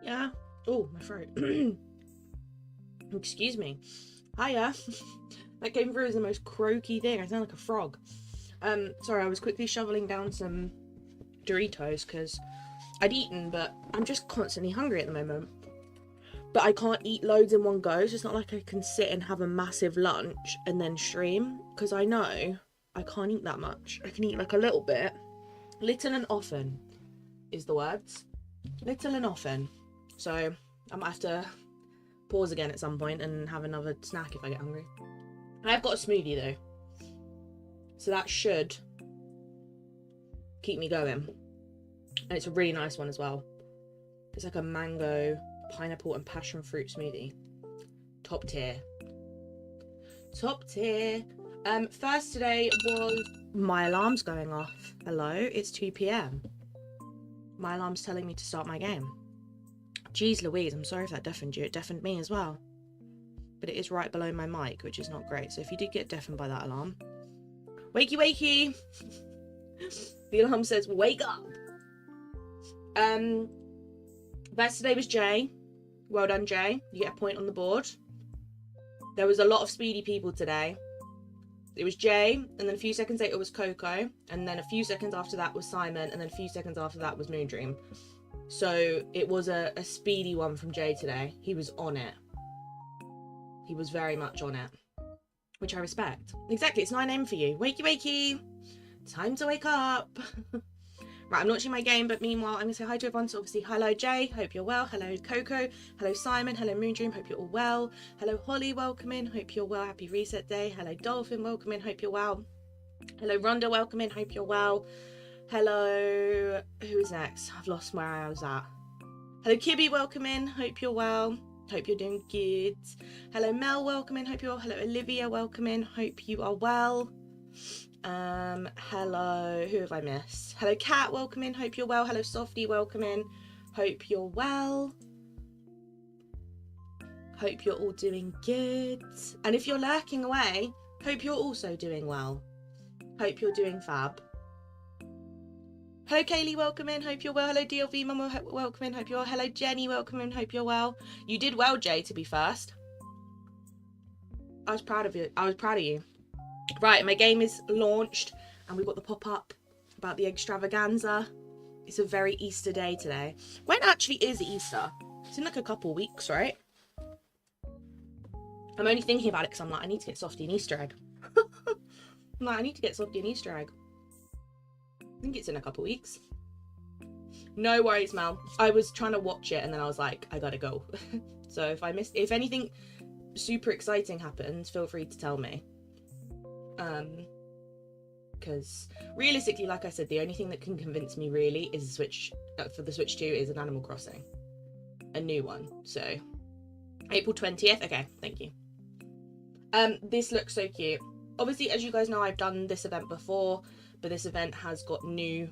Hiya. Oh, my throat. Excuse me. Hiya. That came through as the most croaky thing. I sound like a frog. Sorry, I was quickly shoveling down some Doritos because I'd eaten, but I'm just constantly hungry at the moment. But I can't eat loads in one go, so it's not like I can sit and have a massive lunch and then stream, because I know I can't eat that much. I can eat like a little bit. Little and often is the words. Little and often. So I might have to pause again at some point and have another snack if I get hungry. And I've got a smoothie though, so that should keep me going. And it's a really nice one as well. It's like a mango, pineapple and passion fruit smoothie. Top tier. Top tier. First today was my alarm's going off. Hello, it's 2 p.m. My alarm's telling me to start my game. Jeez Louise, I'm sorry if that deafened you. It deafened me as well. But it is right below my mic, which is not great. So if you did get deafened by that alarm, wakey wakey. The alarm says wake up. Best today was Jay. Well done, Jay. You get a point on the board. There was a lot of speedy people today. It was Jay, and then a few seconds later was Coco, and then a few seconds after that was Simon, and then a few seconds after that was Moondream. So it was a speedy one from Jay today. He was on it. He was very much on it, which I respect. Exactly, it's 9 a.m. for you. Wakey wakey. Time to wake up. Right, I'm launching my game, but meanwhile, I'm going to say hi to everyone. So obviously, hello Jay, hope you're well. Hello Coco, hello Simon, hello Moondream, hope you're all well. Hello Holly, welcome in, hope you're well. Happy reset day. Hello Dolphin, welcome in, hope you're well. Hello Rhonda, welcome in, hope you're well. Hello, who is next? I've lost where I was at. Hello Kibby, welcome in, hope you're well. Hope you're doing good. Hello Mel, welcome in, hope you're well. Hello Olivia, welcome in, hope you are well. Hello, who have I missed? Hello Kat, welcome in, hope you're well. Hello Softy, welcome in, hope you're well. Hope you're all doing good. And if you're lurking away, hope you're also doing well. Hope you're doing fab. Hello Kaylee, welcome in, hope you're well. Hello DLV Mama, welcome in, hope you're well. Hello Jenny, welcome in, hope you're well. You did well, Jay, to be first. I was proud of you. I was proud of you. Right, my game is launched and we've got the pop-up about the extravaganza. It's a very Easter day today. When actually is Easter? It's in like a couple weeks, right? I'm only thinking about it because I'm like, I need to get Softy an Easter egg. I'm like, I need to get Softy an Easter egg. I think it's in a couple weeks. No worries, Mel. I was trying to watch it and then I was like, I gotta go. So if anything super exciting happens, feel free to tell me. Because realistically, like I said, the only thing that can convince me really is Switch for the Switch 2 is an Animal Crossing, a new one. So April 20th. Okay, thank you. This looks so cute. Obviously, as you guys know, I've done this event before, but this event has got new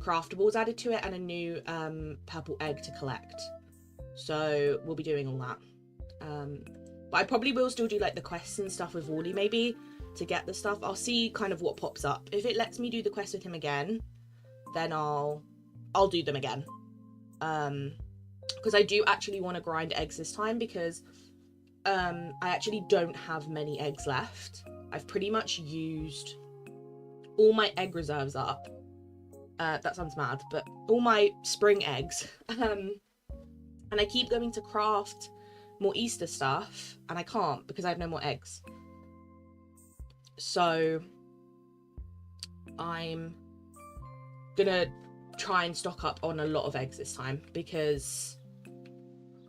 craftables added to it and a new purple egg to collect. So we'll be doing all that. But I probably will still do like the quests and stuff with Wally maybe to get the stuff. I'll see kind of what pops up. If it lets me do the quest with him again, then I'll do them again. Because I do actually want to grind eggs this time because I actually don't have many eggs left. I've pretty much used all my egg reserves up. That sounds mad, but all my spring eggs. And I keep going to craft more Easter stuff and I can't because I have no more eggs. So I'm gonna try and stock up on a lot of eggs this time because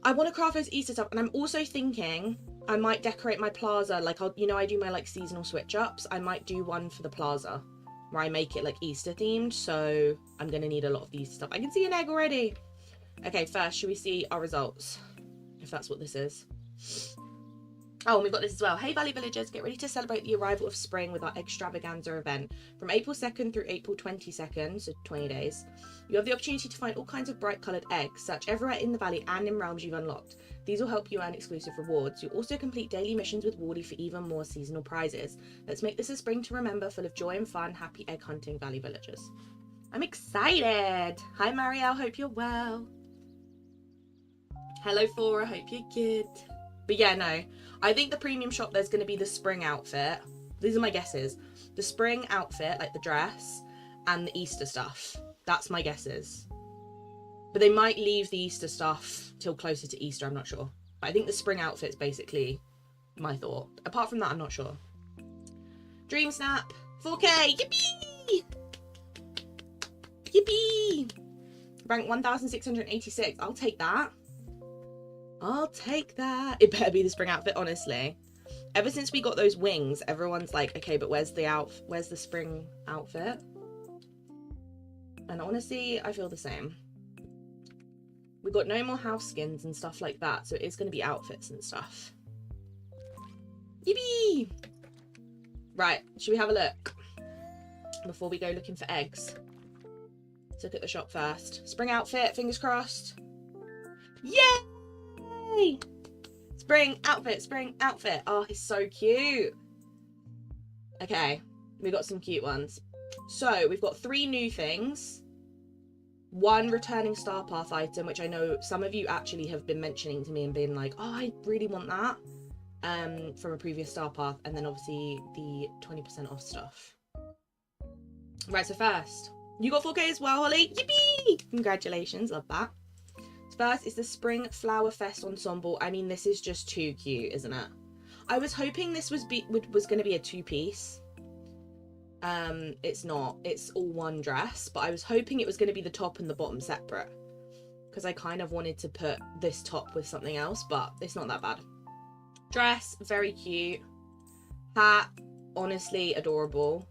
I want to craft those Easter stuff. And I'm also thinking I might decorate my plaza, like I do my like seasonal switch ups. I might do one for the plaza where I make it like Easter themed. So I'm gonna need a lot of these stuff. I can see an egg already. Okay, first should we see our results, if that's what this is? Oh, and we've got this as well. Hey Valley Villagers, get ready to celebrate the arrival of spring with our Extravaganza event. From April 2nd through April 22nd, so 20 days, you have the opportunity to find all kinds of bright coloured eggs, such everywhere in the valley and in realms you've unlocked. These will help you earn exclusive rewards. You'll also complete daily missions with Wardy for even more seasonal prizes. Let's make this a spring to remember, full of joy and fun. Happy egg hunting, Valley Villagers. I'm excited! Hi Marielle, hope you're well. Hello, Fora. Hope you're good. But yeah, no. I think the premium shop, there's going to be the spring outfit. These are my guesses. The spring outfit, like the dress, and the Easter stuff. That's my guesses. But they might leave the Easter stuff till closer to Easter, I'm not sure. But I think the spring outfit's basically my thought. Apart from that, I'm not sure. Dream Snap. 4K. Yippee! Yippee! Rank 1,686. I'll take that. I'll take that. It better be the spring outfit, honestly. Ever since we got those wings, everyone's like, okay, but where's the spring outfit? And honestly, I feel the same. We got no more house skins and stuff like that, so it is going to be outfits and stuff. Yippee! Right, should we have a look before we go looking for eggs? Let's look at the shop first. Spring outfit, fingers crossed. Yay! Spring outfit, spring outfit. Oh, it's so cute. Okay, we got some cute ones. So we've got 3 new things. 1 returning Star Path item, which I know some of you actually have been mentioning to me and being like, oh, I really want that. From a previous Star Path, and then obviously the 20% off stuff. Right, so first, you got 4K as well, Holly. Yippee! Congratulations, love that. First is the Spring Flower Fest ensemble. I mean, this is just too cute, isn't it? I was hoping this was going to be a 2-piece. It's not. It's all one dress, but I was hoping it was going to be the top and the bottom separate, because I kind of wanted to put this top with something else, but it's not that bad. Dress, very cute. Hat, honestly adorable.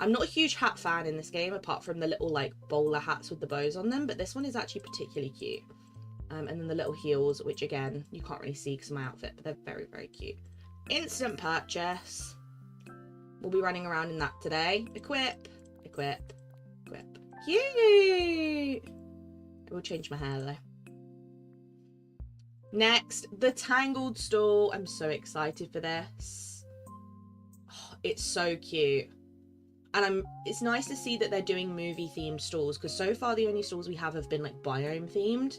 I'm not a huge hat fan in this game, apart from the little like bowler hats with the bows on them, but this one is actually particularly cute. And then the little heels, which again, you can't really see because of my outfit, but they're very, very cute. Instant purchase. We'll be running around in that today. Equip, equip, equip. Cute! I will change my hair though. Next, the Tangled stall. I'm so excited for this. Oh, it's so cute. And it's nice to see that they're doing movie themed stalls, because so far the only stalls we have been like biome themed.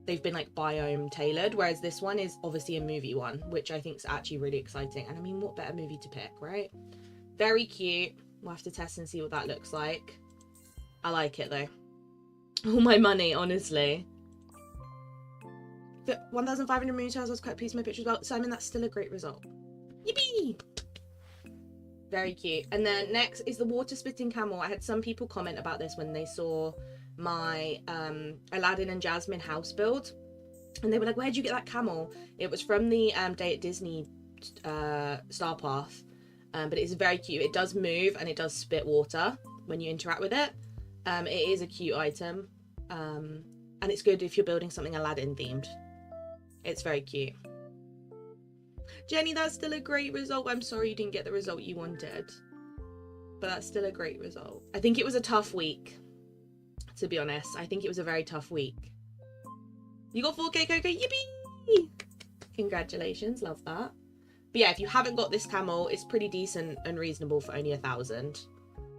They've been like biome tailored, whereas this one is obviously a movie one, which I think is actually really exciting. And I mean, what better movie to pick, right? Very cute. We'll have to test and see what that looks like. I like it though. All my money, honestly. 1,500 moon tiles. I was quite pleased with my pictures about Simon. That's still a great result. Yippee! Very cute. And then next is the water spitting camel. I had some people comment about this when they saw my Aladdin and Jasmine house build, and they were like, where'd you get that camel? It was from the Day at Disney Star Path, but it's very cute. It does move and it does spit water when you interact with it. It is a cute item, and it's good if you're building something Aladdin themed. It's very cute. Jenny, that's still a great result. I'm sorry you didn't get the result you wanted, but that's still a great result. I think it was a tough week, to be honest. I think it was a very tough week. You got 4K, Coco. Yippee! Congratulations. Love that. But yeah, if you haven't got this camel, it's pretty decent and reasonable for only 1,000.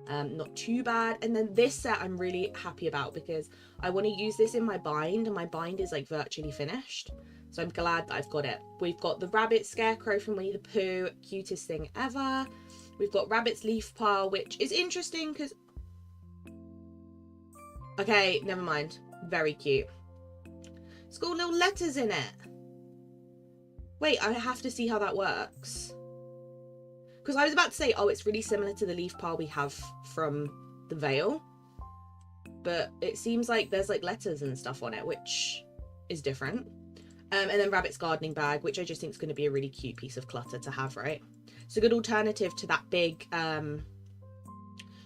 Not too bad. And then this set I'm really happy about, because I want to use this in my bind, and my bind is like virtually finished. So I'm glad that I've got it. We've got the Rabbit Scarecrow from Winnie the Pooh, cutest thing ever. We've got Rabbit's Leaf Pile, which is interesting because... Okay, never mind. Very cute. It's got little letters in it. Wait, I have to see how that works. Because I was about to say, oh, it's really similar to the leaf pile we have from the Veil. But it seems like there's like letters and stuff on it, which is different. And then Rabbit's Gardening Bag, which I just think is going to be a really cute piece of clutter to have, right? It's a good alternative to that big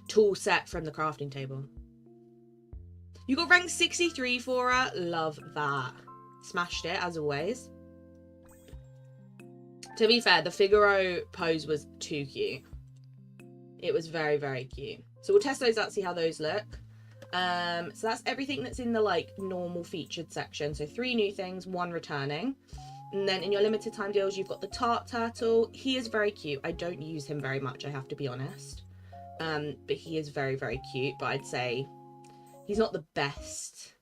tool set from the crafting table. You got rank 63 for her. Love that. Smashed it, as always. To be fair, the Figaro pose was too cute. It was very, very cute. So we'll test those out, see how those look. So that's everything that's in the like normal featured section. So 3 new things, 1 returning. And then in your limited time deals, you've got the Tart Turtle. He is very cute. I don't use him very much, I have to be honest. But he is very, very cute. But I'd say he's not the best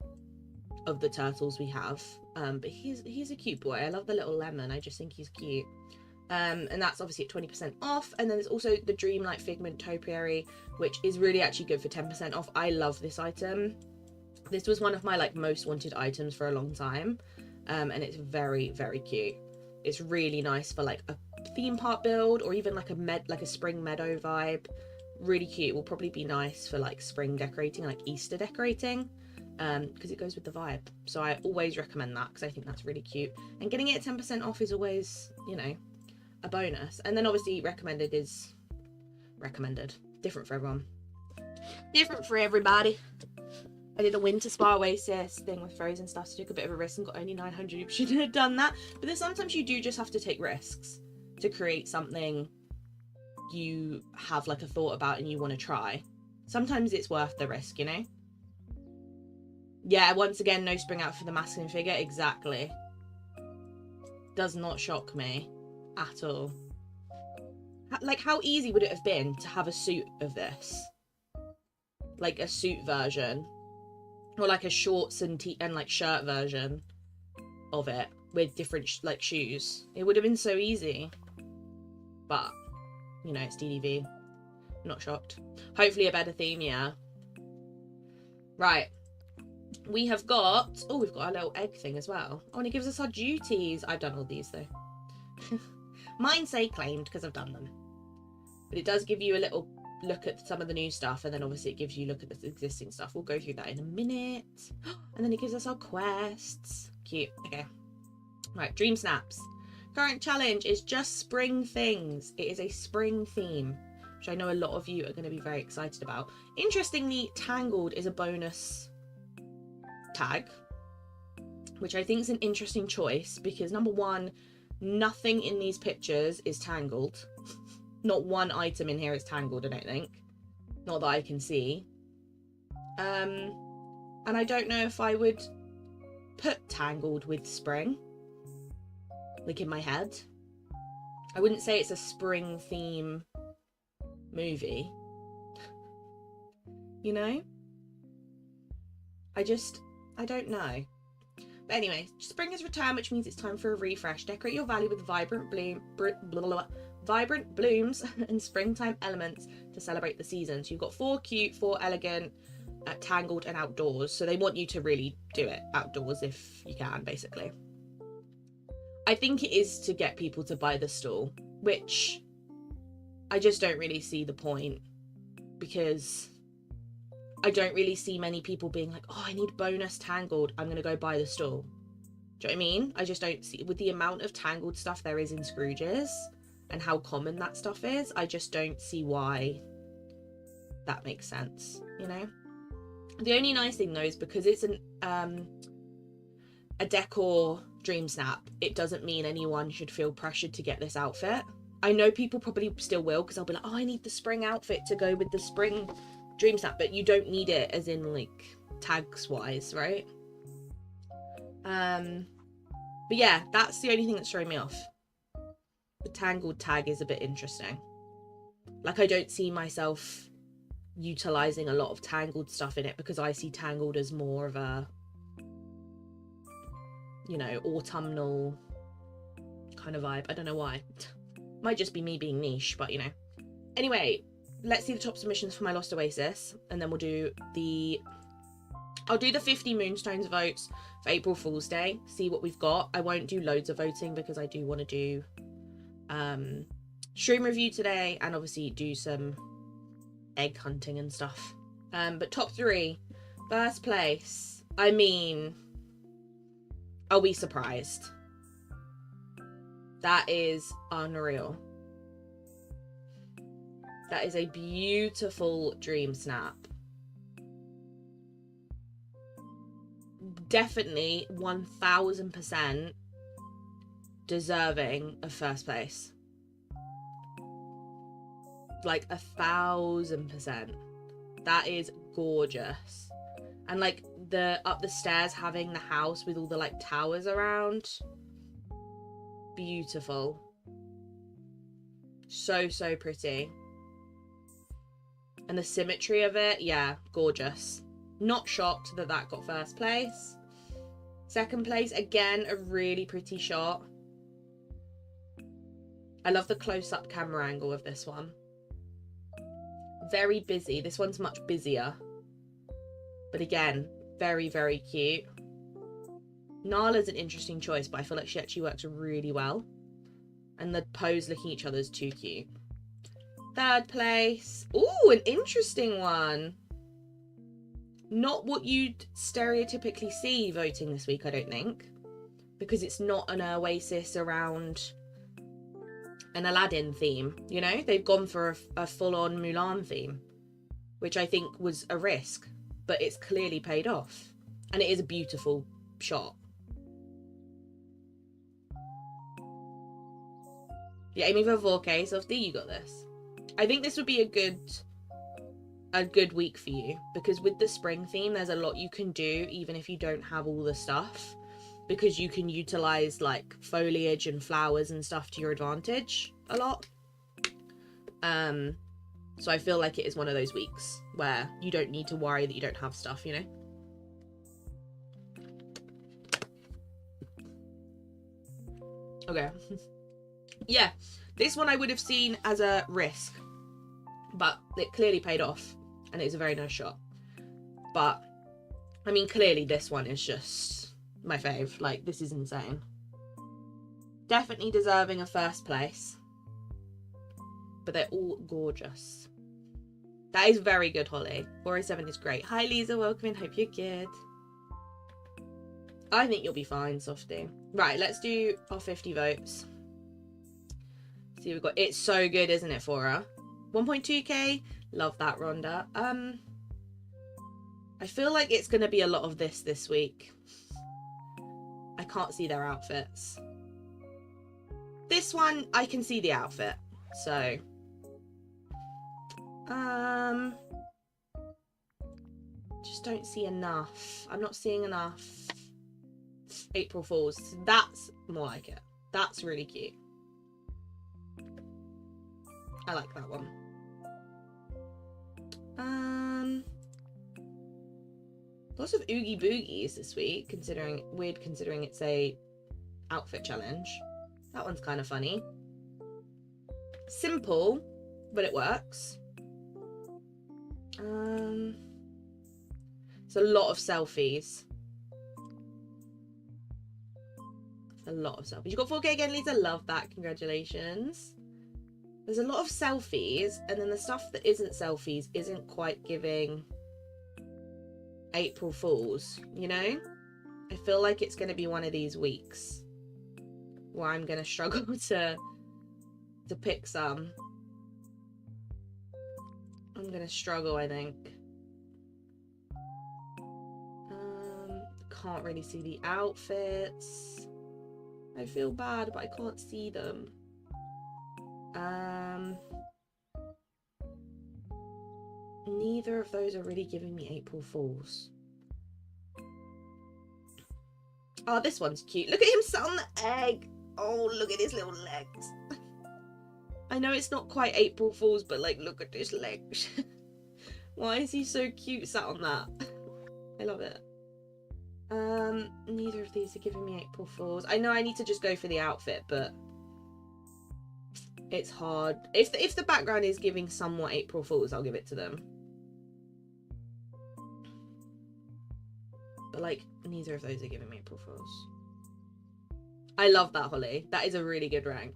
of the turtles we have. But he's a cute boy. I love the little lemon. I just think he's cute. And that's obviously at 20% off. And then there's also the Dreamlight Figment Topiary, which is really actually good for 10% off. I love this item. This was one of my like most wanted items for a long time. And it's very, very cute. It's really nice for like a theme park build, or even like a spring meadow vibe. Really cute. Will probably be nice for like spring decorating, like Easter decorating, because it goes with the vibe. So I always recommend that, because I think that's really cute. And getting it at 10% off is always, you know, a bonus. And then obviously recommended is recommended. Different for everyone. Different for everybody. I did a winter spa oasis thing with frozen stuff, so took a bit of a risk and got only 900. You shouldn't have done that. But then sometimes you do just have to take risks to create something you have like a thought about and you want to try. Sometimes it's worth the risk, you know? Yeah, once again, no spring out for the masculine figure. Exactly. Does not shock me at all. Like, how easy would it have been to have a suit of this? Like a suit version. Or like a shorts and like shirt version of it with different like shoes. It would have been so easy. But, you know, it's DDV. Not shocked. Hopefully a better theme, yeah. Right. We have got... Oh, we've got our little egg thing as well. Oh, and it gives us our duties. I've done all these, though. Mine say claimed, because I've done them. But it does give you a little look at some of the new stuff, and then obviously it gives you a look at the existing stuff. We'll go through that in a minute. And then it gives us our quests. Cute. Okay. Right, Dream Snaps. Current challenge is just spring things. It is a spring theme, which I know a lot of you are going to be very excited about. Interestingly, Tangled is a bonus tag, which I think is an interesting choice, because number one, nothing in these pictures is tangled. Not one item in here is tangled, I don't think. Not that I can see. And I don't know if I would put Tangled with spring, like in my head. I wouldn't say it's a spring theme movie. You know? I don't know. But anyway, spring has returned, which means it's time for a refresh. Decorate your valley with vibrant blooms and springtime elements to celebrate the season. So you've got 4 cute, 4 elegant, tangled, and outdoors. So they want you to really do it outdoors if you can, basically. I think it is to get people to buy the stall, which I just don't really see the point, because I don't really see many people being like, oh, I need bonus tangled, I'm going to go buy the stall. Do you know what I mean? I just don't see, with the amount of tangled stuff there is in Scrooge's and how common that stuff is, I just don't see why that makes sense, you know? The only nice thing though is because it's a decor Dream Snap, it doesn't mean anyone should feel pressured to get this outfit. I know people probably still will, because I'll be like, oh, I need the spring outfit to go with the spring Dream Snap, but you don't need it as in like tags wise, right? But yeah, that's the only thing that's throwing me off. The tangled tag is a bit interesting. Like, I don't see myself utilizing a lot of tangled stuff in it, because I see tangled as more of a, you know, autumnal kind of vibe. I don't know why. Might just be me being niche, but you know. Anyway, let's see the top submissions for my Lost Oasis, and then we'll do the... I'll do the 50 Moonstones votes for April Fool's Day, see what we've got. I won't do loads of voting, because I do want to do stream review today, and obviously do some egg hunting and stuff. But top 3, first place, I mean, I'll be surprised. That is unreal. That is a beautiful Dream Snap. Definitely 1000% deserving of first place. Like 1000%. That is gorgeous. And like the up the stairs having the house with all the like towers around. Beautiful. So pretty. And the symmetry of it, yeah, gorgeous. Not shocked that that got first place. Second place, again, a really pretty shot. I love the close-up camera angle of this one. Very busy. This one's much busier. But again, very, very cute. Nala's an interesting choice, but I feel like she actually works really well. And the pose looking at each other is too cute. Third place. Ooh, an interesting one. Not what you'd stereotypically see voting this week, I don't think. Because it's not an Oasis around an Aladdin theme, you know? They've gone for a full-on Mulan theme, which I think was a risk, but it's clearly paid off. And it is a beautiful shot. Yeah, aiming for 4K, Softy, you got this. I think this would be a good week for you, because with the spring theme, there's a lot you can do, even if you don't have all the stuff, because you can utilize like foliage and flowers and stuff to your advantage a lot. So I feel like it is one of those weeks where you don't need to worry that you don't have stuff, you know? Okay. Yeah, this one I would have seen as a risk, but it clearly paid off, and it was a very nice shot. But, I mean, clearly this one is just my fave. Like, this is insane. Definitely deserving a first place. But they're all gorgeous. That is very good, Holly. 407 is great. Hi, Lisa. Welcome in. Hope you're good. I think you'll be fine, Softy. Right, let's do our 50 votes. See, we've got It's So Good, isn't it, Fora? 1.2k. Love that, Rhonda. I feel like it's going to be a lot of this week. I can't see their outfits. This one, I can see the outfit. So, just don't see enough. I'm not seeing enough April Fools. That's more like it. That's really cute. I like that one. Lots of Oogie Boogies this week, considering it's a outfit challenge. That one's kind of funny. Simple, but it works. It's a lot of selfies. A lot of selfies. You got 4K again, Lisa. Love that. Congratulations. There's a lot of selfies, and then the stuff that isn't selfies isn't quite giving April Fools, you know? I feel like it's going to be one of these weeks where I'm going to struggle to pick some. I'm going to struggle, I think. Can't really see the outfits. I feel bad, but I can't see them. Neither of those are really giving me April Fools. Oh, this one's cute. Look at him sat on the egg. Oh, look at his little legs. I know it's not quite April Fools, but like, look at his legs. Why is he so cute sat on that? I love it. Neither of these are giving me April Fools. I know I need to just go for the outfit, but it's hard. If the background is giving somewhat April Fools, I'll give it to them. But like, neither of those are giving me April Fools. I love that, Holly. That is a really good rank.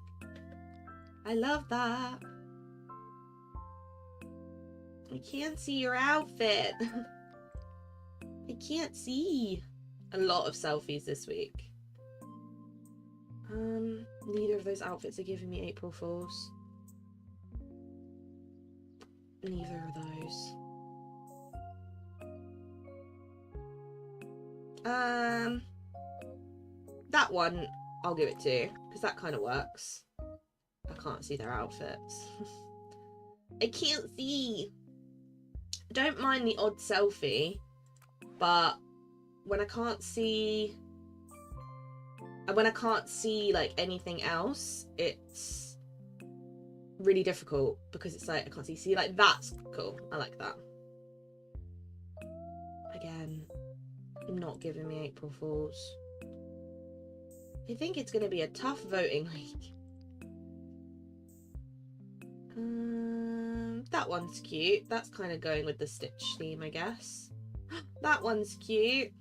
I love that. I can't see your outfit. I can't see. A lot of selfies this week. Neither of those outfits are giving me April Fools. Neither of those. That one I'll give it to, because that kind of works. I can't see their outfits. I can't see. I don't mind the odd selfie, but when I can't see like anything else, it's really difficult, because it's like I can't see like that's cool. I like that. Again, not giving me April Fools. I think it's going to be a tough voting week. That one's cute. That's kind of going with the Stitch theme, I guess. That one's cute.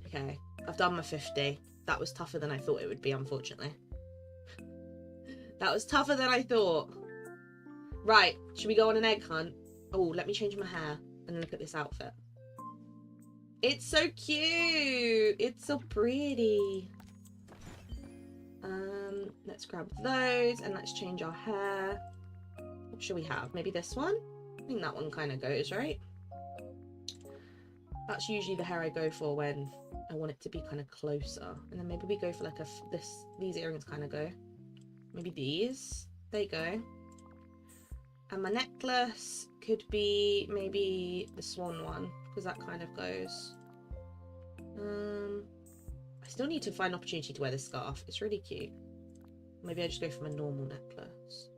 Okay, I've done my 50. That was tougher than I thought it would be, unfortunately. That was tougher than I thought. Right, should we go on an egg hunt? Oh, let me change my hair and look at this outfit. It's so cute. It's so pretty. Let's grab those and let's change our hair. What should we have? Maybe this one? I think that one kind of goes, right? That's usually the hair I go for when I want it to be kind of closer. And then maybe we go for like these earrings kind of go. Maybe these. There you go. And my necklace could be maybe the swan one, because that kind of goes. I still need to find an opportunity to wear this scarf. It's really cute. Maybe I just go for my normal necklace.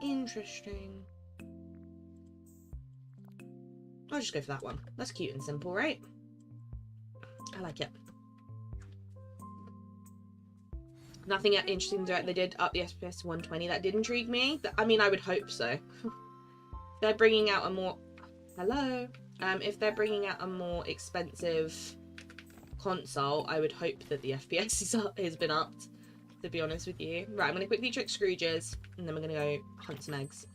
Interesting. I'll just go for that one. That's cute and simple, right? I like it. Nothing interesting they did up the SPS to 120. That did intrigue me. I mean, I would hope so. They're bringing out a more... Hello? If they're bringing out a more expensive console, I would hope that the FPS has been upped, to be honest with you. Right, I'm going to quickly trick Scrooges, and then we're going to go hunt some eggs.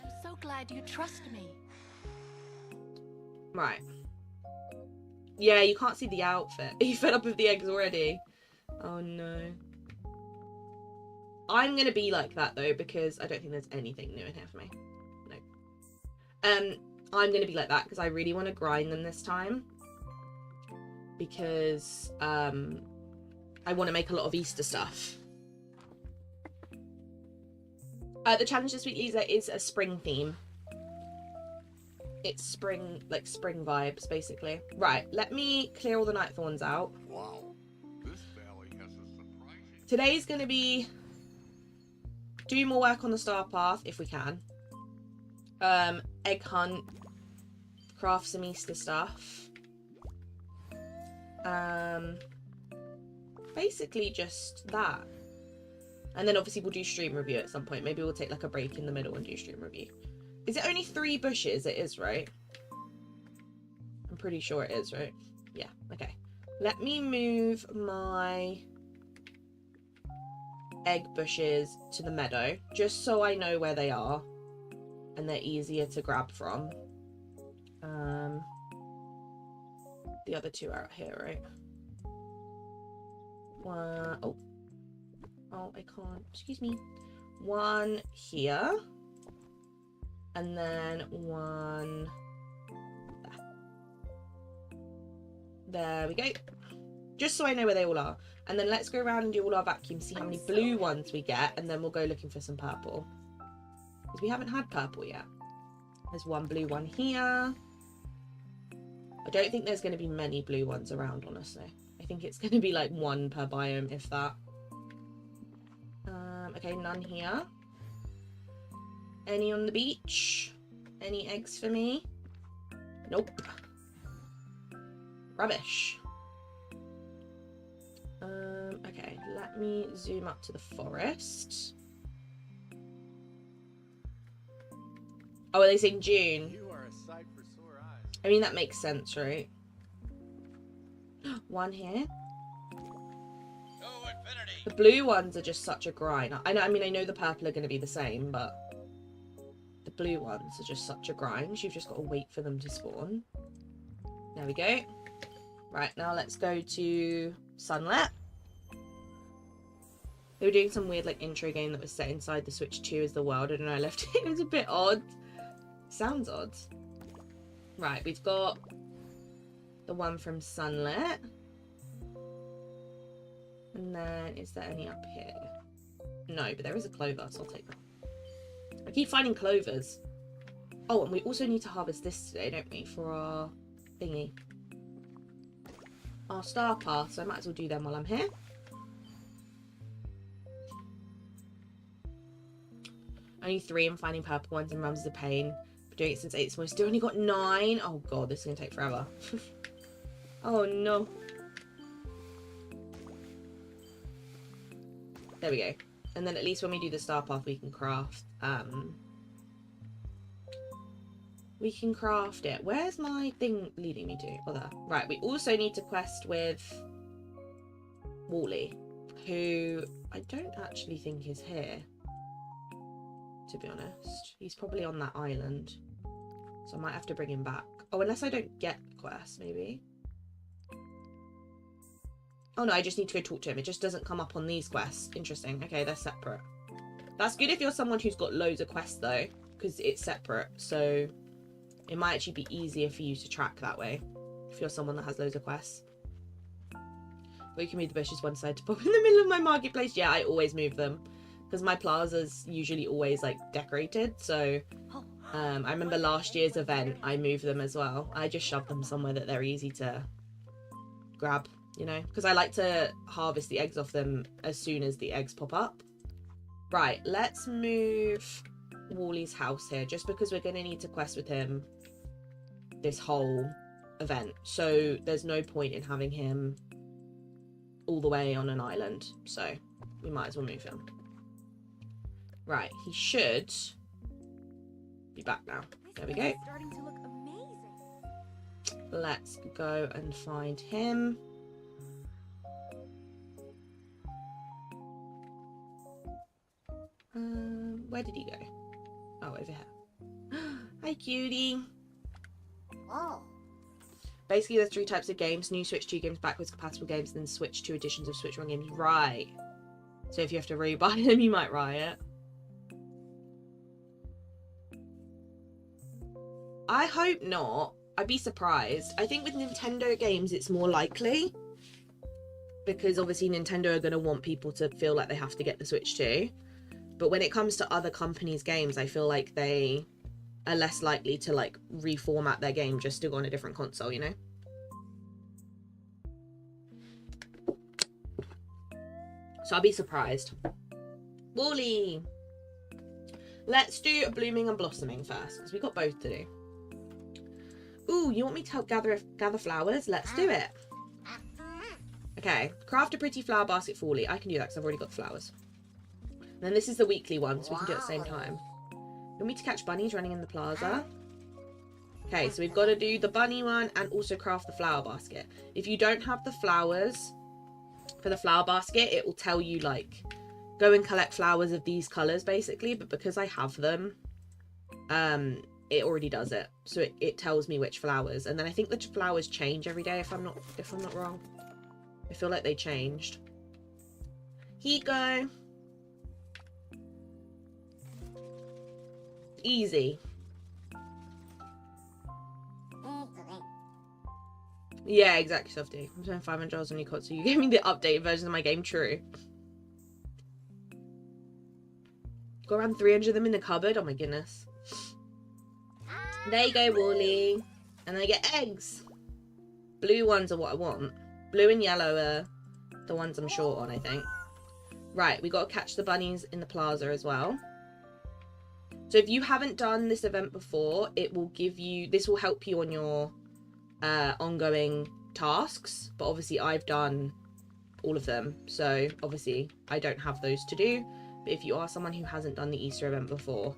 I'm so glad you trust me. Right. Yeah, you can't see the outfit. Are you fed up with the eggs already? Oh no. I'm going to be like that though, because I don't think there's anything new in here for me. No. I'm going to be like that because I really want to grind them this time. Because I want to make a lot of Easter stuff. The challenge this week is a spring theme. It's spring, like spring vibes, basically. Right, let me clear all the night thorns out. Wow, this valley has a surprising... Today's going to be do more work on the star path, if we can. Egg hunt. Craft some Easter stuff. Basically just that. And then obviously we'll do stream review at some point. Maybe we'll take like a break in the middle and do stream review. Is it only 3 bushes? It is, right? I'm pretty sure it is, right? Yeah, okay. Let me move my egg bushes to the meadow, just so I know where they are. And they're easier to grab from. The other 2 are out here, right? One, oh, I can't, excuse me. 1 here. And then 1 there we go. Just so I know where they all are. And then let's go around and do all our vacuums, see how many blue ones we get, and then we'll go looking for some purple. Because we haven't had purple yet. There's 1 blue one here. I don't think there's going to be many blue ones around, honestly. I think it's going to be like 1 per biome, if that. Okay, none here. Any on the beach? Any eggs for me? Nope. Rubbish. Okay, let me zoom up to the forest. Oh, are they saying June? You are a sight for sore eyes. I mean, that makes sense, right? 1 here. Oh, infinity. The blue ones are just such a grind. I know the purple are going to be the same, but the blue ones are just such a grind. You've just got to wait for them to spawn. There we go. Right, now let's go to Sunlit. They were doing some weird like intro game that was set inside the Switch 2 as the world. I don't know, I left it. It was a bit odd. Sounds odd. Right, we've got the one from Sunlit. And then, is there any up here? No, but there is a clover, so I'll take that. I keep finding clovers. Oh, and we also need to harvest this today, don't we? For our thingy. Our star path, so I might as well do them while I'm here. Only 3 and finding purple ones and Mums is a pain. Been doing it since 8 this morning. Still only got 9. Oh god, this is gonna take forever. Oh no. There we go. And then at least when we do the star path we can craft it. Where's my thing leading me to? Oh, there. Right, we also need to quest with Wally, who I don't actually think is here, to be honest. He's probably on that island, so I might have to bring him back. Oh, unless I don't get the quest, maybe. Oh no, I just need to go talk to him. It just doesn't come up on these quests. Interesting. Okay, they're separate. That's good if you're someone who's got loads of quests though, because it's separate, so it might actually be easier for you to track that way if you're someone that has loads of quests. But you can move the bushes one side to pop in the middle of my marketplace. Yeah, I always move them because my plaza's usually always like decorated, so I remember last year's event I moved them as well. I just shoved them somewhere that they're easy to grab, you know, because I like to harvest the eggs off them as soon as the eggs pop up. Right, let's move Wally's house here just because we're going to need to quest with him this whole event, so there's no point in having him all the way on an island, so we might as well move him. Right, he should be back now. There we go. Starting to look amazing. Let's go and find him. Where did he go? Oh, over here. Hi, cutie. Oh. Basically, there's 3 types of games. New Switch 2 games, backwards compatible games, and then Switch 2 editions of Switch 1 games. Right. So if you have to rebuy them, you might riot. I hope not. I'd be surprised. I think with Nintendo games, it's more likely. Because obviously Nintendo are going to want people to feel like they have to get the Switch 2. But when it comes to other companies' games, I feel like they are less likely to like reformat their game just to go on a different console, you know? So I'll be surprised. Wally! Let's do blooming and blossoming first, because we've got both to do. Ooh, you want me to help gather flowers? Let's do it. Okay, craft a pretty flower basket for Wally. I can do that because I've already got flowers. And then this is the weekly one, so we can do it at the same time. You want me to catch bunnies running in the plaza? Okay, so we've got to do the bunny one and also craft the flower basket. If you don't have the flowers for the flower basket, it will tell you, like, go and collect flowers of these colours, basically. But because I have them, it already does it. So it tells me which flowers. And then I think the flowers change every day, if I'm not wrong. I feel like they changed. Here you go. Easy. Yeah, exactly, Softy. I'm spending $500 on your console. You gave me the updated version of my game, true. Got around 300 of them in the cupboard. Oh my goodness. There you go, Wally. And then I get eggs. Blue ones are what I want. Blue and yellow are the ones I'm short on, I think. Right, we got to catch the bunnies in the plaza as well. So if you haven't done this event before, it will give you, this will help you on your ongoing tasks. But obviously I've done all of them. So obviously I don't have those to do. But if you are someone who hasn't done the Easter event before,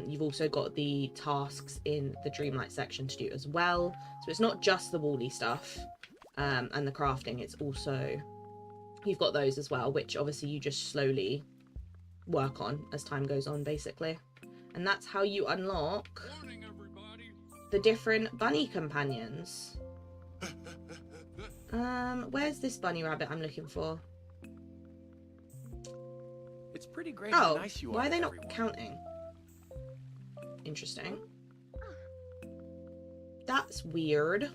you've also got the tasks in the Dreamlight section to do as well. So it's not just the Wally stuff and the crafting, it's also, you've got those as well, which obviously you just slowly work on as time goes on, basically. And that's how you unlock the different bunny companions. Where's this bunny rabbit I'm looking for? It's pretty great how Oh, nice you why are are they to not everyone. counting? Interesting. That's weird.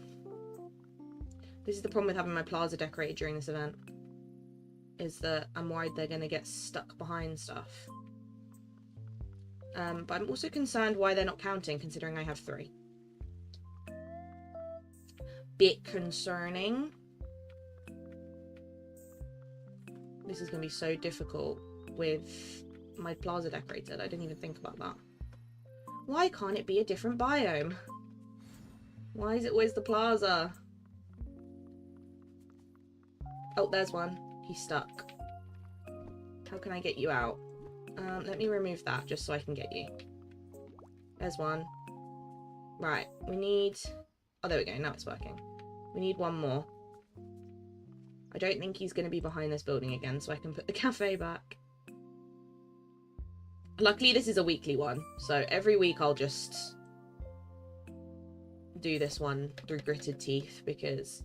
This is the problem with having my plaza decorated during this event. Is that I'm worried they're going to get stuck behind stuff. But I'm also concerned why they're not counting, considering I have 3. Bit concerning. This is going to be so difficult with my plaza decorated. I didn't even think about that. Why can't it be a different biome? Why is it always the plaza? Oh, there's one. He's stuck. How can I get you out? Let me remove that just so I can get you. There's one. Right, we need... Oh, there we go. Now it's working. We need one more. I don't think he's going to be behind this building again, so I can put the cafe back. Luckily, this is a weekly one, so every week I'll just do this one through gritted teeth, because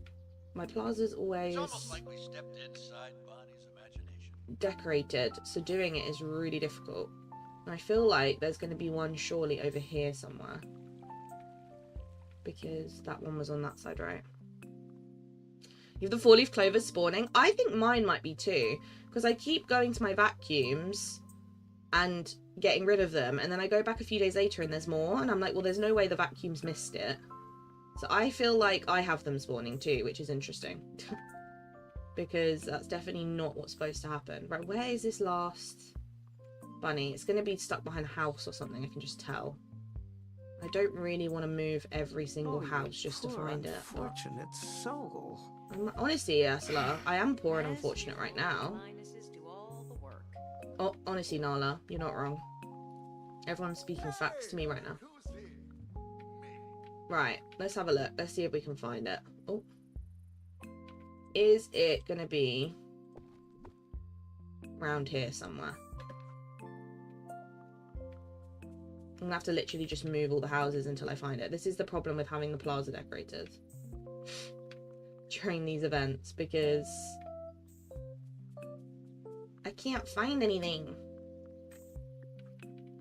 my plaza's always It's almost like we stepped inside Bonnie's imagination. decorated, so doing it is really difficult. And I feel like there's going to be one surely over here somewhere, because that one was on that side, right? You have the 4-leaf clovers spawning. I think mine might be too, because I keep going to my vacuums and getting rid of them, and then I go back a few days later and there's more, and I'm like, well, there's no way the vacuums missed it. So I feel like I have them spawning too, which is interesting. Because that's definitely not what's supposed to happen. Right, where is this last bunny? It's going to be stuck behind a house or something, I can just tell. I don't really want to move every single house just to find it. Unfortunate soul. Honestly, Ursula, I am poor and unfortunate right now. Oh, honestly, Nala, you're not wrong. Everyone's speaking facts to me right now. Right, let's have a look. Let's see if we can find it. Oh. Is it going to be around here somewhere? I'm going to have to literally just move all the houses until I find it. This is the problem with having the plaza decorated during these events, because I can't find anything.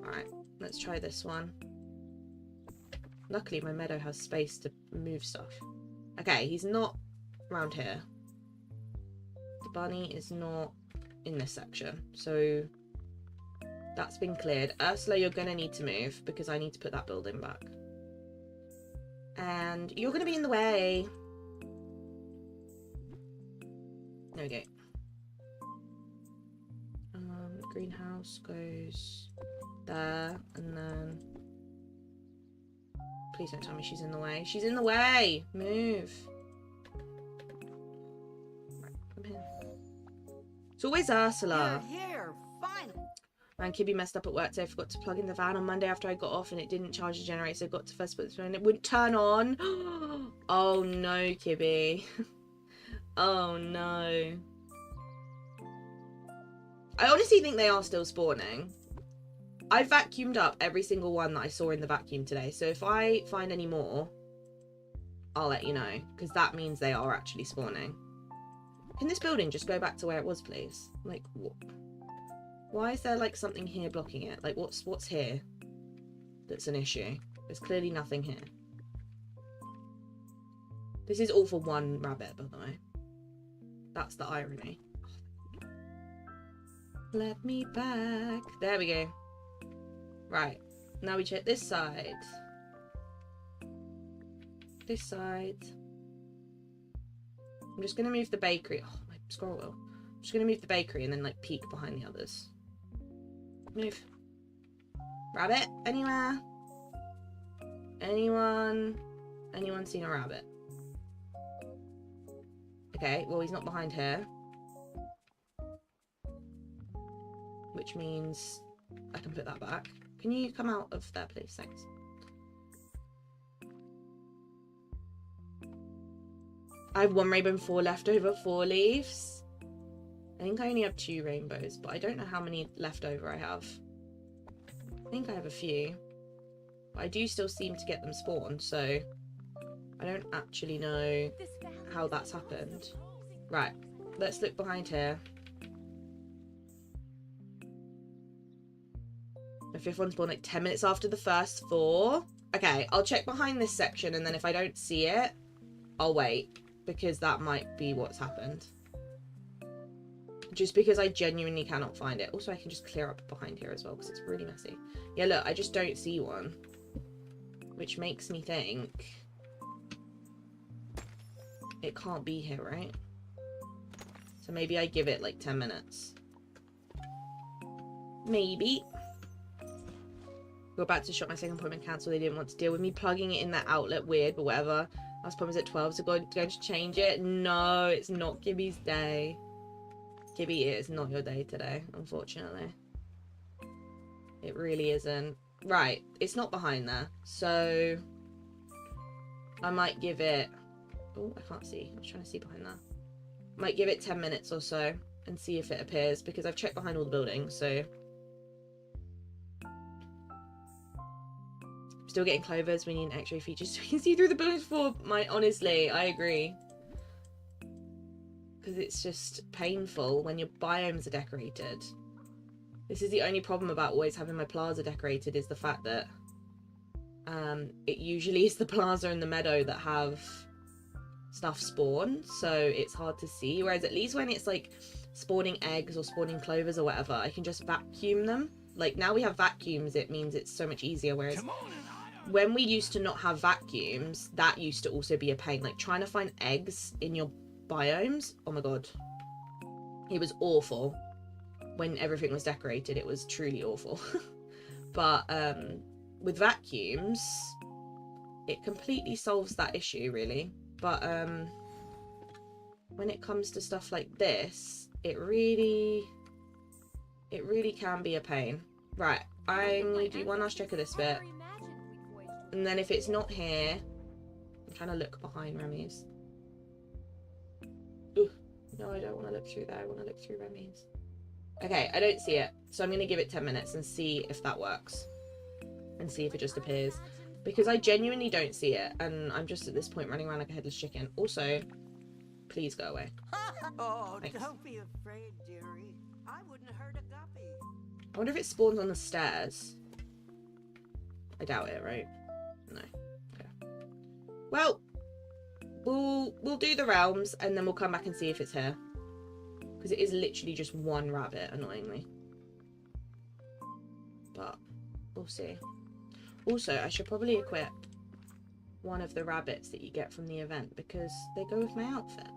Alright, let's try this one. Luckily, my meadow has space to move stuff. Okay, he's not around here. The bunny is not in this section, so that's been cleared. Ursula, you're going to need to move because I need to put that building back. And you're going to be in the way. There we go. Greenhouse goes there, and then... Please don't tell me she's in the way. She's in the way! Move! Right, come here. It's always Ursula. Here, fine. Man, Kibby messed up at work today. I forgot to plug in the van on Monday after I got off, and it didn't charge the generator, so I got to first put the phone. It wouldn't turn on. Oh no, Kibby. Oh no. I honestly think they are still spawning. I vacuumed up every single one that I saw in the vacuum today, so if I find any more, I'll let you know, because that means they are actually spawning. Can this building just go back to where it was, please? Like, what? Why is there, like, something here blocking it? Like, what's here that's an issue? There's clearly nothing here. This is all for one rabbit, by the way. That's the irony. Let me back. There we go. Right. Now we check this side. This side. I'm just going to move the bakery. Oh, my scroll wheel. I'm just going to move the bakery and then, like, peek behind the others. Move. Rabbit? Anywhere? Anyone? Anyone seen a rabbit? Okay, well, he's not behind here. Which means I can put that back. Can you come out of there, please? Thanks. I have 1 rainbow and 4 leftover 4 leaves. I think I only have 2 rainbows, but I don't know how many leftover I have. I think I have a few. But I do still seem to get them spawned, so I don't actually know how that's happened. Right, let's look behind here. The 5th one spawned like 10 minutes after the first 4. Okay, I'll check behind this section, and then if I don't see it, I'll wait, because that might be what's happened. Just because I genuinely cannot find it. Also, I can just clear up behind here as well, because it's really messy. Yeah, look, I just don't see one. Which makes me think it can't be here, right? So maybe I give it like 10 minutes. Maybe. We're about to shop my second appointment cancelled. They didn't want to deal with me plugging it in that outlet. Weird, but whatever. Last appointment was at 12, so going to change it. No, it's not Kibby's day. Kibby, it is not your day today, unfortunately. It really isn't. Right, it's not behind there, so I might give it... Oh, I can't see. I was trying to see behind there. Might give it 10 minutes or so and see if it appears, because I've checked behind all the buildings, so... Still getting clovers. We need an X-ray features so we can see through the buildings for honestly, I agree. Because it's just painful when your biomes are decorated. This is the only problem about always having my plaza decorated, is the fact that it usually is the plaza and the meadow that have stuff spawn, so it's hard to see. Whereas at least when it's like spawning eggs or spawning clovers or whatever, I can just vacuum them. Like now we have vacuums, it means it's so much easier, whereas when we used to not have vacuums, that used to also be a pain. Like trying to find eggs in your biomes, oh my god, it was awful. When everything was decorated, it was truly awful. But with vacuums, it completely solves that issue, really. But when it comes to stuff like this, it really can be a pain. Right, I'm going to do one last check of this bit. And then if it's not here, I'm trying to look behind Remy's. Ugh, no, I don't want to look through there. I want to look through Remy's. Okay, I don't see it. So I'm going to give it 10 minutes and see if that works. And see if it just appears. Because I genuinely don't see it. And I'm just at this point running around like a headless chicken. Also, please go away. Oh, Thanks. don't be afraid, dearie. I wouldn't hurt a guppy. I wonder if it spawns on the stairs. I doubt it, right? No. Okay. Well, we'll do the realms and then we'll come back and see if it's here. Because it is literally just one rabbit, annoyingly. But we'll see. Also, I should probably equip one of the rabbits that you get from the event because they go with my outfit.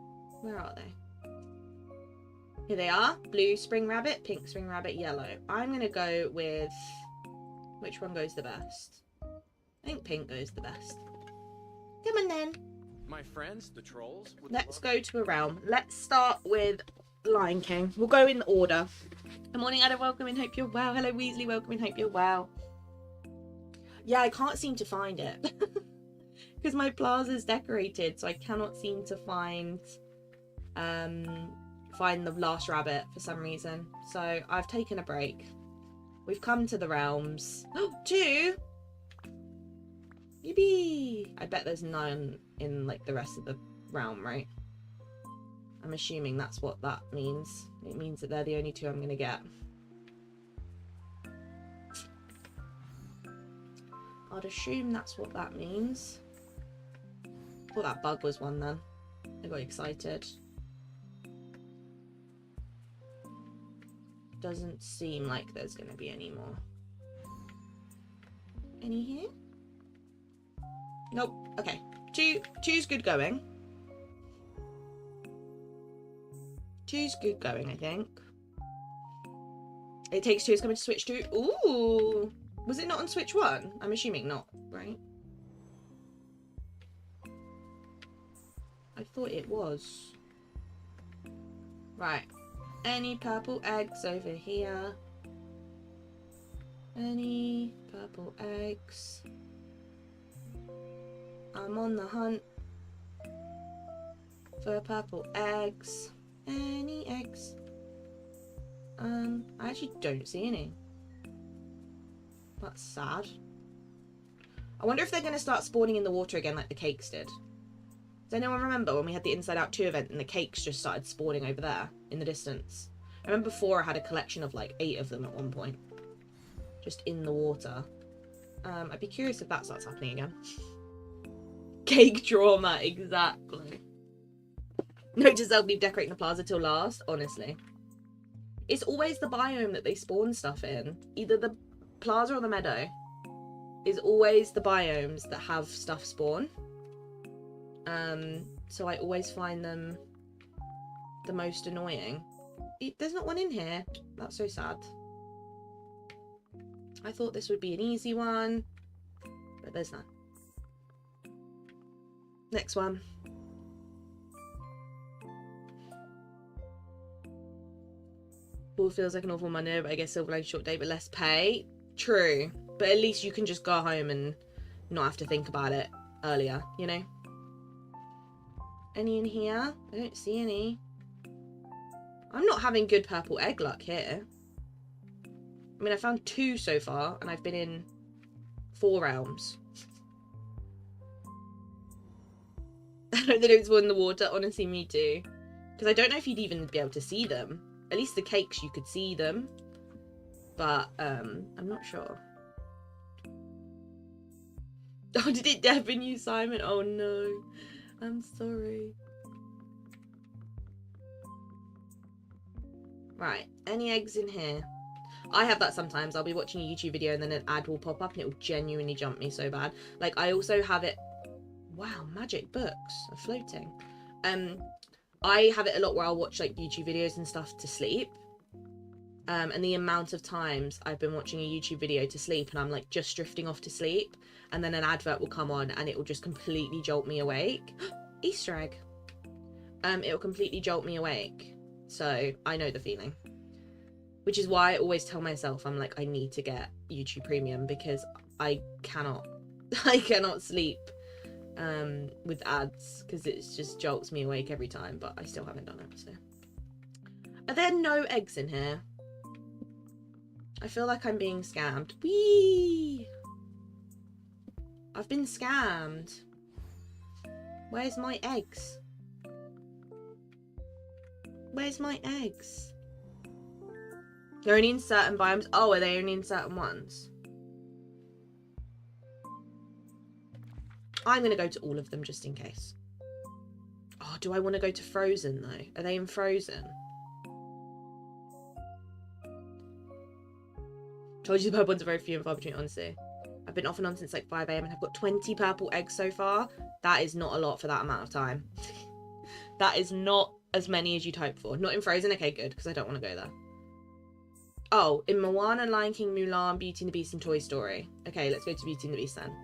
Where are they? Here they are. Blue spring rabbit, pink spring rabbit, yellow. I'm going to go with... Which one goes the best? I think pink goes the best. Come on then. My friends, the trolls. Let's go to a realm. Let's start with Lion King. We'll go in order. Good morning, Adam. Welcome in. Hope you're well. Hello, Weasley. Welcome in. Hope you're well. Yeah, I can't seem to find it. Because my plaza's decorated, so I cannot seem to find the last rabbit for some reason. So I've taken a break. We've come to the realms. Oh, 2! Yippee! I bet there's none in like the rest of the realm, right? I'm assuming that's what that means. It means that they're the only 2 I'm gonna get. I'd assume that's what that means. I thought that bug was one then. I got excited. Doesn't seem like there's gonna be any more. Any here? Nope. Okay. 2's good going. 2's good going, I think. It Takes Two is coming to Switch 2. Ooh! Was it not on Switch 1? I'm assuming not, right? I thought it was. Right. Any purple eggs over here? Any purple eggs? I'm on the hunt for purple eggs. Any eggs? I actually don't see any. That's sad. I wonder if they're going to start spawning in the water again like the cakes did. Does anyone remember when we had the Inside Out 2 event and the cakes just started spawning over there in the distance? I remember before I had a collection of like 8 of them at one point. Just in the water. I'd be curious if that starts happening again. Cake trauma, exactly. Note to self, leave decorating the plaza till last, honestly. It's always the biome that they spawn stuff in. Either the plaza or the meadow is always the biomes that have stuff spawn. So I always find them the most annoying. There's not one in here. That's so sad. I thought this would be an easy one, but there's none. Next one. All feels like an awful Monday, but I guess silver line short day, but less pay. True, but at least you can just go home and not have to think about it earlier, you know? Any in here? I don't see any. I'm not having good purple egg luck here. I mean, I found 2 so far, and I've been in 4 realms. I know they don't spawn in the water. Honestly, me too. Because I don't know if you'd even be able to see them. At least the cakes, you could see them. But, I'm not sure. Oh, did it deafen you, Simon? Oh, no. I'm sorry. Right. Any eggs in here? I have that sometimes. I'll be watching a YouTube video and then an ad will pop up and it will genuinely jump me so bad. Like, I also have it... Wow, magic books are floating. I have it a lot where I'll watch, like, YouTube videos and stuff to sleep. And the amount of times I've been watching a YouTube video to sleep and I'm, like, just drifting off to sleep. And then an advert will come on and it will just completely jolt me awake. Easter egg. It will completely jolt me awake. So, I know the feeling. Which is why I always tell myself, I'm like, I need to get YouTube Premium because I cannot sleep with ads because it just jolts me awake every time, but I still haven't done it, so. Are there no eggs in here? I feel like I'm being scammed. Whee! I've been scammed. Where's my eggs? Where's my eggs? They're only in certain biomes. Oh, are they only in certain ones? I'm going to go to all of them just in case. Oh, do I want to go to Frozen though? Are they in Frozen? Told you the purple ones are very few and far between, honestly. I've been off and on since like 5 AM and I've got 20 purple eggs so far. That is not a lot for that amount of time. That is not as many as you'd hope for. Not in Frozen? Okay, good, because I don't want to go there. Oh, in Moana, Lion King, Mulan, Beauty and the Beast and Toy Story. Okay, let's go to Beauty and the Beast then.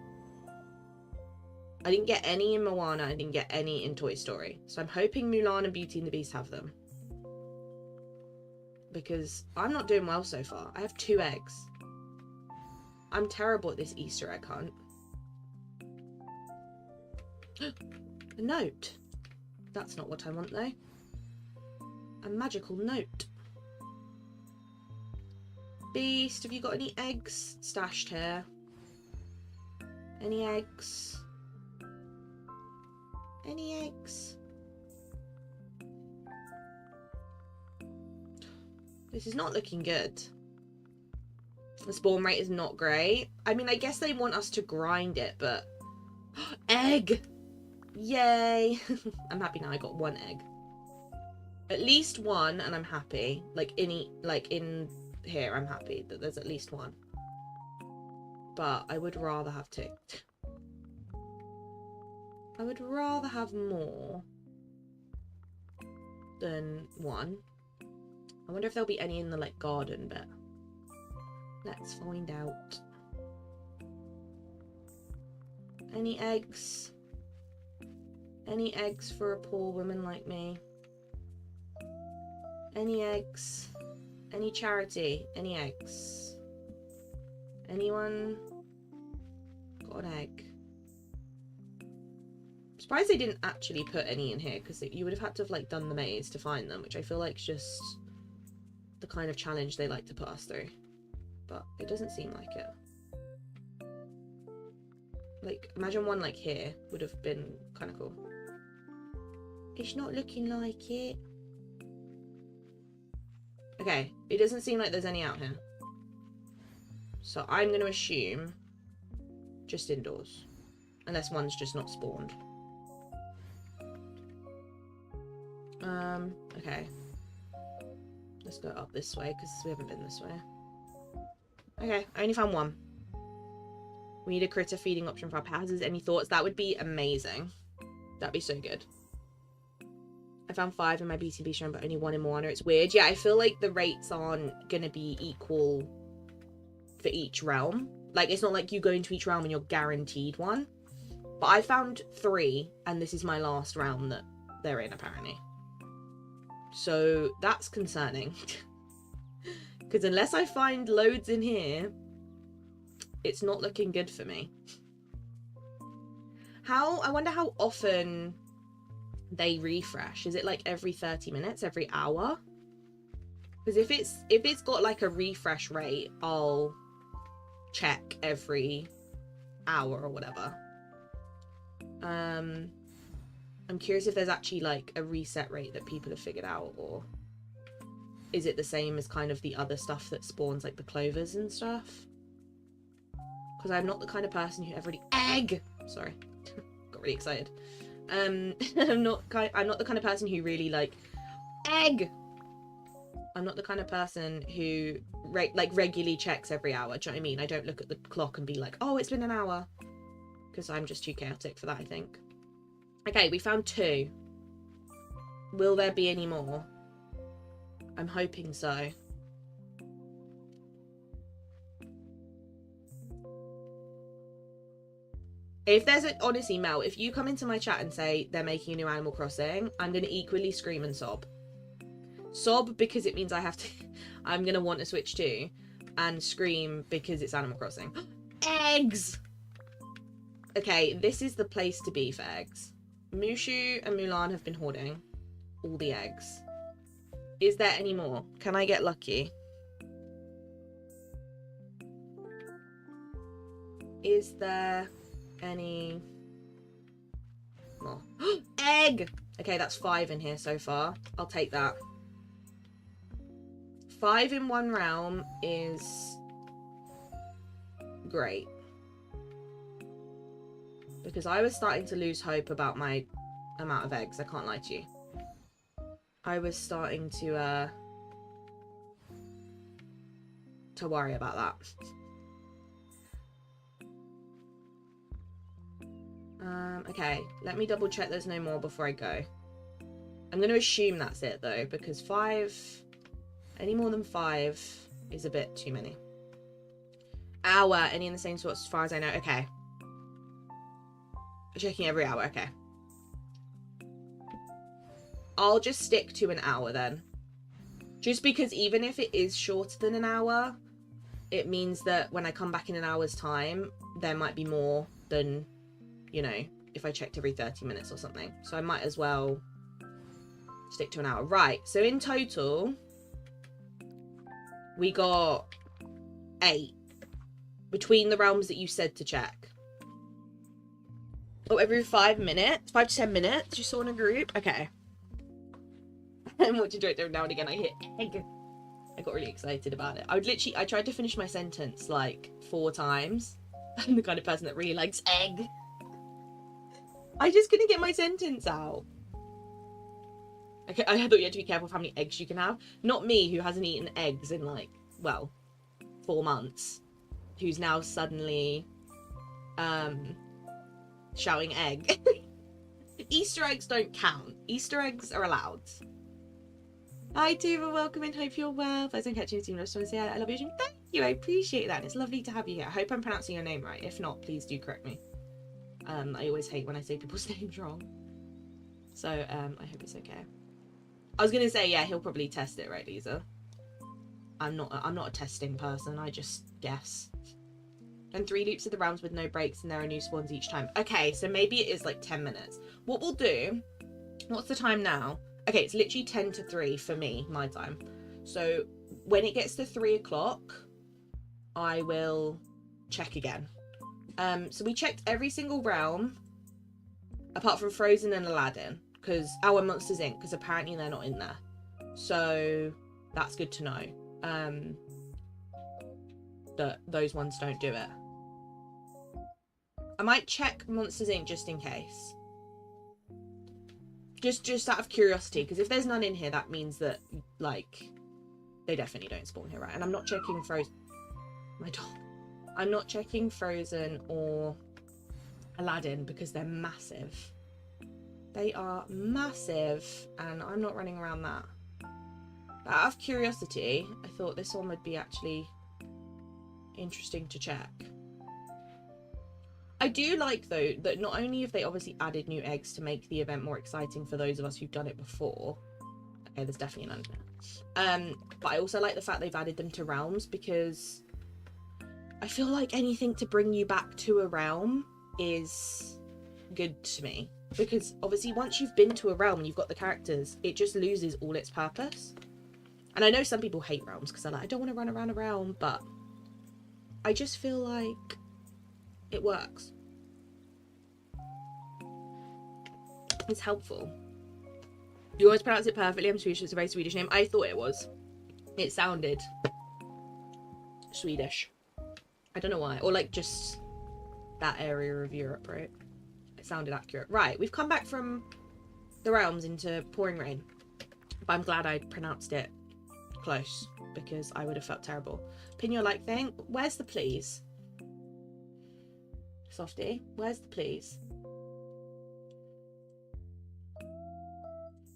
I didn't get any in Moana, I didn't get any in Toy Story. So I'm hoping Mulan and Beauty and the Beast have them. Because I'm not doing well so far. I have 2 eggs. I'm terrible at this Easter egg hunt. A note. That's not what I want though. A magical note. Beast, have you got any eggs stashed here? Any eggs? Any eggs? This is not looking good. The spawn rate is not great. I mean, I guess they want us to grind it, but... Egg! Yay! I'm happy now I got 1 egg. At least 1, and I'm happy. Like, in here, I'm happy that there's at least 1. But I would rather have 2. I would rather have more than 1. I wonder if there'll be any in the, like, garden bit. Let's find out. Any eggs? Any eggs for a poor woman like me? Any eggs? Any charity? Any eggs? Anyone got an egg? I'm surprised they didn't actually put any in here, because you would have had to have, like, done the maze to find them, which I feel like is just the kind of challenge they like to put us through. But it doesn't seem like it. Like, imagine one, like, here would have been kind of cool. It's not looking like it. Okay, it doesn't seem like there's any out here. So I'm going to assume just indoors. Unless one's just not spawned. Okay. Let's go up this way, because we haven't been this way. Okay, I only found 1. We need a critter feeding option for our pets. Any thoughts? That would be amazing. That'd be so good. I found 5 in my BTB shrine, but only 1 in Moana. It's weird. Yeah, I feel like the rates aren't going to be equal for each realm. Like, it's not like you go into each realm and you're guaranteed one. But I found 3, and this is my last realm that they're in, apparently. So that's concerning. Because unless I find loads in here, it's not looking good for me. I wonder how often they refresh. Is it like every 30 minutes, every hour? Because if it's got like a refresh rate, I'll check every hour or whatever. I'm curious if there's actually like a reset rate that people have figured out, or is it the same as kind of the other stuff that spawns, like the clovers and stuff? Because I'm not the kind of person who ever really egg. Sorry, got really excited. I'm not the kind of person who really like egg. I'm not the kind of person who regularly checks every hour. Do you know what I mean? I don't look at the clock and be like, oh, it's been an hour, because I'm just too chaotic for that, I think. Okay, we found 2. Will there be any more? I'm hoping so. If there's a, honestly, Mel, if you come into my chat and say they're making a new Animal Crossing, I'm going to equally scream and sob. Sob because it means I have to, I'm going to want to switch too, and scream because it's Animal Crossing. Eggs! Okay, this is the place to be for eggs. Mushu and Mulan have been hoarding all the eggs. Is there any more? Can I get lucky? Is there any more? Egg! Okay, that's 5 in here so far. I'll take that. 5 in one realm is great. Because I was starting to lose hope about my amount of eggs, I can't lie to you. I was starting to worry about that. Okay, let me double check there's no more before I go. I'm going to assume that's it though, because 5, any more than 5 is a bit too many. Hour, any in the same sorts as far as I know. Okay. Checking every hour, okay. I'll just stick to an hour then. Just because even if it is shorter than an hour, it means that when I come back in an hour's time, there might be more than, you know, if I checked every 30 minutes or something. So I might as well stick to an hour. Right, so in total, we got 8 between the realms that you said to check. Oh, every 5 minutes? 5 to 10 minutes? You saw in a group? Okay. I'm watching it now and again. I hit egg. I got really excited about it. I tried to finish my sentence like 4 times. I'm the kind of person that really likes egg. I just couldn't get my sentence out. Okay, I thought you had to be careful of how many eggs you can have. Not me, who hasn't eaten eggs in like, well, 4 months. Who's now suddenly, shouting egg. Easter eggs don't count. Easter eggs are allowed. Hi Tuva, welcome in, hope you're well. If I don't catch you, I just want to say I love you. Thank you, I appreciate that. It's lovely to have you here. I hope I'm pronouncing your name right. If not, please do correct me. I always hate when I say people's names wrong. So, I hope it's okay. I was gonna say, yeah, he'll probably test it, right, Lisa? I'm not a testing person, I just guess. And 3 loops of the rounds with no breaks, and there are new spawns each time. Okay, so maybe it is like 10 minutes. What we'll do, what's the time now? Okay, it's literally 10 to 3 for me, my time. So when it gets to 3 o'clock, I will check again. So we checked every single realm, apart from Frozen and Aladdin, because our Monsters Inc., because apparently they're not in there. So that's good to know. That those ones don't do it. I might check Monsters Inc. just in case. Just out of curiosity, because if there's none in here, that means that, like, they definitely don't spawn here, right? And I'm not checking Frozen. My dog. I'm not checking Frozen or Aladdin because they're massive. They are massive, and I'm not running around that. But out of curiosity, I thought this one would be actually interesting to check. I do like, though, that not only have they obviously added new eggs to make the event more exciting for those of us who've done it before. Okay, there's definitely none here. But I also like the fact they've added them to realms, because I feel like anything to bring you back to a realm is good to me. Because obviously once you've been to a realm and you've got the characters, it just loses all its purpose. And I know some people hate realms because they're like, I don't want to run around a realm, but I just feel like it works. It's helpful. You always pronounce it perfectly. I'm Swedish. It's a very Swedish name. I thought it was. It sounded Swedish. I don't know why. Or like just that area of Europe, right? It sounded accurate. Right, we've come back from the realms into pouring rain. But I'm glad I pronounced it close, because I would have felt terrible. Pin your like thing. Where's the please? Softy, where's the please?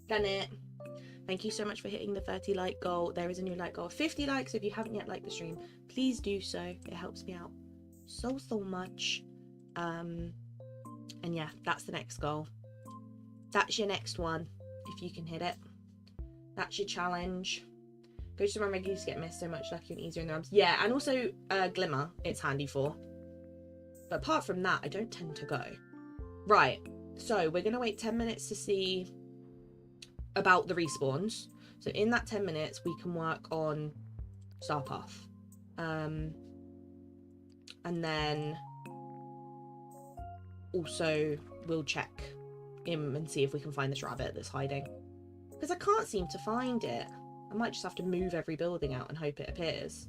Done it. Thank you so much for hitting the 30 like goal. There is a new like goal. 50 likes if you haven't yet liked the stream. Please do so. It helps me out so much. And yeah, that's the next goal. That's your next one, if you can hit it. That's your challenge. Go to the run regularly to get missed so much luckier and easier in the realms. Yeah, and also Glimmer, it's handy for. But apart from that, I don't tend to go. Right, so we're going to wait 10 minutes to see about the respawns. So in that 10 minutes, we can work on Star Path. And then also we'll check him and see if we can find this rabbit that's hiding. Because I can't seem to find it. I might just have to move every building out and hope it appears.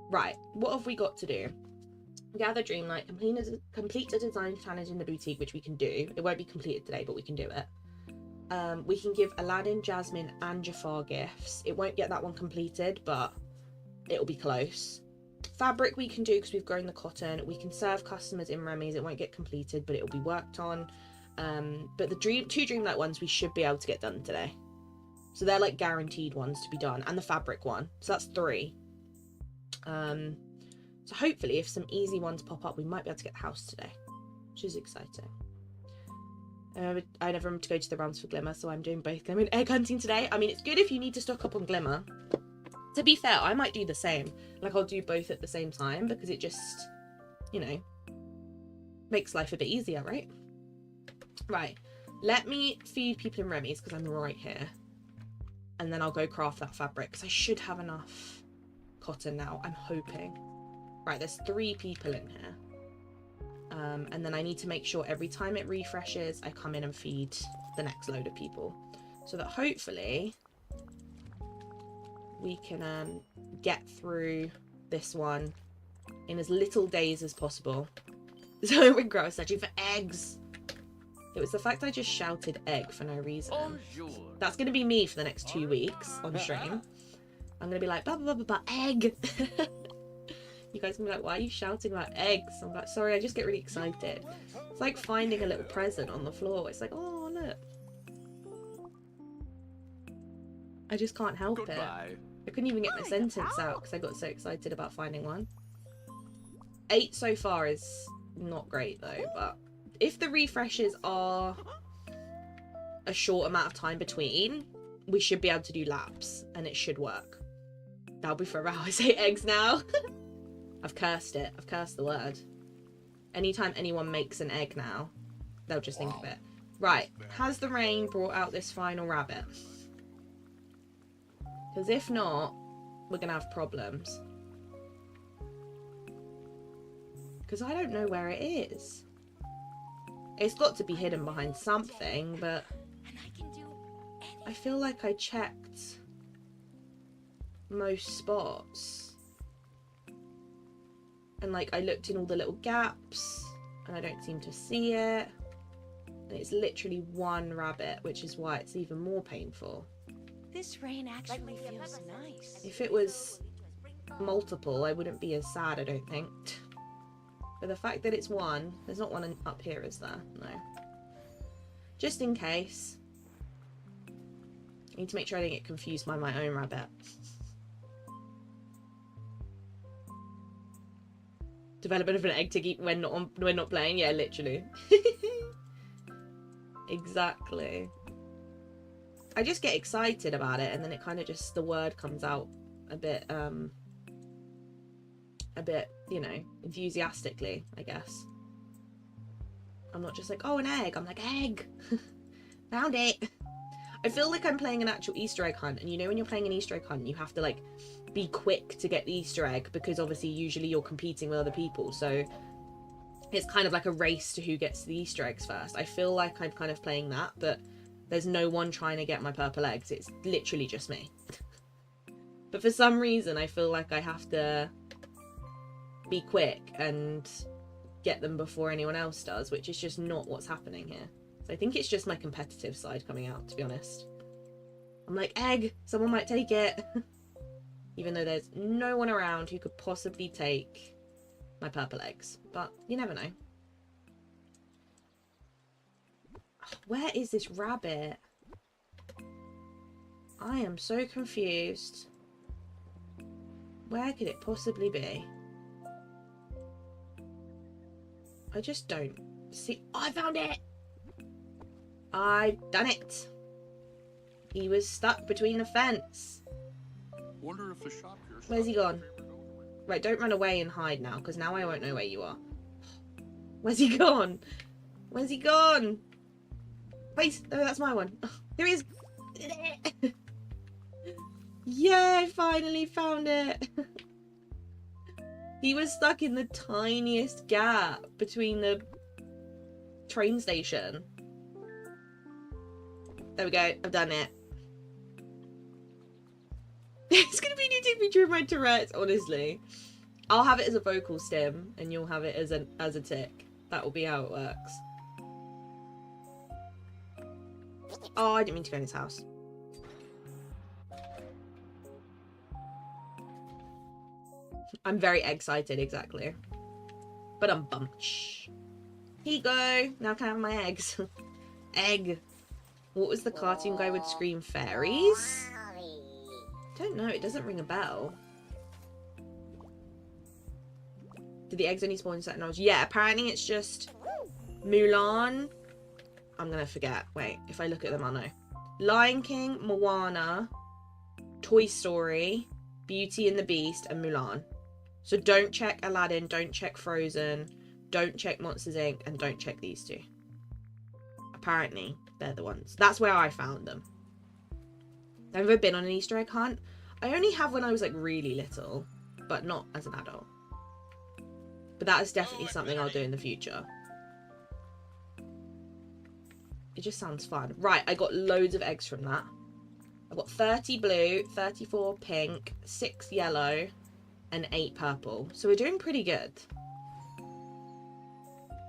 Right, what have we got to do? Gather Dreamlight, complete a design challenge in the boutique, which we can do. It won't be completed today, but we can do it. We can give Aladdin, Jasmine, and Jafar gifts. It won't get that one completed, but it'll be close. Fabric we can do because we've grown the cotton. We can serve customers in Remy's. It won't get completed, but it'll be worked on. But the two Dreamlight ones we should be able to get done today. So they're like guaranteed ones to be done. And the fabric one. So that's 3. So hopefully if some easy ones pop up, we might be able to get the house today, which is exciting. I never remember to go to the realms for Glimmer, so I'm doing both Glimmer and egg hunting today. I mean, it's good if you need to stock up on Glimmer. To be fair, I might do the same. Like, I'll do both at the same time, because it just, you know, makes life a bit easier, right? Right. Let me feed people in Remy's, because I'm right here. And then I'll go craft that fabric, because I should have enough cotton now. I'm hoping. Right, there's 3 people in here. And then I need to make sure every time it refreshes, I come in and feed the next load of people. So that hopefully we can get through this one in as little days as possible. So when I was searching for eggs. It was the fact I just shouted egg for no reason. Bonjour. That's going to be me for the next 2 weeks on stream. I'm going to be like, blah, blah, blah, blah, blah, egg. You guys can be like, why are you shouting about eggs? I'm like, sorry, I just get really excited. It's like finding a little present on the floor. It's like, oh, look. I just can't help it. I couldn't even get my sentence out because I got so excited about finding one. 8 so far is not great though, but if the refreshes are a short amount of time between, we should be able to do laps and it should work. That'll be for I say eggs now. I've cursed it. I've cursed the word. Anytime anyone makes an egg now, they'll just think of it. Right, has the rain brought out this final rabbit? Because if not, we're going to have problems. Because I don't know where it is. It's got to be hidden behind something, but I feel like I checked most spots. And like I looked in all the little gaps and I don't seem to see it. And it's literally one rabbit, which is why it's even more painful. This rain actually feels nice. If it was multiple, I wouldn't be as sad, I don't think. But the fact that it's one, there's not one up here, is there? No. Just in case. I need to make sure I don't get confused by my own rabbit. development of an egg to keep when not playing. Yeah, literally. Exactly. I just get excited about it, and then it kind of just, the word comes out a bit, you know, enthusiastically, I guess. I'm not just like, oh, an egg. I'm like, egg. Found it. I feel like I'm playing an actual Easter egg hunt, and you know when you're playing an Easter egg hunt, you have to, like, be quick to get the Easter egg, because obviously usually you're competing with other people, so it's kind of like a race to who gets the Easter eggs first. I feel like I'm kind of playing that, but there's no one trying to get my purple eggs. It's literally just me. But for some reason, I feel like I have to be quick and get them before anyone else does, which is just not what's happening here. So I think it's just my competitive side coming out, to be honest. I'm like, egg, someone might take it. Even though there's no one around who could possibly take my purple eggs. But you never know. Where is this rabbit? I am so confused. Where could it possibly be? I just don't see. Oh, I found it! I've done it! He was stuck between a fence. Wonder if the shop here. Where's he gone? Right, don't run away and hide now, because now I won't know where you are. Where's he gone? Where's he gone? Wait, no, that's my one. Oh, there he is. Yeah, I finally found it. He was stuck in the tiniest gap between the train station. There we go, I've done it. It's gonna be a new tick feature of my Tourette's, honestly. I'll have it as a vocal stim and you'll have it as a tick. That will be how it works. Oh, I didn't mean to go in his house. I'm very excited, exactly. But I'm bunch. Here you go. Now can I have my eggs? Egg. What was the cartoon guy would scream? Fairies? Don't know. It doesn't ring a bell. Did the eggs only spawn in certain hours? Yeah, apparently it's just Mulan. I'm gonna forget. Wait, if I look at them, I'll know. Lion King, Moana, Toy Story, Beauty and the Beast, and Mulan. So don't check Aladdin, don't check Frozen, don't check Monsters Inc, and don't check these two. Apparently, they're the ones. That's where I found them. I've never been on an Easter egg hunt. I only have when I was like really little, but not as an adult. But that is definitely something I'll do in the future. It just sounds fun. Right, I got loads of eggs from that. I got 30 blue, 34 pink, 6 yellow, and 8 purple. So we're doing pretty good.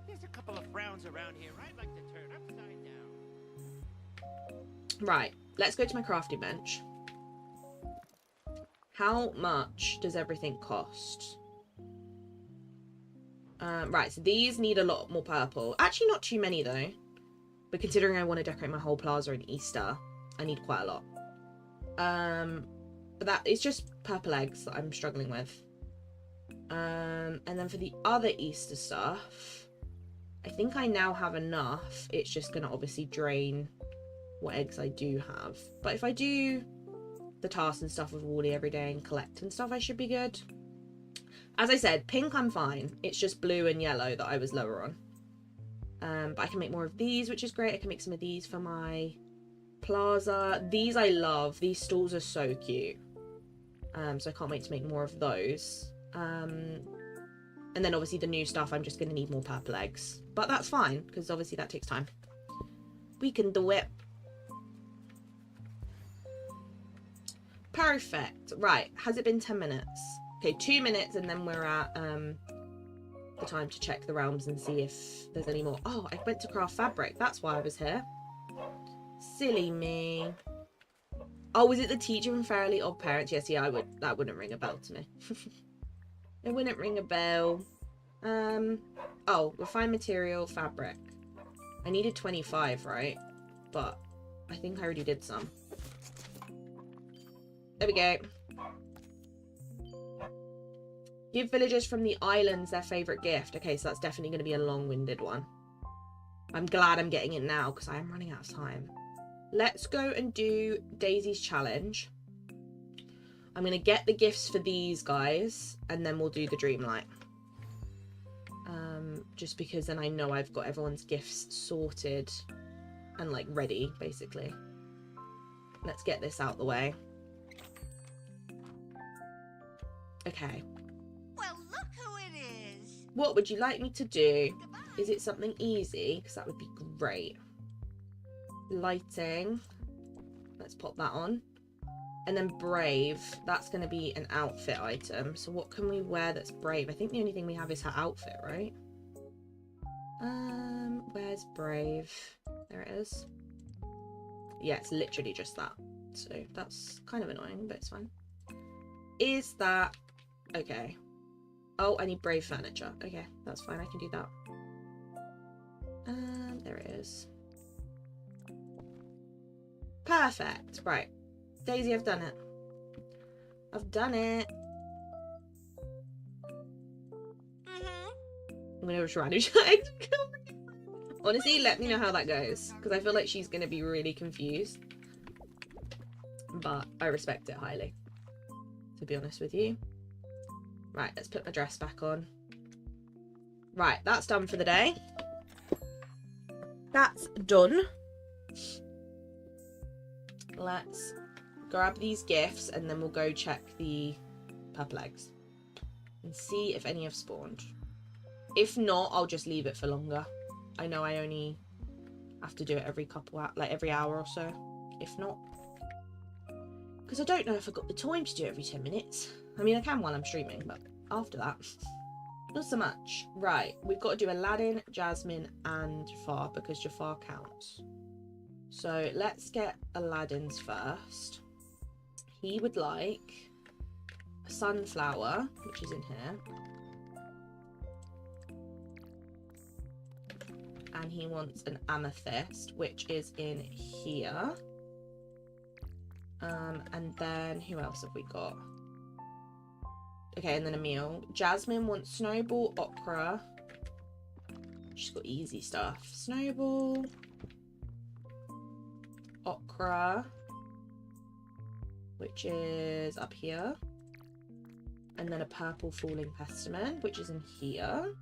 There's a couple of frowns around here I'd like to turn upside down. Right, let's go to my crafting bench. How much does everything cost? Right, so these need a lot more purple. Actually, not too many though. But considering I want to decorate my whole plaza in Easter, I need quite a lot. But that it's just purple eggs that I'm struggling with. And then for the other Easter stuff, I think I now have enough. It's just going to obviously drain what eggs I do have. But if I do the tasks and stuff with Wally every day and collect and stuff, I should be good. As I said, pink I'm fine. It's just blue and yellow that I was lower on. But I can make more of these, which is great. I can make some of these for my plaza. These I love. These stalls are so cute. So I can't wait to make more of those. And then obviously the new stuff, I'm just going to need more purple eggs. But that's fine, because obviously that takes time. We can do it. Perfect. Right, has it been 10 minutes? Okay, 2 minutes, and then we're at the time to check the realms and see if there's any more. Oh, I went to craft fabric. That's why I was here. Silly me. Oh, was it the teacher from Fairly Odd Parents? Yes, yeah, that wouldn't ring a bell to me. It wouldn't ring a bell. Oh, refined material, fabric. I needed 25, right? But I think I already did some. There we go. Give villagers from the islands their favourite gift. Okay, so that's definitely going to be a long-winded one. I'm glad I'm getting it now because I am running out of time. Let's go and do Daisy's challenge. I'm going to get the gifts for these guys and then we'll do the Dreamlight. Just because then I know I've got everyone's gifts sorted and like ready, basically. Let's get this out the way. Okay. Well, look who it is. What would you like me to do? Is it something easy? Because that would be great. Lighting. Let's pop that on. And then brave. That's going to be an outfit item. So what can we wear that's brave? I think the only thing we have is her outfit, right? Where's brave? There it is. Yeah, it's literally just that. So that's kind of annoying, but it's fine. Is that... Okay. Oh, I need brave furniture. Okay, that's fine. I can do that. There it is. Perfect. Right. Daisy, I've done it. I've done it. I'm gonna try to try. Honestly, let me know how that goes. Because I feel like she's gonna be really confused. But I respect it highly. To be honest with you. Right, let's put my dress back on. Right, that's done for the day. That's done. Let's grab these gifts and then we'll go check the purple eggs. And see if any have spawned. If not, I'll just leave it for longer. I know I only have to do it every every hour or so. If not. Because I don't know if I've got the time to do it every 10 minutes. I mean, I can while I'm streaming, but after that, not so much. Right, we've got to do Aladdin, Jasmine, and Jafar because Jafar counts. So let's get Aladdin's first. He would like a sunflower, which is in here. And he wants an amethyst, which is in here. And then who else have we got? Okay, and then a meal. Jasmine wants snowball, okra. She's got easy stuff. Snowball, okra, which is up here. And then a purple falling persimmon, which is in here.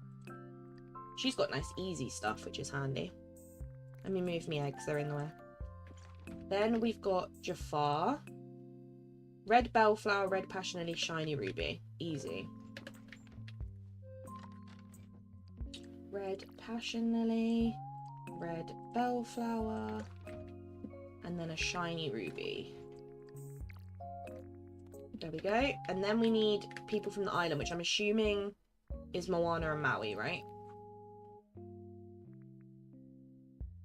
She's got nice easy stuff, which is handy. Let me move my eggs, they're in the way. Then we've got Jafar. Red bellflower, red passion lily, shiny ruby. Easy. Red passion lily, red bellflower, and then a shiny ruby. There we go. And then we need people from the island, which I'm assuming is Moana and Maui, right?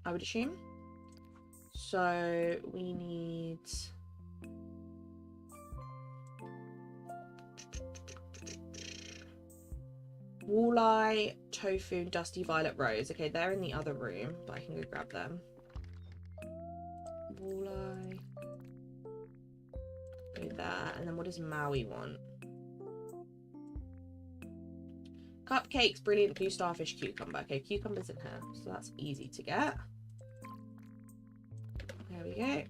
I would assume. So we need... Walleye, tofu, and dusty violet rose. Okay, they're in the other room, but I can go grab them. Walleye. Go there. And then what does Maui want? Cupcakes, brilliant, blue starfish, cucumber. Okay, cucumber's in here, so that's easy to get. There we go.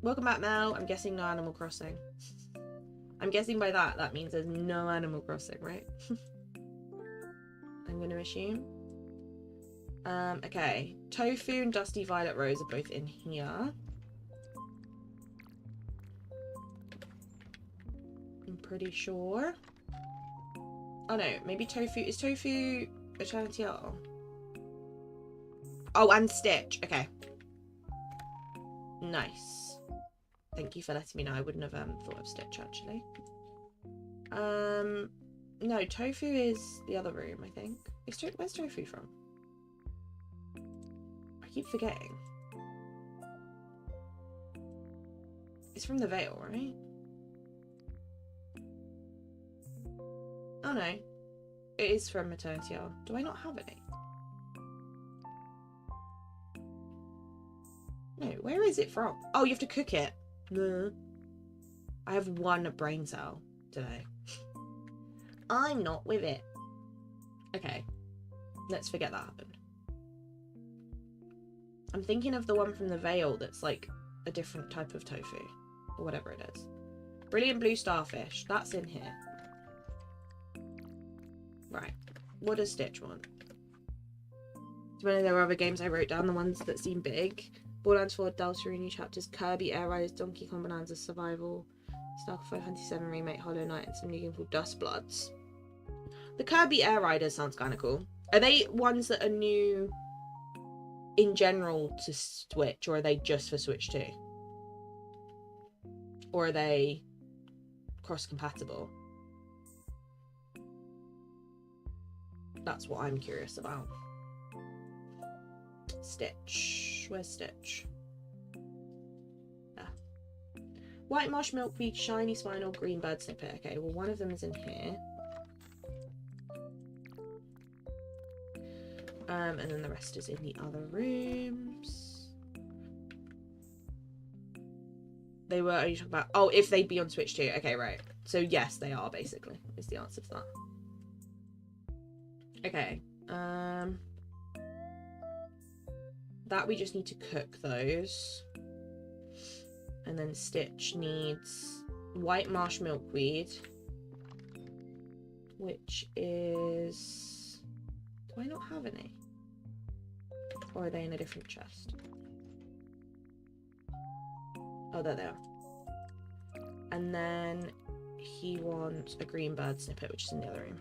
Welcome back, Mel. I'm guessing no Animal Crossing. I'm guessing by that means there's no Animal Crossing, right? I'm going to assume. Okay. Tofu and Dusty Violet Rose are both in here. I'm pretty sure. Oh no, maybe Tofu. Is Tofu Eternity L? Oh, and Stitch. Okay. Nice. Thank you for letting me know. I wouldn't have thought of Stitch, actually. No, Tofu is the other room, I think. Where's Tofu from? I keep forgetting. It's from the Veil, right? Oh no. It is from Maternity Hour. Do I not have any? No, where is it from? Oh, you have to cook it. I I have one brain cell today. I'm not with it. Okay, let's forget that happened. I'm thinking of the one from the Vale that's like a different type of tofu, or whatever it is. Brilliant blue starfish, that's in here. Right, what does Stitch want? So many there were other games I wrote down, the ones that seem big. Borderlands 4, Deltarune new chapters, Kirby, Air Riders, Donkey Kong Bonanza, Survival, Stalker 527 Remake, Hollow Knight, and some new game called Dust Bloods. The Kirby Air Riders sounds kind of cool. Are they ones that are new in general to Switch, or are they just for Switch 2? Or are they cross-compatible? That's what I'm curious about. Stitch. Where's Stitch? Ah. White marsh milkweed, shiny spinal, green bird snippet. Okay, well one of them is in here. And then the rest is in the other rooms. They were only talking about... Oh, if they'd be on Switch 2. Okay, right. So yes, they are, basically, is the answer to that. Okay. That we just need to cook those. And then Stitch needs white marsh milkweed, which is... Do I not have any? Or are they in a different chest? Oh, there they are. And then he wants a green bird snippet, which is in the other room.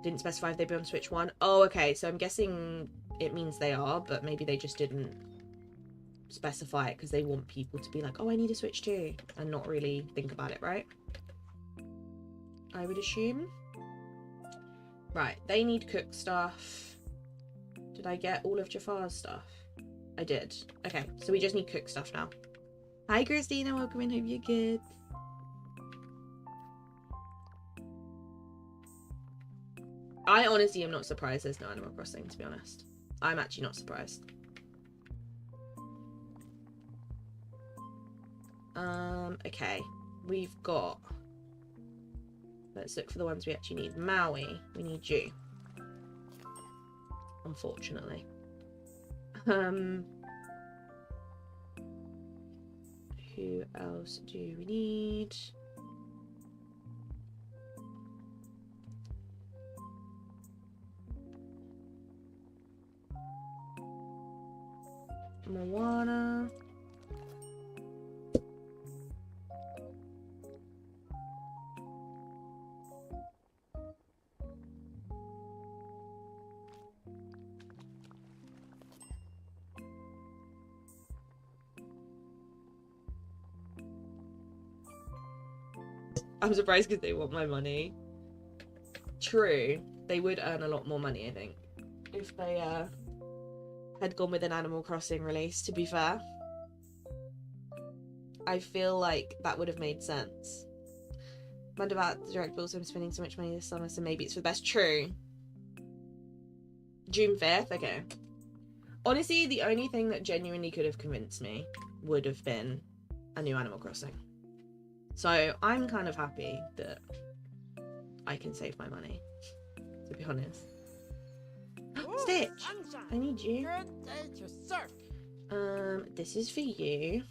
Didn't specify if they'd be on Switch 1. Oh, okay, so I'm guessing it means they are, but maybe they just didn't specify it because they want people to be like, oh, I need a Switch 2, and not really think about it, right? I would assume. Right, they need cook stuff. Did I get all of Jafar's stuff? I did. Okay, so we just need cook stuff now. Hi, Christina. Welcome in. Hope you're good. I honestly am not surprised there's no Animal Crossing, to be honest. I'm actually not surprised. Okay. We've got... Let's look for the ones we actually need. Maui, we need you. Unfortunately. Who else do we need? Moana. I'm surprised because they want my money. True. They would earn a lot more money, I think, if they had gone with an Animal Crossing release, to be fair. I feel like that would have made sense. Wonder about the direct bills. I'm spending so much money this summer, so maybe it's for the best. True. June 5th? Okay. Honestly, the only thing that genuinely could have convinced me would have been a new Animal Crossing. So I'm kind of happy that I can save my money, to be honest. Stitch, I need you. Good day to surf. This is for you.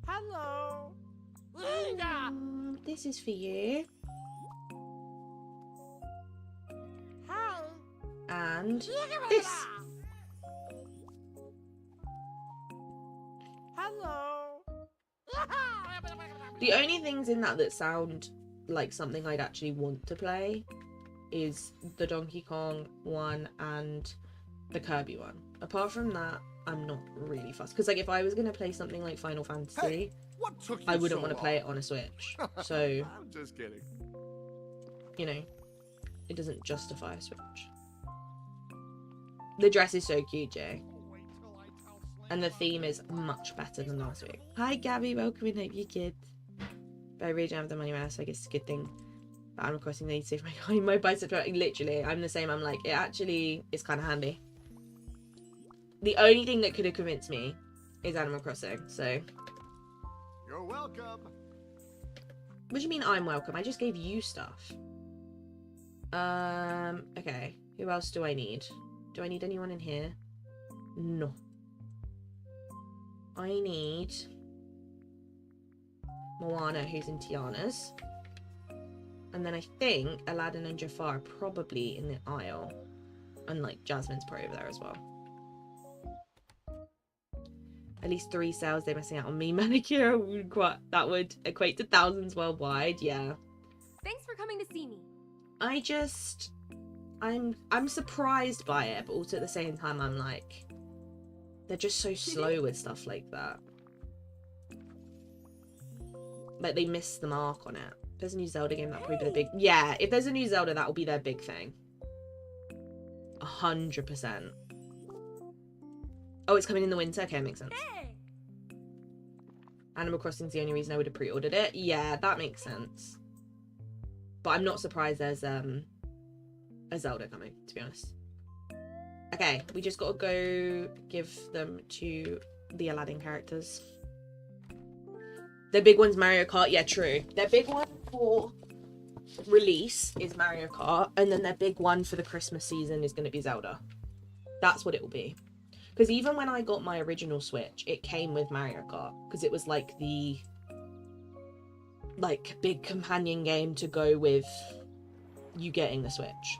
Hello. This is for you. Hi. And this. Hello. The only things in that sound like something I'd actually want to play is the Donkey Kong one and the Kirby one. Apart from that, I'm not really fussed. Because like if I was going to play something like Final Fantasy, Hey, what took you I wouldn't so want to play it on a Switch. So, I'm just kidding. you know, it doesn't justify a Switch. The dress is so cute, Jay. And the theme is much better than last week. Hi, Gabby. Welcome in. Hope you're good. But I really don't have the money right now, so I guess it's a good thing. But I'm requesting they need to save my bicep. Literally, I'm the same. I'm like, it actually is kind of handy. The only thing that could have convinced me is Animal Crossing, so... You're welcome. What do you mean I'm welcome? I just gave you stuff. Okay. Who else do I need? Do I need anyone in here? No. I need Moana, who's in Tiana's. And then I think Aladdin and Jafar are probably in the aisle. And like Jasmine's probably over there as well. At least 3 sales they're missing out on me. Manicure that would equate to thousands worldwide. Yeah. Thanks for coming to see me. I'm surprised by it, but also at the same time I'm like, they're just so slow with stuff like that. Like they missed the mark on it. If there's a new Zelda game, that'll probably be the big... Yeah, if there's a new Zelda, that'll be their big thing. 100%. Oh, it's coming in the winter? Okay, makes sense. Hey. Animal Crossing's the only reason I would have pre-ordered it. Yeah, that makes sense. But I'm not surprised there's a Zelda coming, to be honest. Okay, we just gotta go give them to the Aladdin characters. Their big one's Mario Kart. Yeah, true. Their big one for release is Mario Kart, and then their big one for the Christmas season is going to be Zelda. That's what it will be. Because even when I got my original Switch, it came with Mario Kart, because it was like the big companion game to go with you getting the Switch.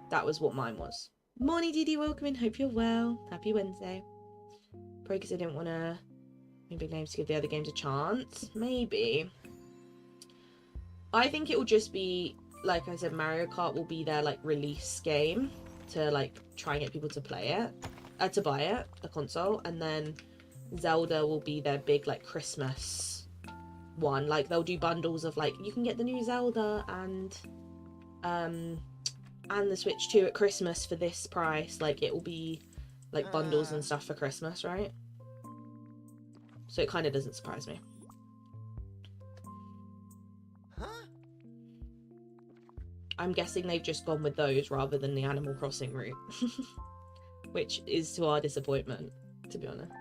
That was what mine was. Morning, Didi. Welcome in. Hope you're well. Happy Wednesday. Probably because I didn't want to make big names to give the other games a chance. Maybe. I think it will just be, like I said, Mario Kart will be their release game to try and get people to play it, to buy it, the console, and then Zelda will be their big Christmas one. They'll do bundles of you can get the new Zelda and the Switch 2 at Christmas for this price. It will be bundles and stuff for Christmas, right? So it kind of doesn't surprise me. I'm guessing they've just gone with those rather than the Animal Crossing route. Which is to our disappointment, to be honest.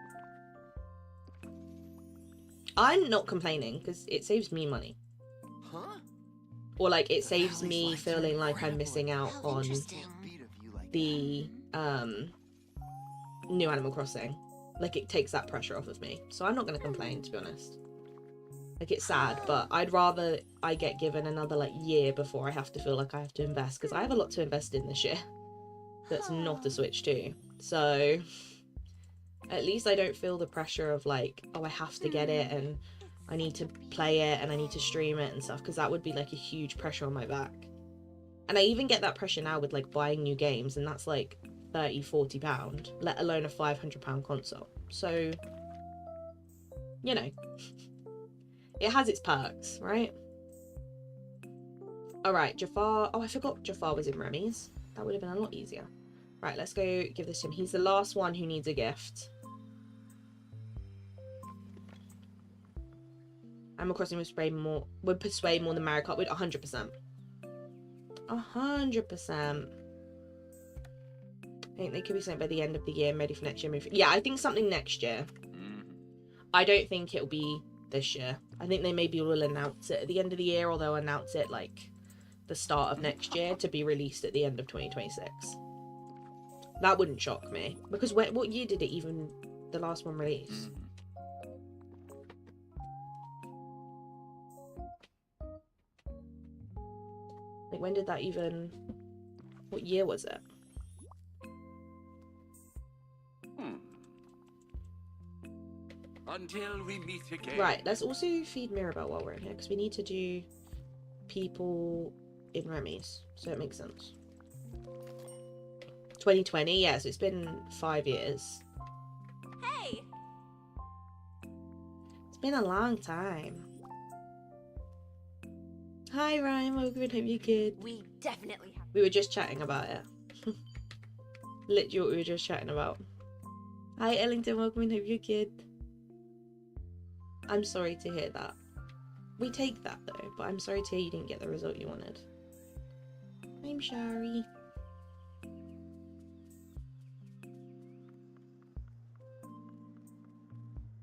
I'm not complaining, because it saves me money. Or, it saves me feeling like I'm missing out on the, new Animal Crossing. It takes that pressure off of me. So I'm not going to complain, to be honest. It's sad, but I'd rather I get given another, year before I have to feel like I have to invest. Because I have a lot to invest in this year. That's not a Switch 2. So, at least I don't feel the pressure of, oh, I have to get it, and I need to play it, and I need to stream it and stuff. Because that would be, a huge pressure on my back. And I even get that pressure now with, buying new games. And that's, £30-40, let alone a £500 console. So, you know. It has its perks, right? Alright, Jafar. Oh, I forgot Jafar was in Remy's. That would have been a lot easier. Right, let's go give this to him. He's the last one who needs a gift. Animal Crossing would persuade more than Mario Kart would. 100%. 100%. I think they could be something by the end of the year, ready for next year. Yeah, I think something next year. I don't think it'll be this year. I think they maybe will announce it at the end of the year, or they'll announce it the start of next year to be released at the end of 2026. That wouldn't shock me, because what year did it even the last one release? When did that even... What year was it? Until we meet again. Right, let's also feed Mirabelle while we're in here, because we need to do people in Remy's, so it makes sense. 2020, yeah, so it's been 5 years. Hey! It's been a long time. Hi Ryan, welcome in, hope you're good. We definitely have. We were just chatting about it. Literally what we were just chatting about. Hi Ellington, welcome in, hope you're good. I'm sorry to hear that. We take that though, but I'm sorry to hear you didn't get the result you wanted. I'm sorry.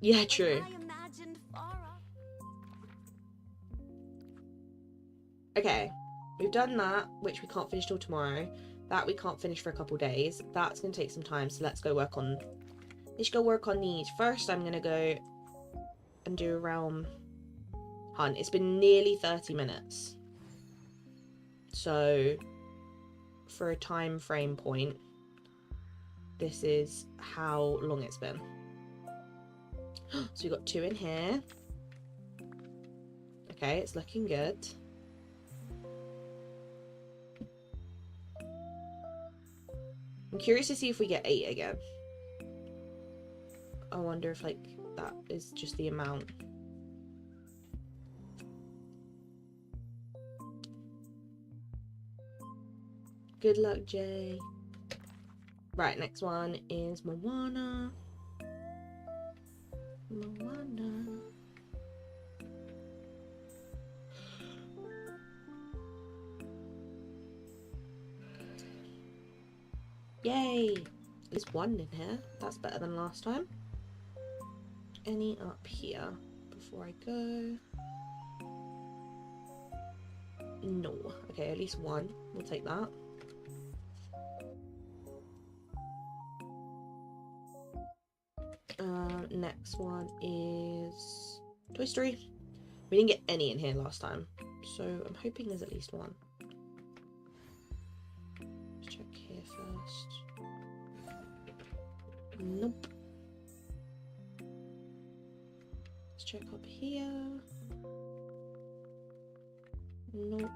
Yeah, true. Like I imagined fora. Okay, we've done that, which we can't finish till tomorrow. That we can't finish for a couple days. That's gonna take some time, so let's go work on. Let's go work on these. First, I'm gonna go and do a realm hunt. It's been nearly 30 minutes. So, for a time frame point, this is how long it's been. So we got 2 in here. Okay, it's looking good. I'm curious to see if we get 8 again. I wonder if like that is just the amount. Good luck, Jay. Right, next one is Moana. Moana. Yay! There's 1 in here. That's better than last time. Any up here before I go? No. Okay, at least 1. We'll take that. Next one is Toy Story. We didn't get any in here last time, so I'm hoping there's at least 1. Let's check here first. Nope. Let's check up here. Nope.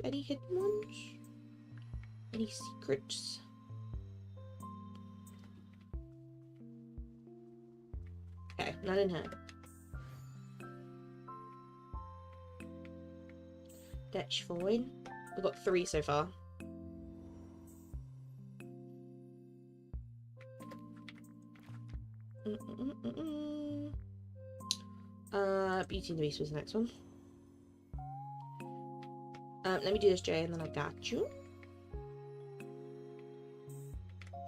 Any hidden ones? Any secrets? Okay, none in here. That's fine. We've got 3 so far. Beauty and the Beast was the next one. Let me do this, Jay, and then I got you.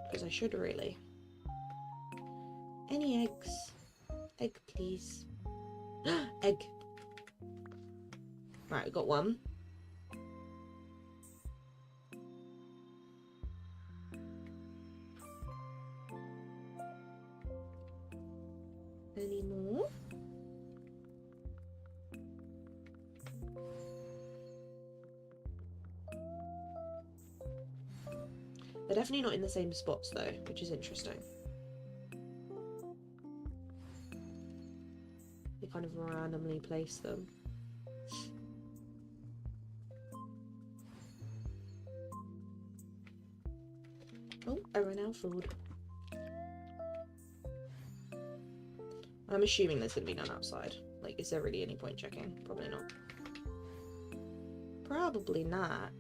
Because I should really. Any eggs? Egg, please. Egg. Right, we got 1. Any more? They're definitely not in the same spots though, which is interesting. They kind of randomly place them. Oh, I ran out of food. I'm assuming there's going to be none outside. Like, is there really any point checking? Probably not. Probably not.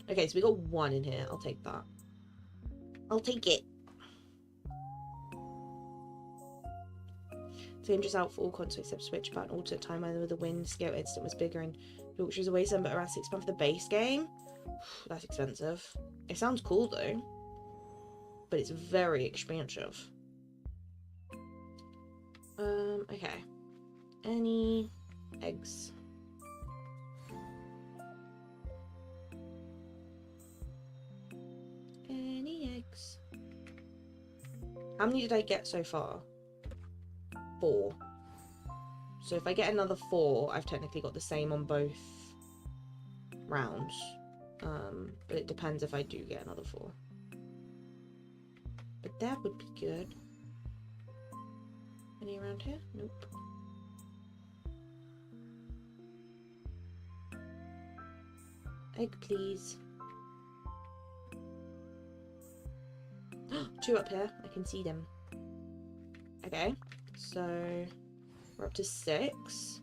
Okay, so we got 1 in here. I'll take that. I'll take it. Same just out for all consoles except Switch, but an alternate time either with the wind, scale instant was bigger and Yorkshire's away some, but around £6 for the base game. That's expensive. It sounds cool though, but it's very expensive. Okay. Any eggs? Any eggs? How many did I get so far? 4. So if I get another 4, I've technically got the same on both rounds. But it depends if I do get another 4. But that would be good. Any around here? Nope. Egg, please. 2 up here. I can see them. Okay, so we're up to 6.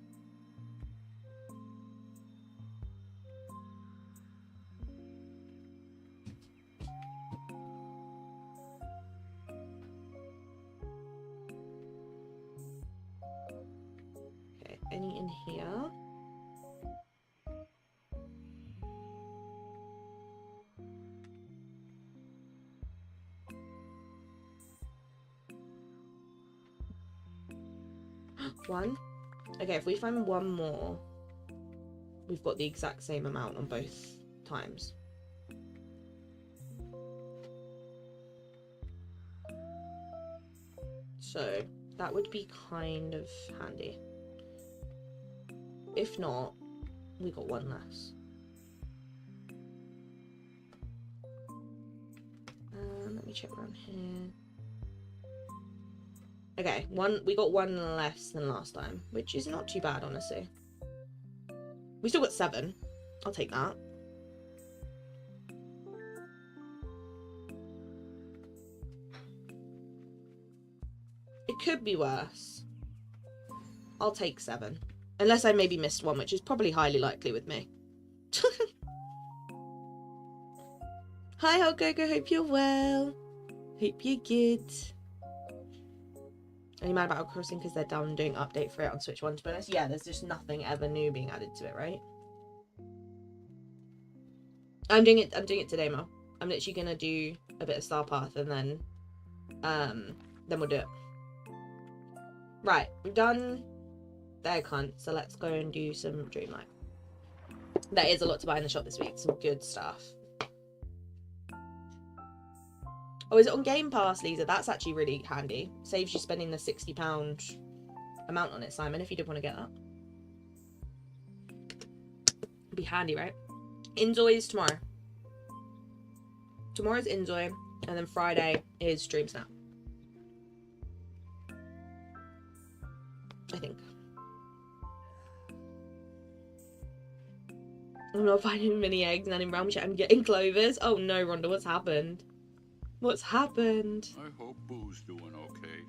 in here. One. Okay, if we find one more, we've got the exact same amount on both times. So that would be kind of handy. If not, we got one less. Let me check around here. Okay, we got one less than last time, which is not too bad, honestly. We still got 7. I'll take that. It could be worse. I'll take 7. Unless I maybe missed one, which is probably highly likely with me. Hi, Hulgogo. Hope you're well. Hope you're good. Are you mad about Crossing because they're done doing update for it on Switch 1? To be honest, yeah, there's just nothing ever new being added to it, right? I'm doing it today, Mo. I'm literally gonna do a bit of Star Path and then we'll do it. Right, we've done the egg hunt, so let's go and do some Dreamlight. There is a lot to buy in the shop this week, some good stuff. Oh, is it on Game Pass, Lisa? That's actually really handy. Saves you spending the £60 amount on it, Simon, if you did want to get that. It'd be handy, right? Inzoy is tomorrow. Tomorrow's Inzoy, and then Friday is Stream Snap. I think. I'm not finding many eggs, and in Realm Chat I'm getting clovers. Oh no, Rhonda, what's happened? What's happened? I hope Boo's doing okay.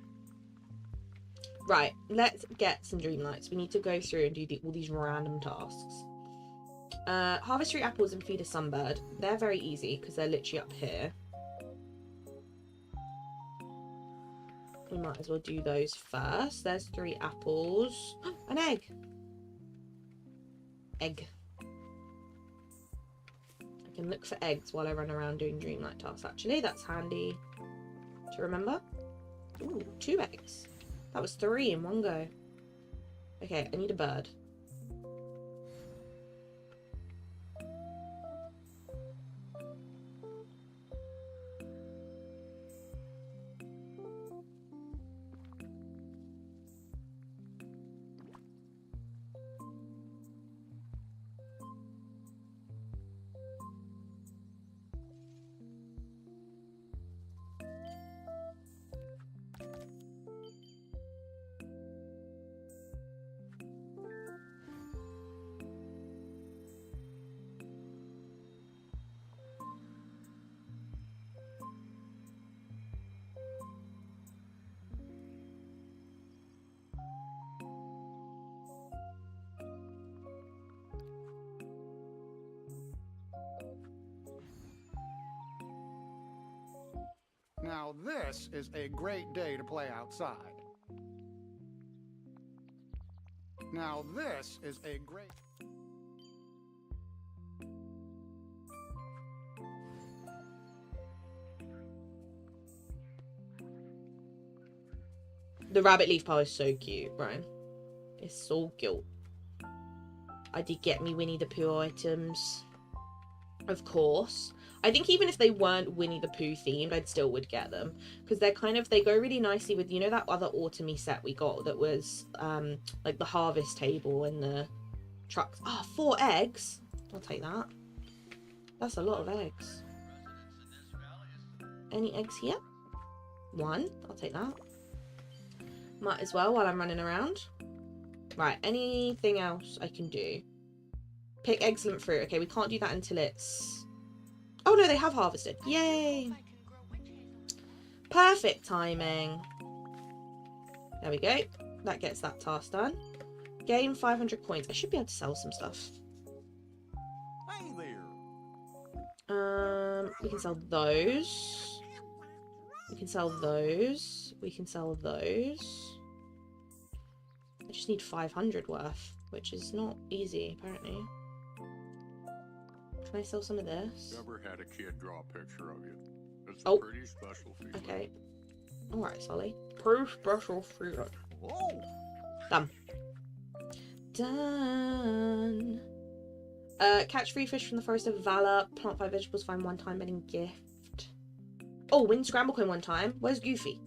Right, let's get some Dreamlights. We need to go through and do all these random tasks. Harvest 3 apples and feed a sunbird. They're very easy because they're literally up here. We might as well do those first. There's 3 apples. An egg. Egg. I can look for eggs while I run around doing Dreamlight tasks. Actually, that's handy to remember. Ooh, 2 eggs. That was 3 in one go. Okay, I need a bird. Now this is a great day to play outside. Now this is a great... The rabbit leaf pie is so cute, Brian. It's so cute. I did get me Winnie the Pooh items. Of course. I think even if they weren't Winnie the Pooh themed, I'd still would get them. Because they're kind of, they go really nicely with, you know, that other autumny set we got that was like the harvest table and the trucks. Ah, oh, 4 eggs. I'll take that. That's a lot of eggs. Any eggs here? 1. I'll take that. Might as well while I'm running around. Right, anything else I can do? Pick excellent fruit. Okay, we can't do that until it's... Oh no, they have harvested. Yay! Perfect timing. There we go. That gets that task done. Gain 500 coins. I should be able to sell some stuff. Hey there. We can sell those. We can sell those. We can sell those. I just need 500 worth. which is not easy, apparently. Can I sell some of this? Never had a kid draw a picture of you. It's a Oh. pretty special feeling. Okay. Alright, Sally. Pretty special feeling. Whoa! Done. Done. Catch 3 fish from the Forest of Valor. Plant 5 vegetables, find 1 time betting gift. Oh, win Scramble Coin 1 time. Where's Goofy?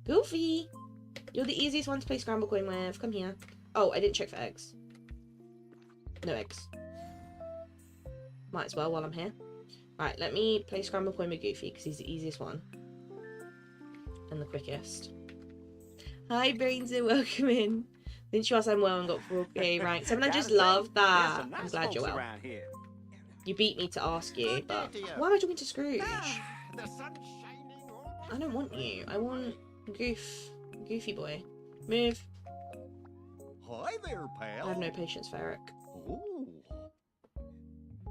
Goofy! You're the easiest one to play Scramble Coin with. Come here. Oh, I didn't check for eggs. No eggs. Might as well while I'm here. Right, let me play Scramble Coin with Goofy because he's the easiest one. And the quickest. Hi, Brains, and welcome in. Didn't you ask I'm well and got 4K rank? 7, I just love that. I'm glad you're well. You beat me to ask you, but why am I talking to Scrooge? The sun's shining all I don't want you. I want Goofy boy. Move. Hi there, pal. I have no patience for Eric. Ooh.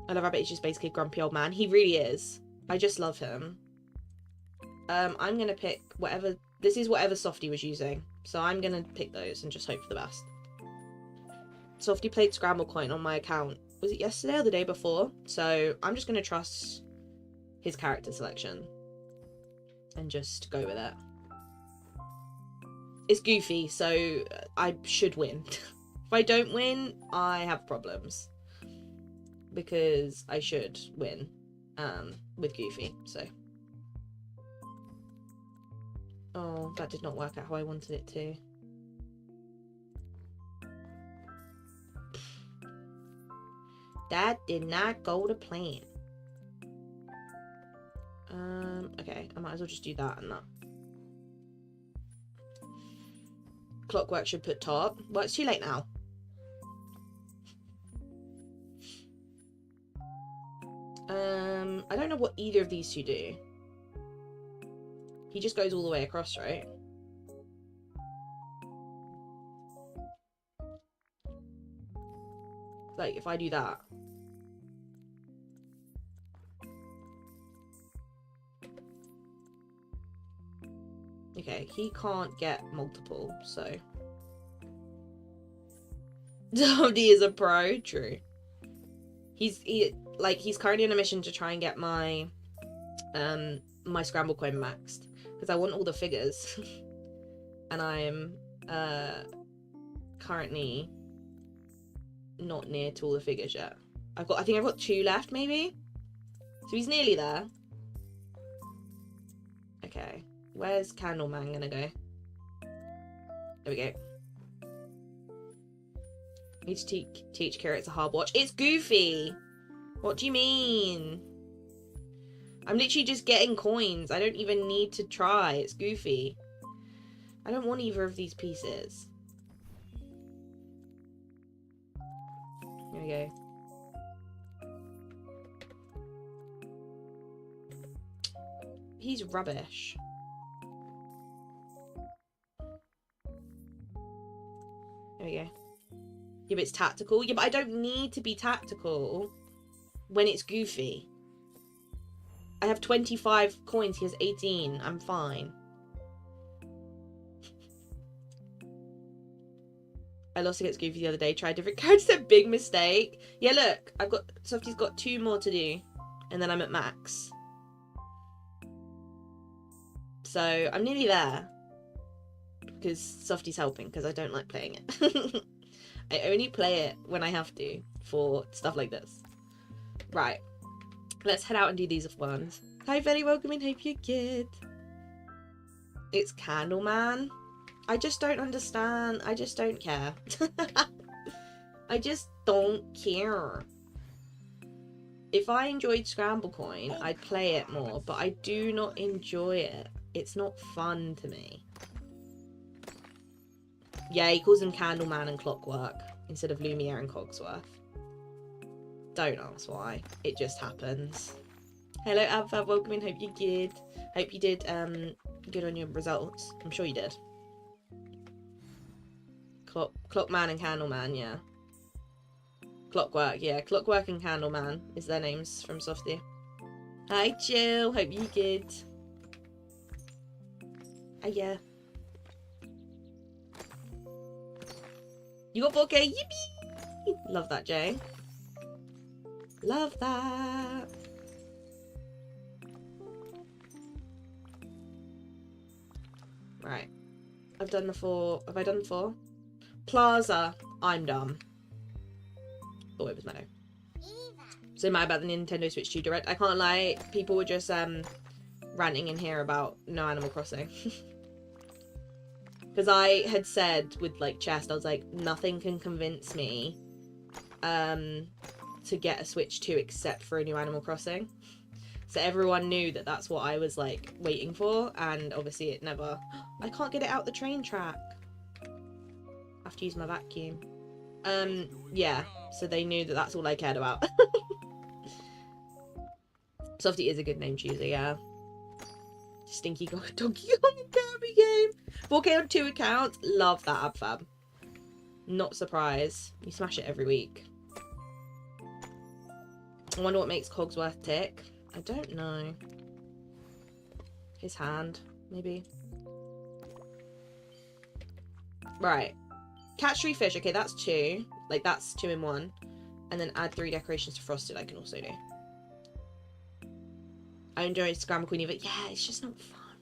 I love Rabbit. He's just basically a grumpy old man. He really is. I just love him. I'm gonna pick whatever. This is whatever Softy was using. So I'm gonna pick those and just hope for the best. Softy played Scramble Coin on my account. Was it yesterday or the day before? So I'm just gonna trust his character selection. And just go with it. It's Goofy, so I should win. If I don't win, I have problems. Because I should win with Goofy, so. Oh, that did not work out how I wanted it to. That did not go to plan. Okay, I might as well just do that and that. Clockwork should put top. Well, it's too late now. I don't know what either of these two do. He just goes all the way across, right? Like, if I do that. Okay, he can't get multiple, so. Dovdy is a pro, true. He's currently on a mission to try and get my my Scramble Coin maxed because I want all the figures, and I'm currently not near to all the figures yet. I think I've got 2 left, maybe. So he's nearly there. Okay, where's Candleman gonna go? There we go. Need to teach Kira it's a hard watch. It's Goofy! What do you mean? I'm literally just getting coins. I don't even need to try. It's Goofy. I don't want either of these pieces. Here we go. He's rubbish. There we go. Yeah, but it's tactical. Yeah, but I don't need to be tactical when it's Goofy. I have 25 coins. He has 18. I'm fine. I lost against Goofy the other day. Tried different cards. It's a big mistake. Yeah, look. Softy's got 2 more to do. And then I'm at max. So, I'm nearly there. Because Softy's helping. Because I don't like playing it. I only play it when I have to for stuff like this. Right. Let's head out and do these ones. Hi, very welcome in. Hope you're good. It's Candleman. I just don't understand. I just don't care. I just don't care. If I enjoyed Scramble Coin, I'd play it more, but I do not enjoy it. It's not fun to me. Yeah, he calls him Candleman and Clockwork instead of Lumiere and Cogsworth. Don't ask why. It just happens. Hello, Abfab. Welcome in. Hope you're good. Hope you did good on your results. I'm sure you did. Clockman and Candleman, yeah. Clockwork, yeah. Clockwork and Candleman is their names from Softy. Hi, Jill. Hope you're good. Yeah. You got 4K. Yippee! Love that, Jay. Love that. Right. I've done the 4. Have I done the 4? Plaza. I'm dumb. Oh, it was Meadow. So mad about the Nintendo Switch 2 Direct. I can't lie. People were just ranting in here about no Animal Crossing. Because I had said with like Chest, I was like, nothing can convince me to get a Switch 2 except for a new Animal Crossing. So everyone knew that that's what I was like waiting for, and obviously it never. I can't get it out the train track. I have to use my vacuum. Yeah. So they knew that that's all I cared about. Softy is a good name chooser, yeah. Stinky Donkey Kong and Kirby game. 4K on 2 accounts. Love that, AbFab. Not surprised. You smash it every week. I wonder what makes Cogsworth tick. I don't know. His hand, maybe. Right. Catch 3 fish. Okay, that's 2. Like, that's 2 in 1. And then add 3 decorations to Frosted I can also do. I enjoy Scramble Queen, but yeah, it's just not fun.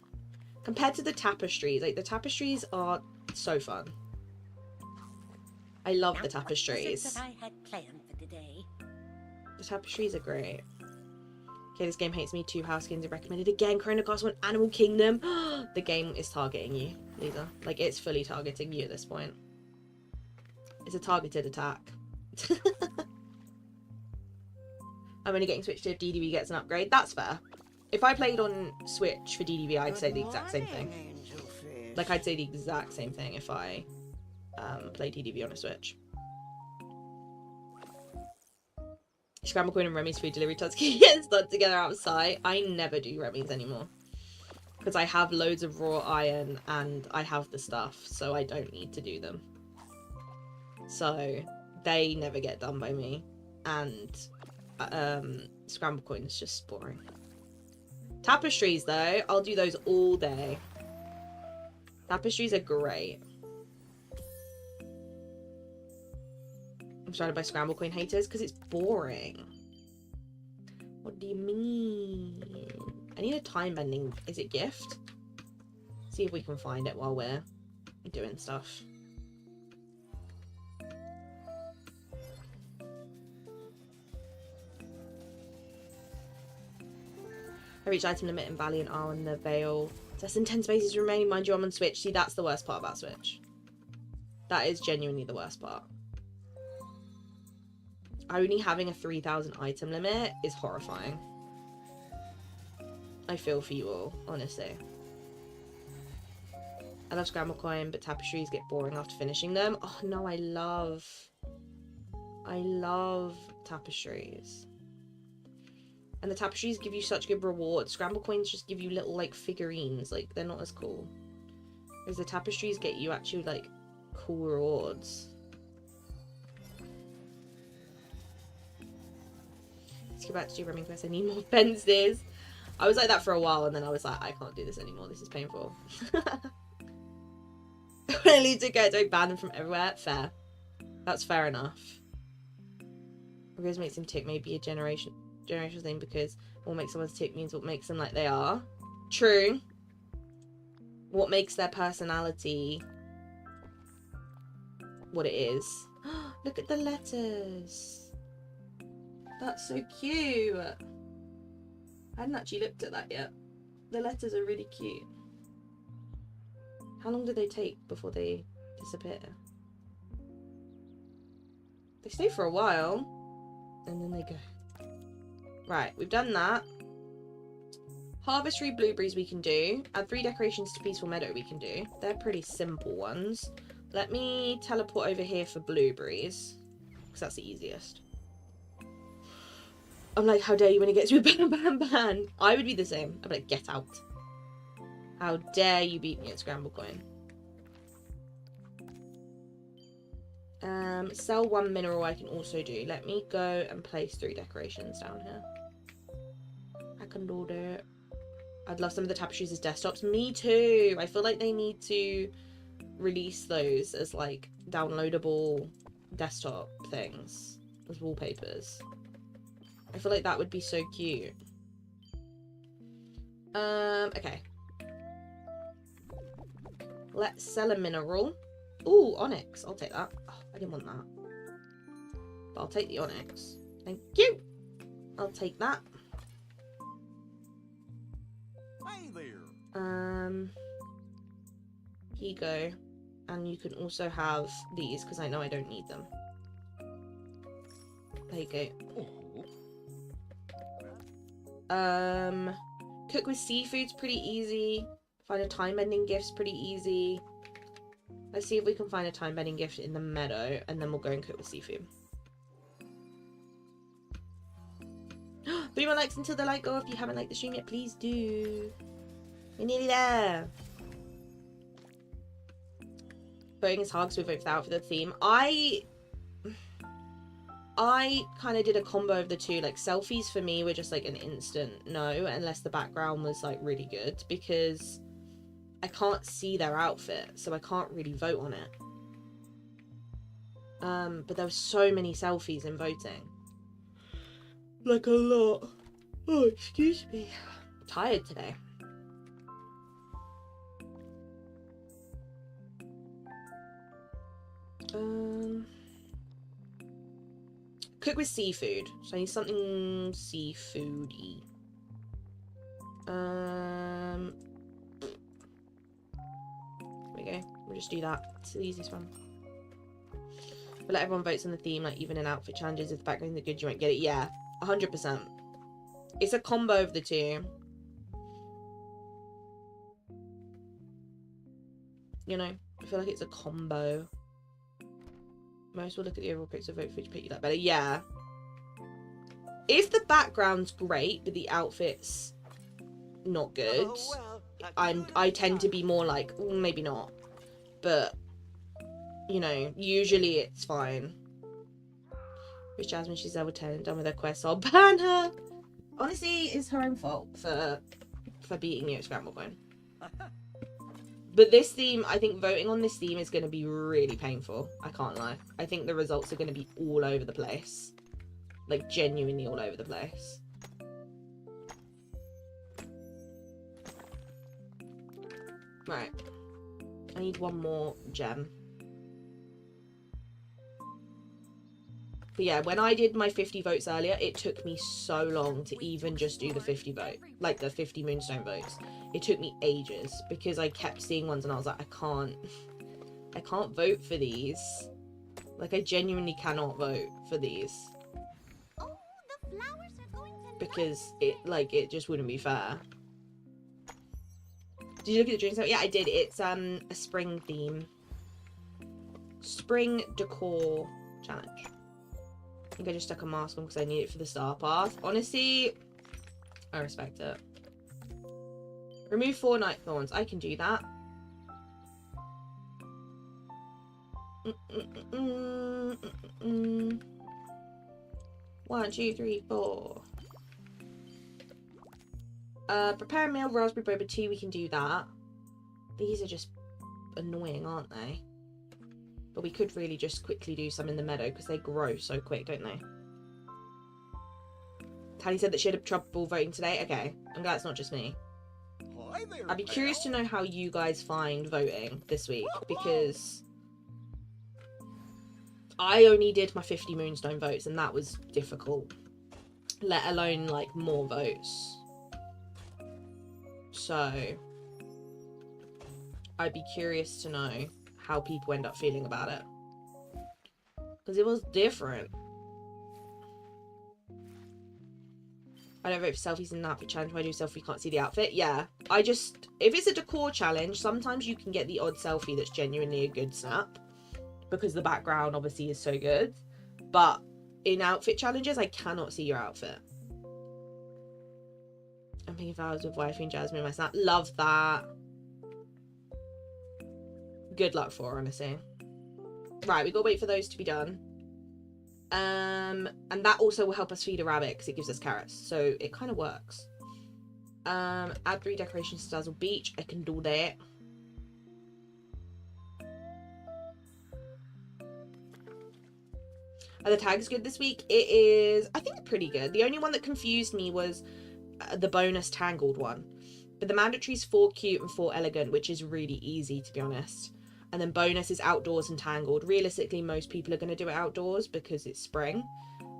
Compared to the tapestries, like the tapestries are so fun. I love the tapestries. That I had planned for today. The tapestries are great. Okay, this game hates me. 2 house skins are recommended again. Chrono Castle and Animal Kingdom. The game is targeting you, Lisa. Like, it's fully targeting you at this point. It's a targeted attack. I'm only getting Switch to if DDV gets an upgrade. That's fair. If I played on Switch for DDV, I'd say the exact same thing. Like, I'd say the exact same thing if I played DDV on a Switch. Scramble Queen and Remy's food delivery tasks get stuck together outside. I never do Remy's anymore. Because I have loads of raw iron and I have the stuff, so I don't need to do them. So, they never get done by me. And Scramble Coin is just boring. Tapestries though, I'll do those all day. Tapestries are great. I'm surrounded by Scramble Coin haters because it's boring. What do you mean? I need a time bending. Is it gift? See if we can find it while we're doing stuff. I reached item limit in Valley and R in the Vale. Less than 10 spaces remaining, mind you, I'm on Switch. See, that's the worst part about Switch. That is genuinely the worst part. Only having a 3,000 item limit is horrifying. I feel for you all, honestly. I love Scramble Coin, but tapestries get boring after finishing them. Oh no, I love tapestries. And the tapestries give you such good rewards. Scramble Coins just give you little, like, figurines. Like, they're not as cool. Whereas the tapestries get you actually, like, cool rewards. Let's go back to do Remming Quest. I need more fences. I was like that for a while, and then I was like, I can't do this anymore. This is painful. When I leave to go, do I ban them from everywhere? Fair. That's fair enough. What makes them tick may be a generational thing, because what makes someone tick means what makes them like they are. True. What makes their personality what it is. Look at the letters. That's so cute. I hadn't actually looked at that yet. The letters are really cute. How long do they take before they disappear? They stay for a while and then they go. Right, we've done that. Harvest 3 blueberries we can do. Add 3 decorations to Peaceful Meadow we can do. They're pretty simple ones. Let me teleport over here for blueberries, because that's the easiest. I'm like, how dare you when it gets to a ban, ban, ban. I would be the same. I'd be like, get out. How dare you beat me at Scramble Coin. Sell 1 mineral I can also do. Let me go and place 3 decorations down here. I can do that. I'd love some of the tapestries as desktops. Me too. I feel like they need to release those as like downloadable desktop things as wallpapers. I feel like that would be so cute. Okay. Let's sell a mineral. Ooh, onyx. I'll take that. Oh, I didn't want that. But I'll take the onyx. Thank you. I'll take that. Hey there. Here you go. And you can also have these, because I know I don't need them. There you go. Cook with seafood's pretty easy. Find a time-bending gift's pretty easy. Let's see if we can find a time-bending gift in the meadow, and then we'll go and cook with seafood. 3 more likes until the light go off. If you haven't liked the stream yet, please do. We're nearly there. Voting is hard because we vote for the outfit of the theme. I kind of did a combo of the two. Like, selfies for me were just like an instant no, unless the background was like really good, because I can't see their outfit, so I can't really vote on it. But there were so many selfies in voting. Like a lot. Oh, excuse me. I'm tired today. Cook with seafood. So I need something seafoody. There we go. We'll just do that. It's the easiest one. We'll let everyone vote on the theme, like even in outfit challenges. If the backgrounds are good, you won't get it. Yeah, 100%. It's a combo of the two. You know, I feel like it's a combo. Most will look at the overall picture, vote for which pick you like better. Yeah. If the background's great, but the outfit's not good, I tend to be more like, maybe not. But, you know, usually it's fine. Which Jasmine, she's level 10 and done with her quest, so I'll ban her. Honestly, it's her own fault for beating you at Scramble Bone. But this theme, I think voting on this theme is going to be really painful. I can't lie. I think the results are going to be all over the place. Like, genuinely all over the place. Right. I need one more gem. But yeah, when I did my 50 votes earlier, it took me so long to even just do the 50 vote. Like, the 50 Moonstone votes. It took me ages, because I kept seeing ones and I was like, I can't vote for these. Like, I genuinely cannot vote for these. Oh, the flowers are going to Because it just wouldn't be fair. Did you look at the drinks? Yeah, I did. It's a spring theme. Spring decor challenge. I think I just stuck a mask on because I need it for the star path. Honestly, I respect it. Remove 4 night thorns. I can do that. 1, 2, 3, 4. Prepare a meal, raspberry boba tea. We can do that. These are just annoying, aren't they? But we could really just quickly do some in the meadow because they grow so quick, don't they? Tally said that she had trouble voting today. Okay, I'm glad it's not just me. Hi there, I'd be curious to know how you guys find voting this week, because I only did my 50 Moonstone votes and that was difficult, let alone like more votes. So I'd be curious to know how people end up feeling about it, because it was different. I don't vote for selfies in the outfit challenge. When I do selfie, you can't see the outfit. Yeah, if it's a decor challenge, sometimes you can get the odd selfie that's genuinely a good snap, because the background obviously is so good. But in outfit challenges, I cannot see your outfit. I'm thinking flowers with wifey and Jasmine in my snap. Love that. Good luck for her, honestly. Right, we gotta wait for those to be done. And that also will help us feed a rabbit because it gives us carrots, so it kind of works. Add 3 decorations to Dazzle Beach. I can do that. Are the tags good this week? It is, I think, pretty good. The only one that confused me was the bonus tangled one. But the mandatory is 4 cute and 4 elegant, which is really easy, to be honest. And then bonus is outdoors and tangled. Realistically, most people are going to do it outdoors because it's spring.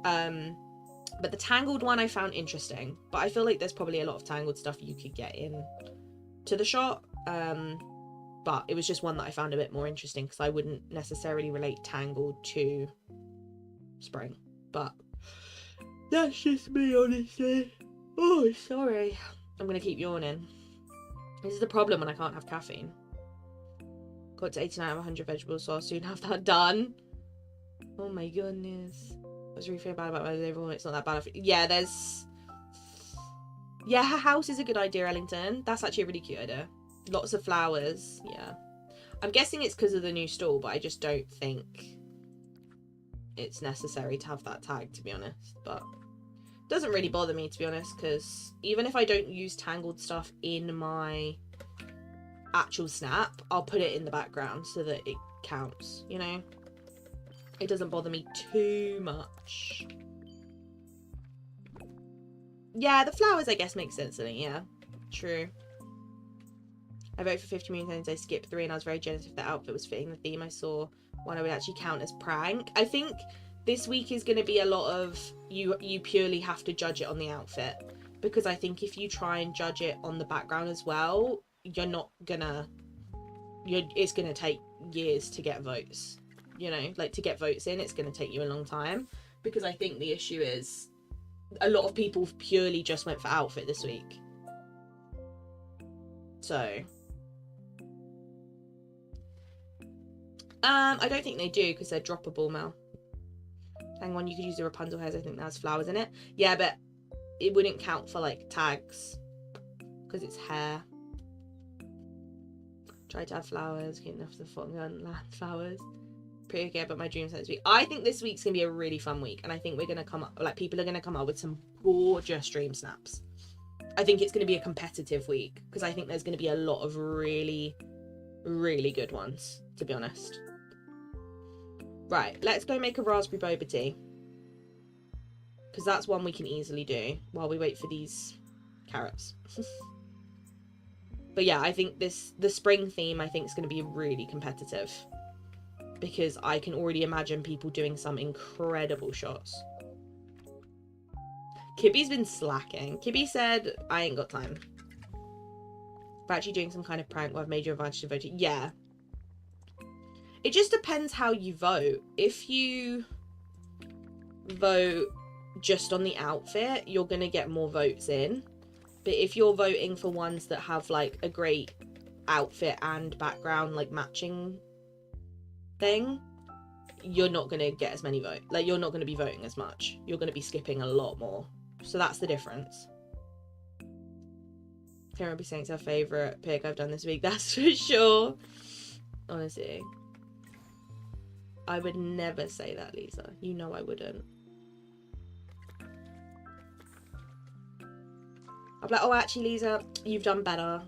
But the tangled one I found interesting. But I feel like there's probably a lot of tangled stuff you could get in to the shot. But it was just one that I found a bit more interesting because I wouldn't necessarily relate tangled to spring. But that's just me, honestly. Oh, sorry. I'm going to keep yawning. This is the problem when I can't have caffeine. Got to 89 out of 100 vegetables, so I'll soon have that done. Oh my goodness. I was really feeling bad about my overall. It's not that bad. Yeah, there's... Yeah, her house is a good idea, Ellington. That's actually a really cute idea. Lots of flowers. Yeah. I'm guessing it's because of the new stall, but I just don't think it's necessary to have that tag, to be honest. But it doesn't really bother me, to be honest, because even if I don't use tangled stuff in my actual snap, I'll put it in the background so that it counts, you know? It doesn't bother me too much. Yeah, the flowers, I guess, make sense to me, yeah. True. I voted for 50 million times. I skipped 3 and I was very jealous if the outfit was fitting the theme. I saw one I would actually count as prank. I think this week is going to be a lot of you purely have to judge it on the outfit, because I think if you try and judge it on the background as well, you're not gonna it's gonna take years to get votes, you know, like to get votes in. It's gonna take you a long time, because I think the issue is a lot of people purely just went for outfit this week. So I don't think they do, because they're droppable, Mel. Hang on, you could use the Rapunzel hairs. I think that has flowers in it. Yeah, but it wouldn't count for like tags because it's hair. Try to add flowers. Get enough of the fucking land flowers. Pretty okay about my dreams this week. I think this week's gonna be a really fun week, and I think we're gonna come up, like, people are gonna come up with some gorgeous dream snaps. I think it's gonna be a competitive week because I think there's gonna be a lot of really, really good ones, to be honest. Right, let's go make a raspberry boba tea, because that's one we can easily do while we wait for these carrots. But yeah, I think the spring theme, I think, is going to be really competitive, because I can already imagine people doing some incredible shots. Kibby's been slacking. Kibby said, I ain't got time. But actually doing some kind of prank where I've made your advantage to vote. Yeah. It just depends how you vote. If you vote just on the outfit, you're going to get more votes in. But if you're voting for ones that have, like, a great outfit and background, like, matching thing, you're not going to get as many votes. Like, you're not going to be voting as much. You're going to be skipping a lot more. So that's the difference. Karen will be saying it's her favourite pick I've done this week. That's for sure. Honestly. I would never say that, Lisa. You know I wouldn't. I'll be like, oh, actually, Lisa, you've done better.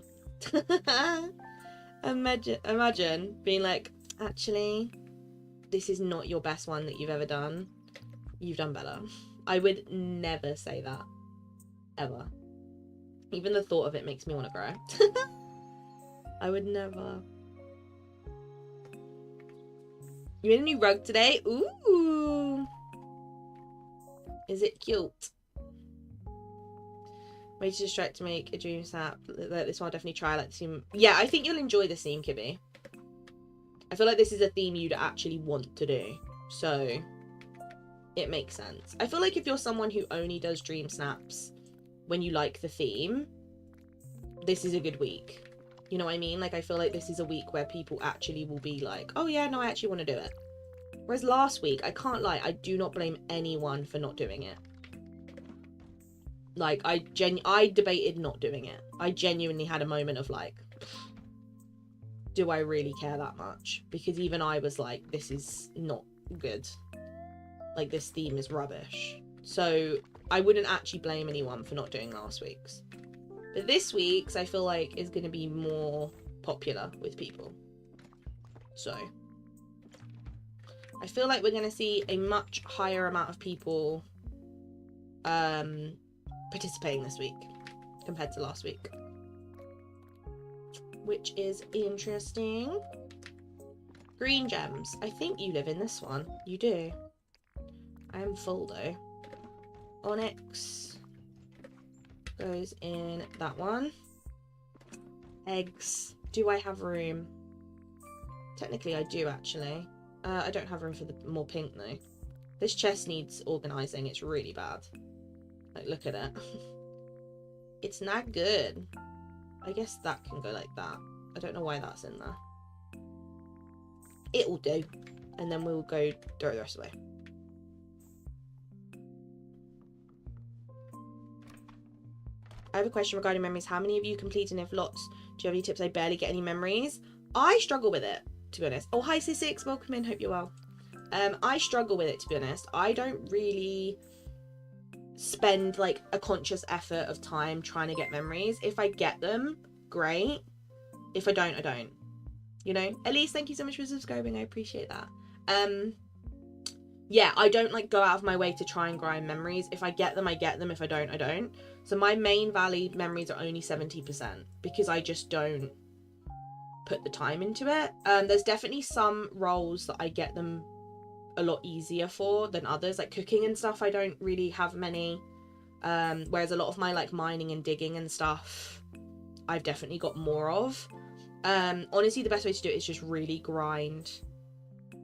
Imagine being like, actually, this is not your best one that you've ever done. You've done better. I would never say that. Ever. Even the thought of it makes me want to cry. I would never. You made a new rug today? Ooh. Is it cute? Way to distract to make a dream snap. This one I'll definitely try. Like the theme. Yeah, I think you'll enjoy this theme, Kibby. I feel like this is a theme you'd actually want to do. So it makes sense. I feel like if you're someone who only does dream snaps when you like the theme, this is a good week. You know what I mean? Like, I feel like this is a week where people actually will be like, oh yeah, no, I actually want to do it. Whereas last week, I can't lie, I do not blame anyone for not doing it. Like, I debated not doing it. I genuinely had a moment of like, do I really care that much? Because even I was like, this is not good. Like, this theme is rubbish. So I wouldn't actually blame anyone for not doing last week's. But this week's, I feel like, is going to be more popular with people. So I feel like we're going to see a much higher amount of people participating this week compared to last week, which is interesting. Green gems. I think you live in this one. You do. I am full though. Onyx goes in that one. Eggs. Do I have room? Technically I do actually. I don't have room for the more pink though. This chest needs organising. It's really bad. Like, look at it. It's not good. I guess that can go like that. I don't know why that's in there. It will do. And then we'll go throw the rest away. I have a question regarding memories. How many of you complete, and if lots, do you have any tips? I barely get any memories. I struggle with it, to be honest. Oh, hi Sis6, welcome in, hope you're well. I struggle with it, to be honest. I don't really spend like a conscious effort of time trying to get memories. If I get them, great. If I don't, I don't. You know? Elise, thank you so much for subscribing. I appreciate that. Yeah, I don't like go out of my way to try and grind memories. If I get them, I get them. If I don't, I don't. So my main valid memories are only 70% because I just don't put the time into it. There's definitely some roles that I get them a lot easier for than others, like cooking and stuff. I don't really have many, whereas a lot of my like mining and digging and stuff I've definitely got more of. Honestly, the best way to do it is just really grind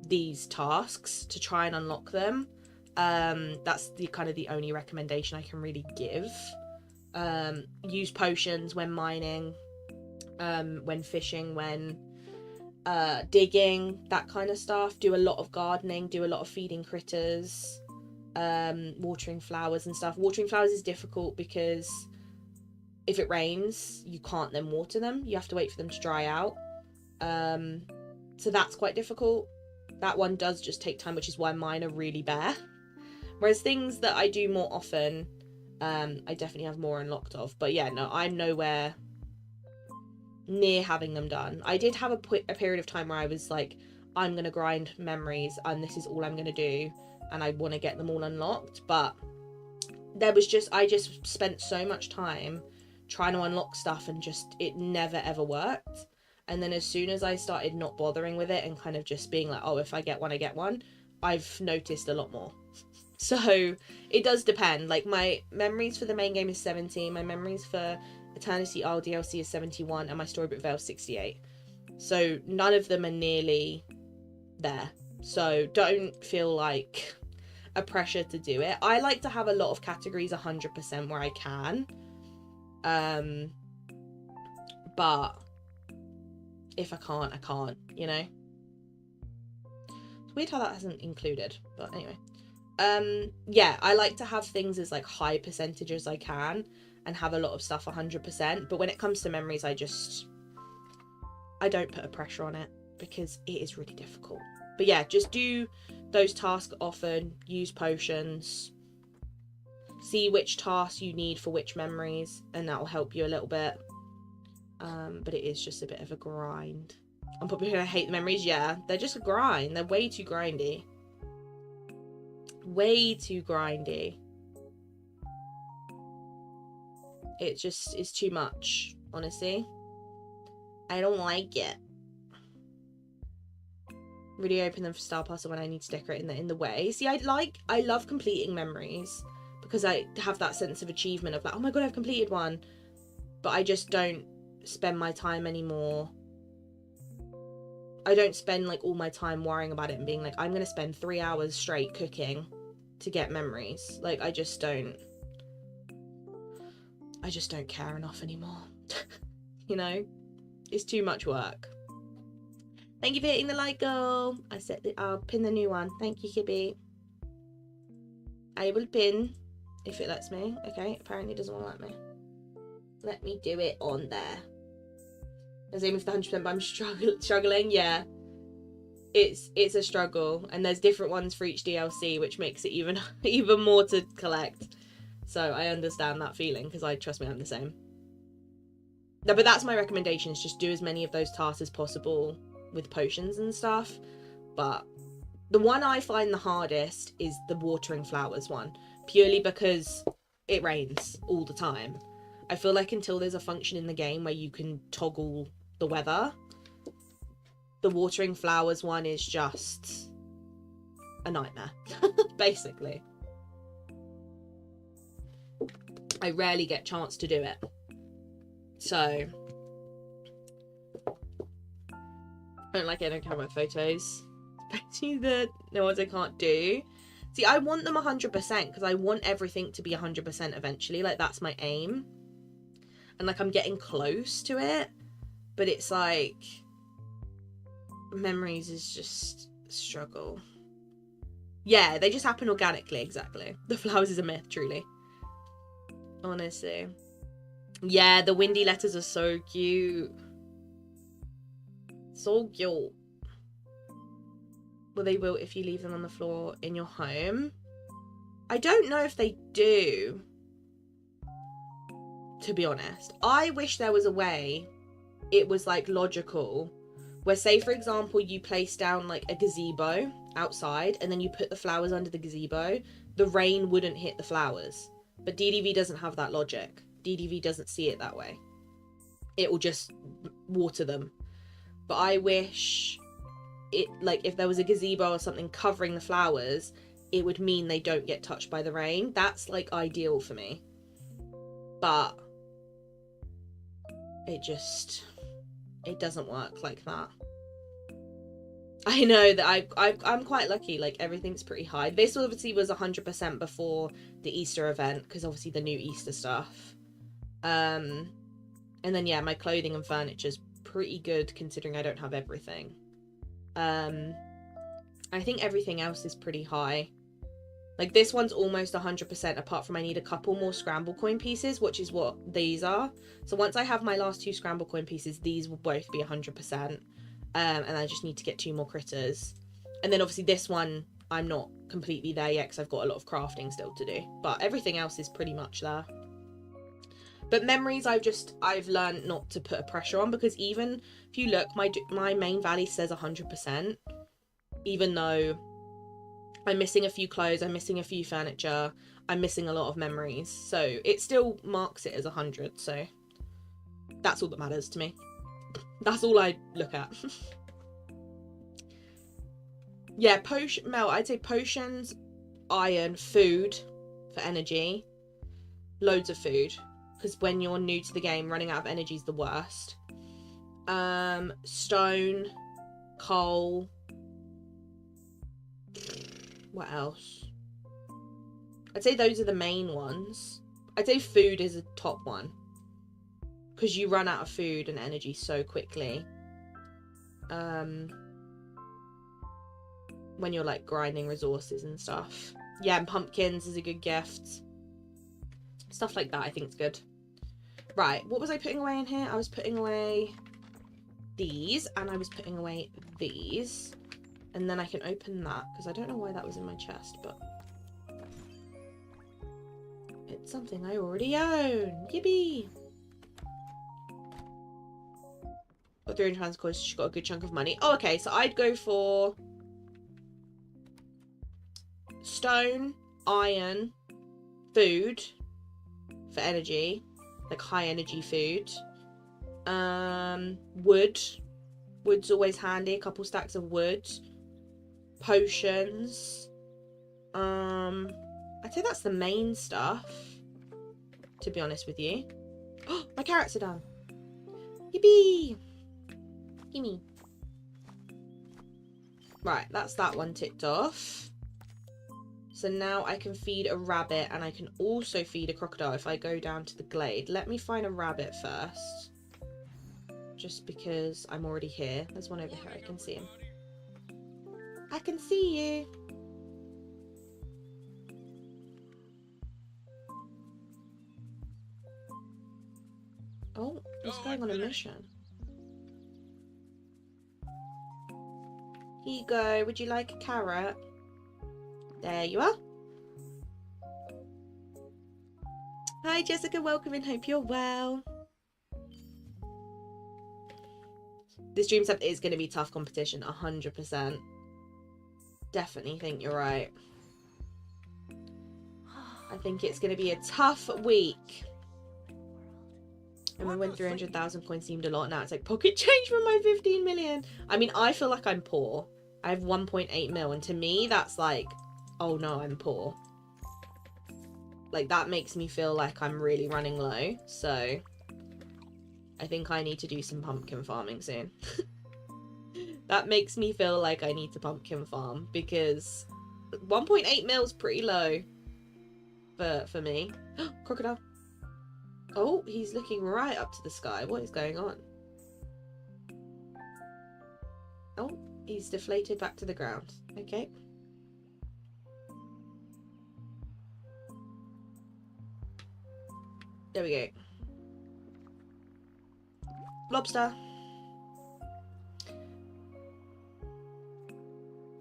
these tasks to try and unlock them. That's the kind of the only recommendation I can really give. Use potions when mining, when fishing, when digging, that kind of stuff. Do a lot of gardening, do a lot of feeding critters, watering flowers and stuff. Watering flowers is difficult because if it rains you can't then water them, you have to wait for them to dry out, so that's quite difficult. That one does just take time, which is why mine are really bare, whereas things that I do more often, I definitely have more unlocked of. But yeah, no, I'm nowhere near having them done. I did have a period of time where I was like, I'm gonna grind memories and this is all I'm gonna do, and I want to get them all unlocked, but there was just, I just spent so much time trying to unlock stuff and just it never ever worked. And then as soon as I started not bothering with it and kind of just being like, oh, if I get one, I get one, I've noticed a lot more. So it does depend. Like my memories for the main game is 70, my memories for Eternity Isle DLC is 71, and my Storybook Veil is 68. So none of them are nearly there. So don't feel like a pressure to do it. I like to have a lot of categories 100% where I can. But if I can't, I can't, you know? It's weird how that hasn't included, but anyway. Yeah, I like to have things as like high percentage as I can and have a lot of stuff 100%, but when it comes to memories, I don't put a pressure on it because it is really difficult. But yeah, just do those tasks often, use potions, see which tasks you need for which memories, and that will help you a little bit. But it is just a bit of a grind. I'm probably gonna hate the memories. Yeah, they're just a grind. They're way too grindy. Way too grindy. It just is too much, honestly. I don't like it. Really open them for Star Puzzle when I need to decorate in the way. See, I love completing memories because I have that sense of achievement of like, oh my god, I've completed one. But I just don't spend my time anymore. I don't spend like all my time worrying about it and being like, I'm gonna spend 3 hours straight cooking to get memories. Like I just don't care enough anymore. You know, it's too much work. Thank you for hitting the like goal. I'll pin the new one. Thank you, Kibby. I will pin if it lets me. Okay, apparently it doesn't want to let me. Let me do it on there. I was aiming for the 100%, but I'm struggling. Yeah, it's a struggle, and there's different ones for each DLC, which makes it even more to collect. So I understand that feeling because trust me, I'm the same. No, but that's my recommendation: is just do as many of those tasks as possible with potions and stuff. But The one I find the hardest is the watering flowers one, purely because it rains all the time. I feel like until there's a function in the game where you can toggle the weather, the watering flowers one is just a nightmare, basically. I rarely get a chance to do it. So, I don't like it, I don't care about photos. Especially the ones I can't do. See, I want them 100% because I want everything to be 100% eventually. Like, that's my aim. And, like, I'm getting close to it. But it's like... memories is just a struggle. Yeah, they just happen organically, exactly. The flowers is a myth, truly. Honestly. Yeah, the windy letters are so cute. So cute. Well, they will if you leave them on the floor in your home. I don't know if they do, to be honest. I wish there was a way it was, like, logical, where, say, for example, you place down, like, a gazebo outside, and then you put the flowers under the gazebo, the rain wouldn't hit the flowers. But DDV doesn't have that logic. DDV doesn't see it that way. It will just water them. But I wish... it, like, if there was a gazebo or something covering the flowers, it would mean they don't get touched by the rain. That's, like, ideal for me. But it doesn't work like that. I know that I'm quite lucky, like, everything's pretty high. This obviously was 100% before the Easter event, because obviously the new Easter stuff. And then, yeah, my clothing and furniture's pretty good, considering I don't have everything. I think everything else is pretty high. Like, this one's almost 100%, apart from I need a couple more scramble coin pieces, which is what these are. So once I have my last 2 scramble coin pieces, these will both be 100%. And I just need to get 2 more critters. And then obviously this one, I'm not completely there yet because I've got a lot of crafting still to do. But everything else is pretty much there. But memories, I've learned not to put a pressure on, because even if you look, my main valley says 100%, even though I'm missing a few clothes, I'm missing a few furniture, I'm missing a lot of memories. So it still marks it as 100. So that's all that matters to me. That's all I look at. Yeah, Mel, I'd say potions, iron, food for energy, loads of food. Because when you're new to the game, running out of energy is the worst. Stone, coal. What else? I'd say those are the main ones. I'd say food is a top one, because you run out of food and energy so quickly. When you're, like, grinding resources and stuff. Yeah, and pumpkins is a good gift. Stuff like that I think is good. Right, what was I putting away in here? I was putting away these, and I was putting away these. And then I can open that, because I don't know why that was in my chest, but it's something I already own. Yippee! Got 300 pounds of coins, she's got a good chunk of money. Oh, okay, so I'd go for stone, iron, food for energy, like high energy food. Wood. Wood's always handy, a couple stacks of wood. Potions. I'd say that's the main stuff, to be honest with you. Oh, my carrots are done. Yippee! Gimme. Right, that's that one ticked off. So now I can feed a rabbit, and I can also feed a crocodile if I go down to the glade. Let me find a rabbit first. Just because I'm already here. There's one over here, I can see him. I can see you. Oh, he's going on a mission. Here you go. Would you like a carrot? There you are. Hi Jessica, welcome in. Hope you're well. This Dream Stuff is going to be tough competition, 100%. definitely think you're right. I think it's going to be a tough week. And when 300,000 coins seemed a lot, now it's like pocket change for my 15 million. I mean, I feel like I'm poor. I have 1.8 mil, and to me, that's like, oh no, I'm poor. Like, that makes me feel like I'm really running low. So, I think I need to do some pumpkin farming soon. That makes me feel like I need to pumpkin farm, because 1.8 mil is pretty low for me. Crocodile. Oh, he's looking right up to the sky. What is going on? Oh, he's deflated back to the ground. Okay. There we go. Lobster.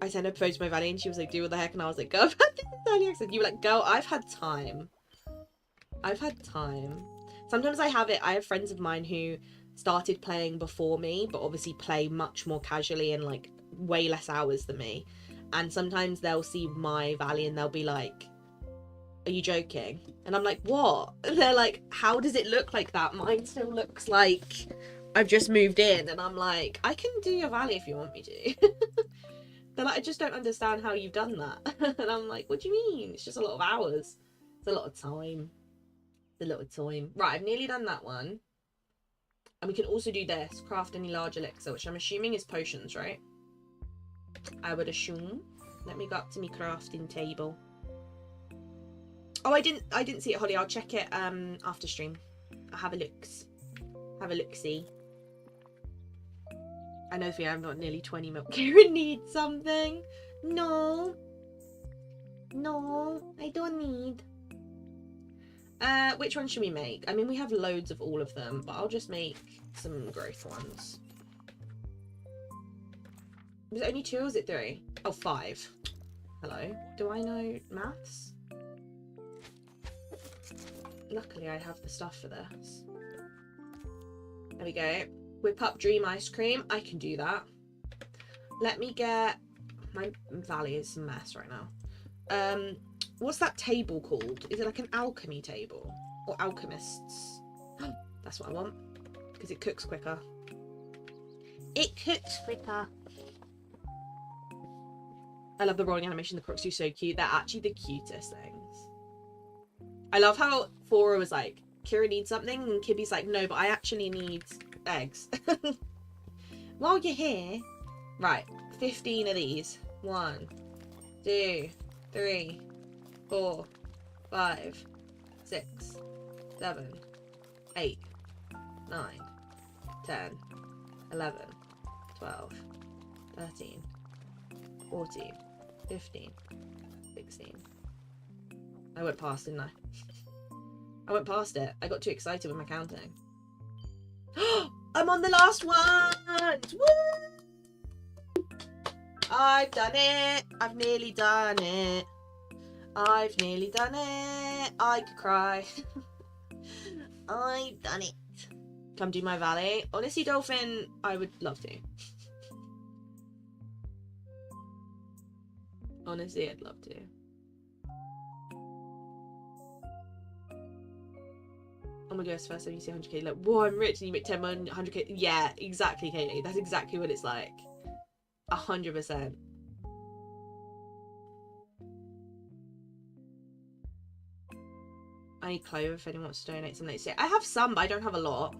I sent her a photo to my valley and she was like, dude, what the heck? And I was like, girl, I've had this early accent. You were like, girl, I've had time. I've had time. Sometimes I have friends of mine who started playing before me, but obviously play much more casually and like way less hours than me. And sometimes they'll see my valley and they'll be like, are you joking? And I'm like, what? And they're like, how does it look like that? Mine still looks like I've just moved in. And I'm like, I can do your valley if you want me to. They're like, I just don't understand how you've done that. And I'm like, what do you mean? It's just a lot of hours. It's a lot of time. It's a lot of time. Right, I've nearly done that one. And we can also do this. Craft any large elixir, which I'm assuming is potions, right? I would assume. Let me go up to my crafting table. Oh, I didn't see it, Holly. I'll check it after stream. I'll have a look. Have a look-see. I know, Fia, I've got nearly 20 milk. Kieran needs something. No. No, I don't need. Which one should we make? I mean, we have loads of all of them, but I'll just make some growth ones. Was it only 2 or was it 3? Oh, 5. Hello. Do I know maths? Luckily, I have the stuff for this. There we go. Whip up dream ice cream. I can do that. Let me get... My valley is a mess right now. What's that table called? Is it like an alchemy table? Or alchemists? That's what I want. Because it cooks quicker. It cooks quicker. I love the rolling animation. The crocs do so cute. They're actually the cutest things. I love how Fora was like, Kira needs something, and Kibby's like, no, but I actually need eggs. While you're here, right, 15 of these. 1, 2, 3, 4, 5, 6, 7, 8, 9, 10, 11, 12, 13, 14, 15, 16. I went past, didn't I? I went past it. I got too excited with my counting. I'm on the last one! Woo! I've done it! I've nearly done it. I've nearly done it. I could cry. I've done it. Come do my valley. Honestly, Dolphin, I would love to. Honestly, I'd love to. Oh my gosh, first time you see 100k, like, whoa, I'm rich, and you make 10 million, 100k. Yeah, exactly, Katie. That's exactly what it's like. 100%. I need clove if anyone wants to donate some next year. I have some, but I don't have a lot.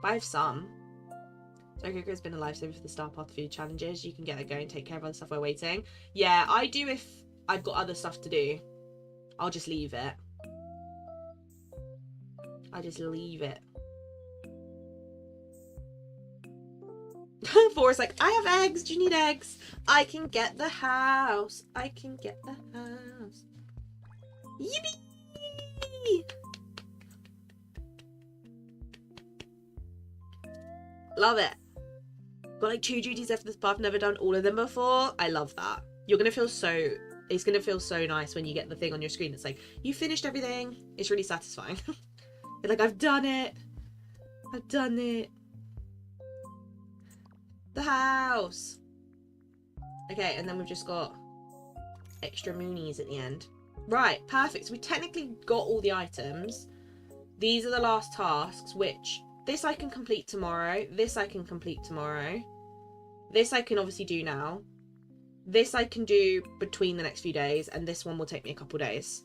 But I have some. So Coco has been a lifesaver for the Star Path food challenges. You can get that going, take care of other stuff while waiting. Yeah, I do if I've got other stuff to do. I'll just leave it. I just leave it. Fora's like, I have eggs. Do you need eggs? I can get the house. I can get the house. Yippee! Love it. Got like 2 duties left for this path. Never done all of them before. I love that. You're gonna feel so... It's gonna feel so nice when you get the thing on your screen. It's like, you finished everything. It's really satisfying. You're like, I've done it. I've done it. The house. Okay, and then we've just got extra moonies at the end. Right, perfect. So we technically got all the items. These are the last tasks, which this I can complete tomorrow. This I can complete tomorrow. This I can obviously do now. This I can do between the next few days, and this one will take me a couple days.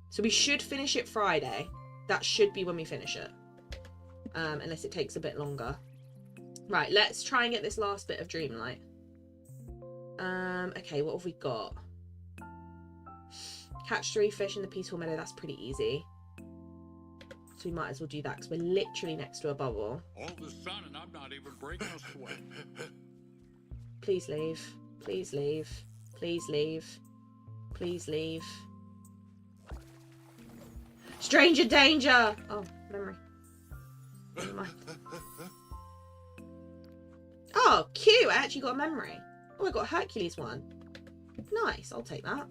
So we should finish it Friday. That should be when we finish it. Unless it takes a bit longer. Right, let's try and get this last bit of Dreamlight. Okay, what have we got? Catch 3 fish in the peaceful meadow. That's pretty easy. So we might as well do that because we're literally next to a bubble. All the sun and I'm not even breaking a sweat. Please leave. Please leave. Please leave. Please leave. Stranger danger! Oh, memory. Never mind. Oh, cute! I actually got a memory. Oh, I got a Hercules one. Nice, I'll take that.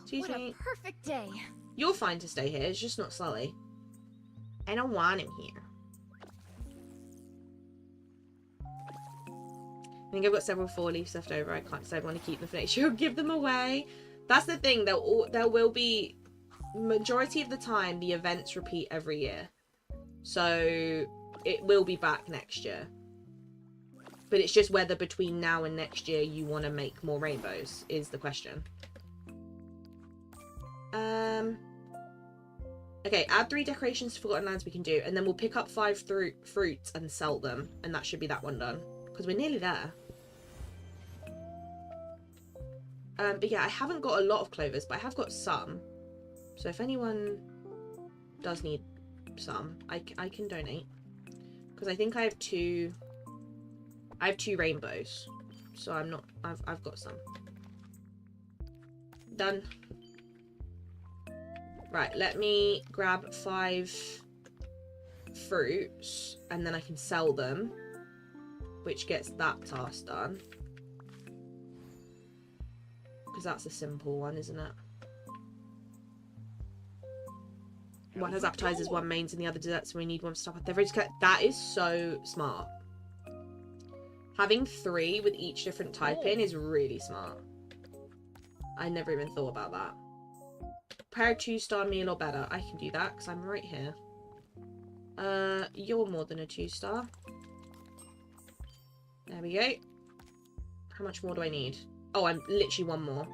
Excuse what me. a perfect day. You're fine to stay here, it's just not Sully. I don't want him here. I think I've got several 4 leaves left over. I can't decide when to keep them for next year or give them away. That's the thing, there will be, majority of the time, the events repeat every year. So, it will be back next year. But it's just whether between now and next year you want to make more rainbows, is the question. Okay, add 3 decorations to Forgotten Lands we can do, and then we'll pick up 5 fruits and sell them, and that should be that one done. Because we're nearly there. But yeah, I haven't got a lot of clovers, but I have got some. So if anyone does need some, I can donate. Because I think I have 2 rainbows. So I've got some. Done. Right, let me grab 5 fruits and then I can sell them, which gets that task done. Because that's a simple one, isn't it? One has appetizers, one mains, and the other desserts, so we need one to stop at the fridge. That is so smart. Having 3 with each different type in is really smart. I never even thought about that. Prepare a 2-star meal or better. I can do that because I'm right here. You're more than a 2-star. There we go. How much more do I need? Oh, I'm literally 1 more.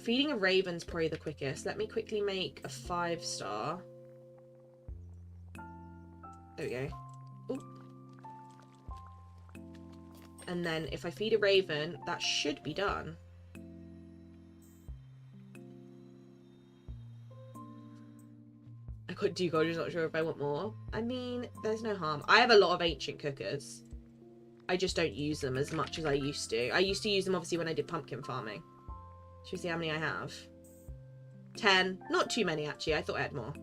Feeding a raven's probably the quickest. Let me quickly make a 5-star. There we go. Ooh. And then if I feed a raven, that should be done. I got 2 gold, just not sure if I want more. I mean, there's no harm. I have a lot of ancient cookers. I just don't use them as much as I used to. I used to use them obviously when I did pumpkin farming. Should we see how many I have? 10. Not too many actually, I thought I had more.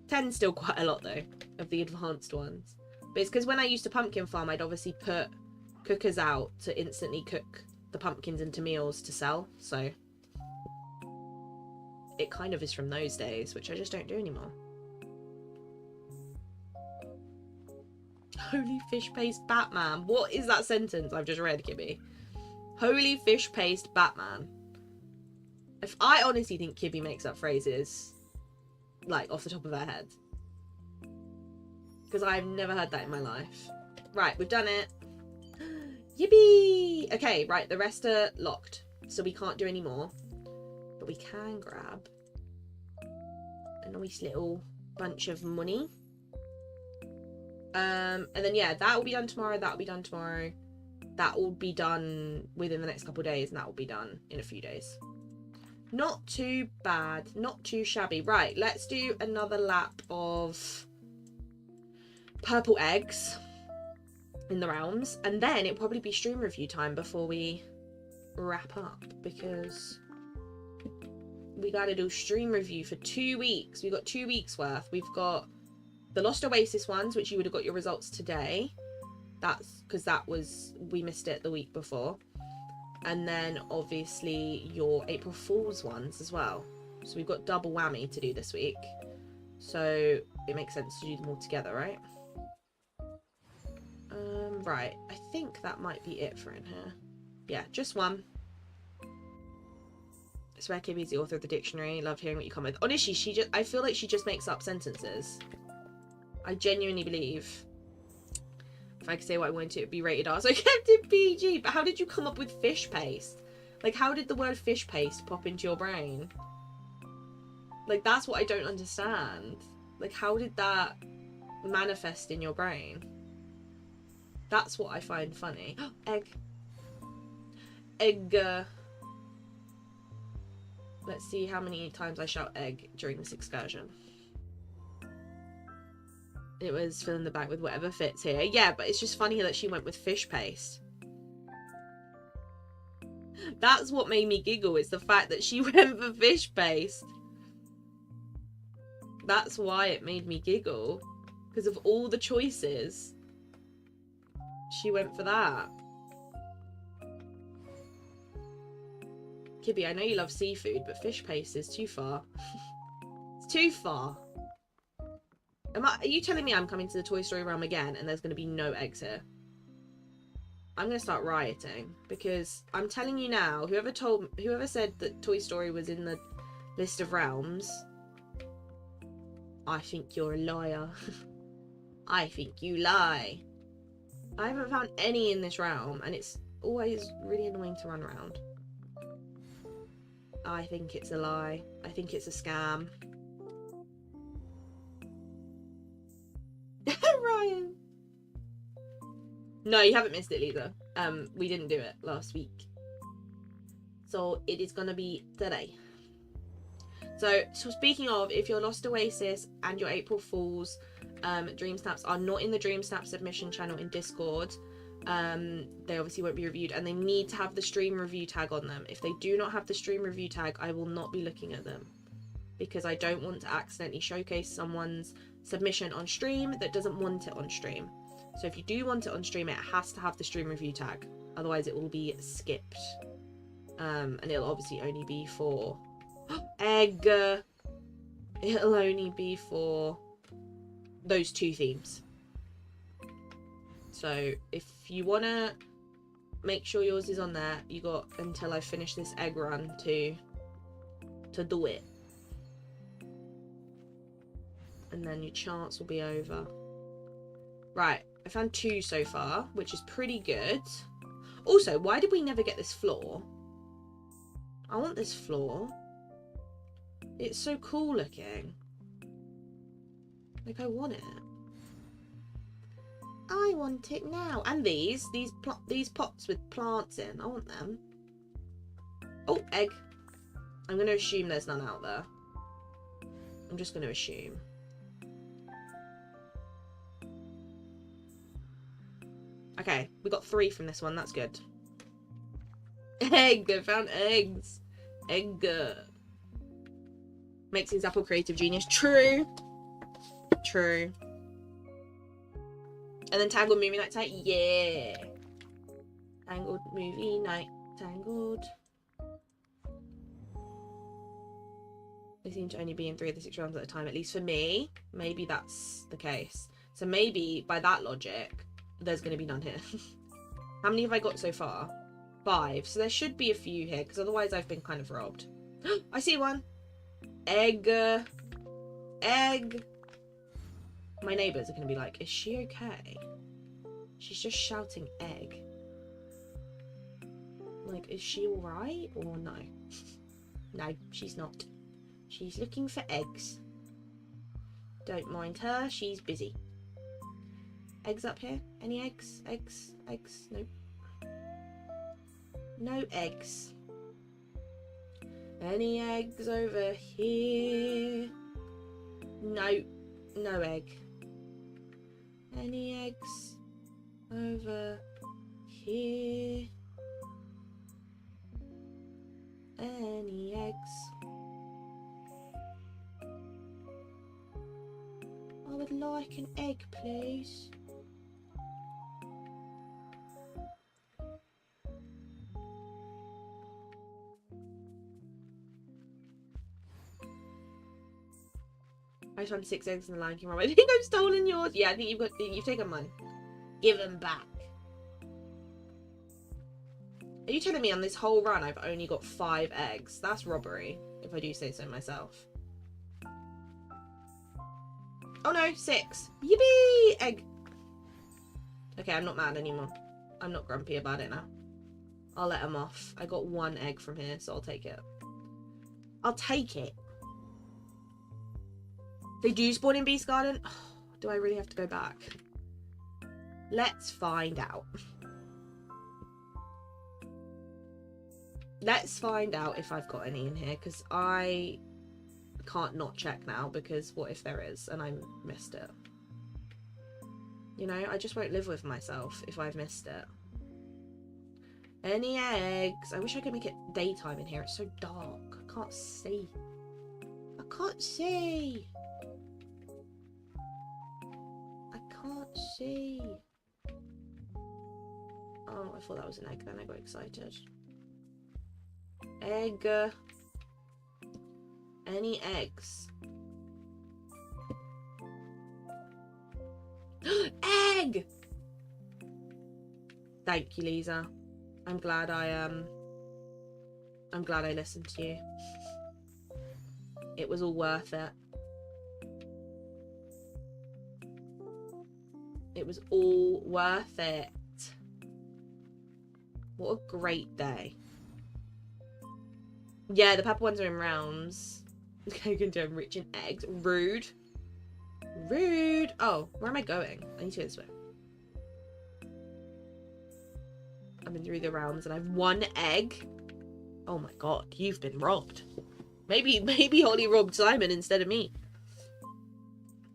10 still quite a lot though, of the advanced ones. But it's because when I used to pumpkin farm, I'd obviously put cookers out to instantly cook the pumpkins into meals to sell. So it kind of is from those days, which I just don't do anymore. Holy fish paste Batman. What is that sentence I've just read, Kibby? Holy fish paste Batman. If I honestly think Kibby makes up phrases like off the top of her head. Because I've never heard that in my life. Right, we've done it. Yippee! Okay, right, the rest are locked. So we can't do any more. But we can grab a nice little bunch of money. And then yeah, that will be done tomorrow, that will be done tomorrow. That will be done within the next couple of days, and that will be done in a few days. Not too bad, not too shabby. Right, let's do another lap of purple eggs in the realms, and then it'll probably be stream review time before we wrap up, because we gotta do stream review for 2 weeks. We've got 2 weeks worth. We've got the Lost Oasis ones, which you would have got your results today. That's because we missed it the week before. And then obviously your April Fool's ones as well. So we've got double whammy to do this week. So it makes sense to do them all together, right? Right. I think that might be it for in here. Yeah, just one. I swear Kibby's the author of the dictionary. Loved hearing what you come with. Honestly, I feel like she just makes up sentences. I genuinely believe. If I could say what I wanted, it would be rated R. So I kept it PG. But how did you come up with fish paste? Like, how did the word fish paste pop into your brain? Like, that's what I don't understand. Like, how did that manifest in your brain? That's what I find funny. Egg. Egg. Let's see how many times I shout egg during this excursion. It was fill in the bag with whatever fits here. Yeah, but it's just funny that she went with fish paste. That's what made me giggle, is the fact that she went for fish paste. That's why it made me giggle. Because of all the choices, she went for that. Kibby, I know you love seafood, but fish paste is too far. It's too far. Are you telling me I'm coming to the Toy Story realm again and there's going to be no eggs here? I'm going to start rioting, because I'm telling you now, whoever said that Toy Story was in the list of realms, I think you're a liar. I think you lie. I haven't found any in this realm, and it's always really annoying to run around. I think it's a lie. I think it's a scam. Ryan. No, you haven't missed it, Lisa. We didn't do it last week. So it is gonna be today. So speaking of, if your Lost Oasis and your April Fools Dream Snaps are not in the Dream Snap submission channel in Discord, they obviously won't be reviewed, and they need to have the stream review tag on them. If they do not have the stream review tag, I will not be looking at them, because I don't want to accidentally showcase someone's submission on stream that doesn't want it on stream. So if you do want it on stream, it has to have the stream review tag, otherwise it will be skipped. And it'll obviously only be for egg. It'll only be for those two themes. So if you want to make sure yours is on there, you got until I finish this egg run to do it. And then your chance will be over. Right, I found 2 so far, which is pretty good. Also, why did we never get this floor? I want this floor. It's so cool looking. Like, I want it. I want it now. And these pots with plants in. I want them. Oh, egg. I'm going to assume there's none out there. I'm just going to assume. Okay, we got 3 from this one. That's good. Egg. I found eggs. Egg. Maxine's Apple Creative Genius. True. True. And then Tangled Movie Night tonight. Yeah. Tangled Movie Night. Tangled. They seem to only be in 3 of the 6 rounds at a time, at least for me. Maybe that's the case. So maybe, by that logic, there's going to be none here. How many have I got so far? 5. So there should be a few here, because otherwise I've been kind of robbed. I see one. Egg. Egg. My neighbours are going to be like, is she okay? She's just shouting egg. Like, is she alright or no? No, she's not. She's looking for eggs. Don't mind her, she's busy. Eggs up here? Any eggs? Eggs? Eggs? Nope. No eggs. Any eggs over here? No. No egg. Any eggs over here? Any eggs? I would like an egg, please. I just found 6 eggs in the Lion King room. I think I've stolen yours. Yeah, I think you've taken mine. Give them back. Are you telling me on this whole run I've only got 5 eggs? That's robbery, if I do say so myself. Oh no, 6. Yippee! Egg. Okay, I'm not mad anymore. I'm not grumpy about it now. I'll let them off. I got 1 egg from here, so I'll take it. I'll take it. They do spawn in Beast Garden? Oh, do I really have to go back? Let's find out. Let's find out if I've got any in here, because I can't not check now, because what if there is and I missed it? You know, I just won't live with myself if I've missed it. Any eggs? I wish I could make it daytime in here. It's so dark. I can't see. I can't see. I can't see. Oh, I thought that was an egg then. I got excited. Egg. Any eggs? Egg! Thank you, Lisa. I'm glad I listened to you. It was all worth it. It was all worth it. What a great day. Yeah, the purple ones are in rounds. You can do them rich in eggs. Rude. Rude. Oh, where am I going? I need to go this way. I've been through the rounds and I've 1 egg. Oh my god, you've been robbed. Maybe Holly robbed Simon instead of me.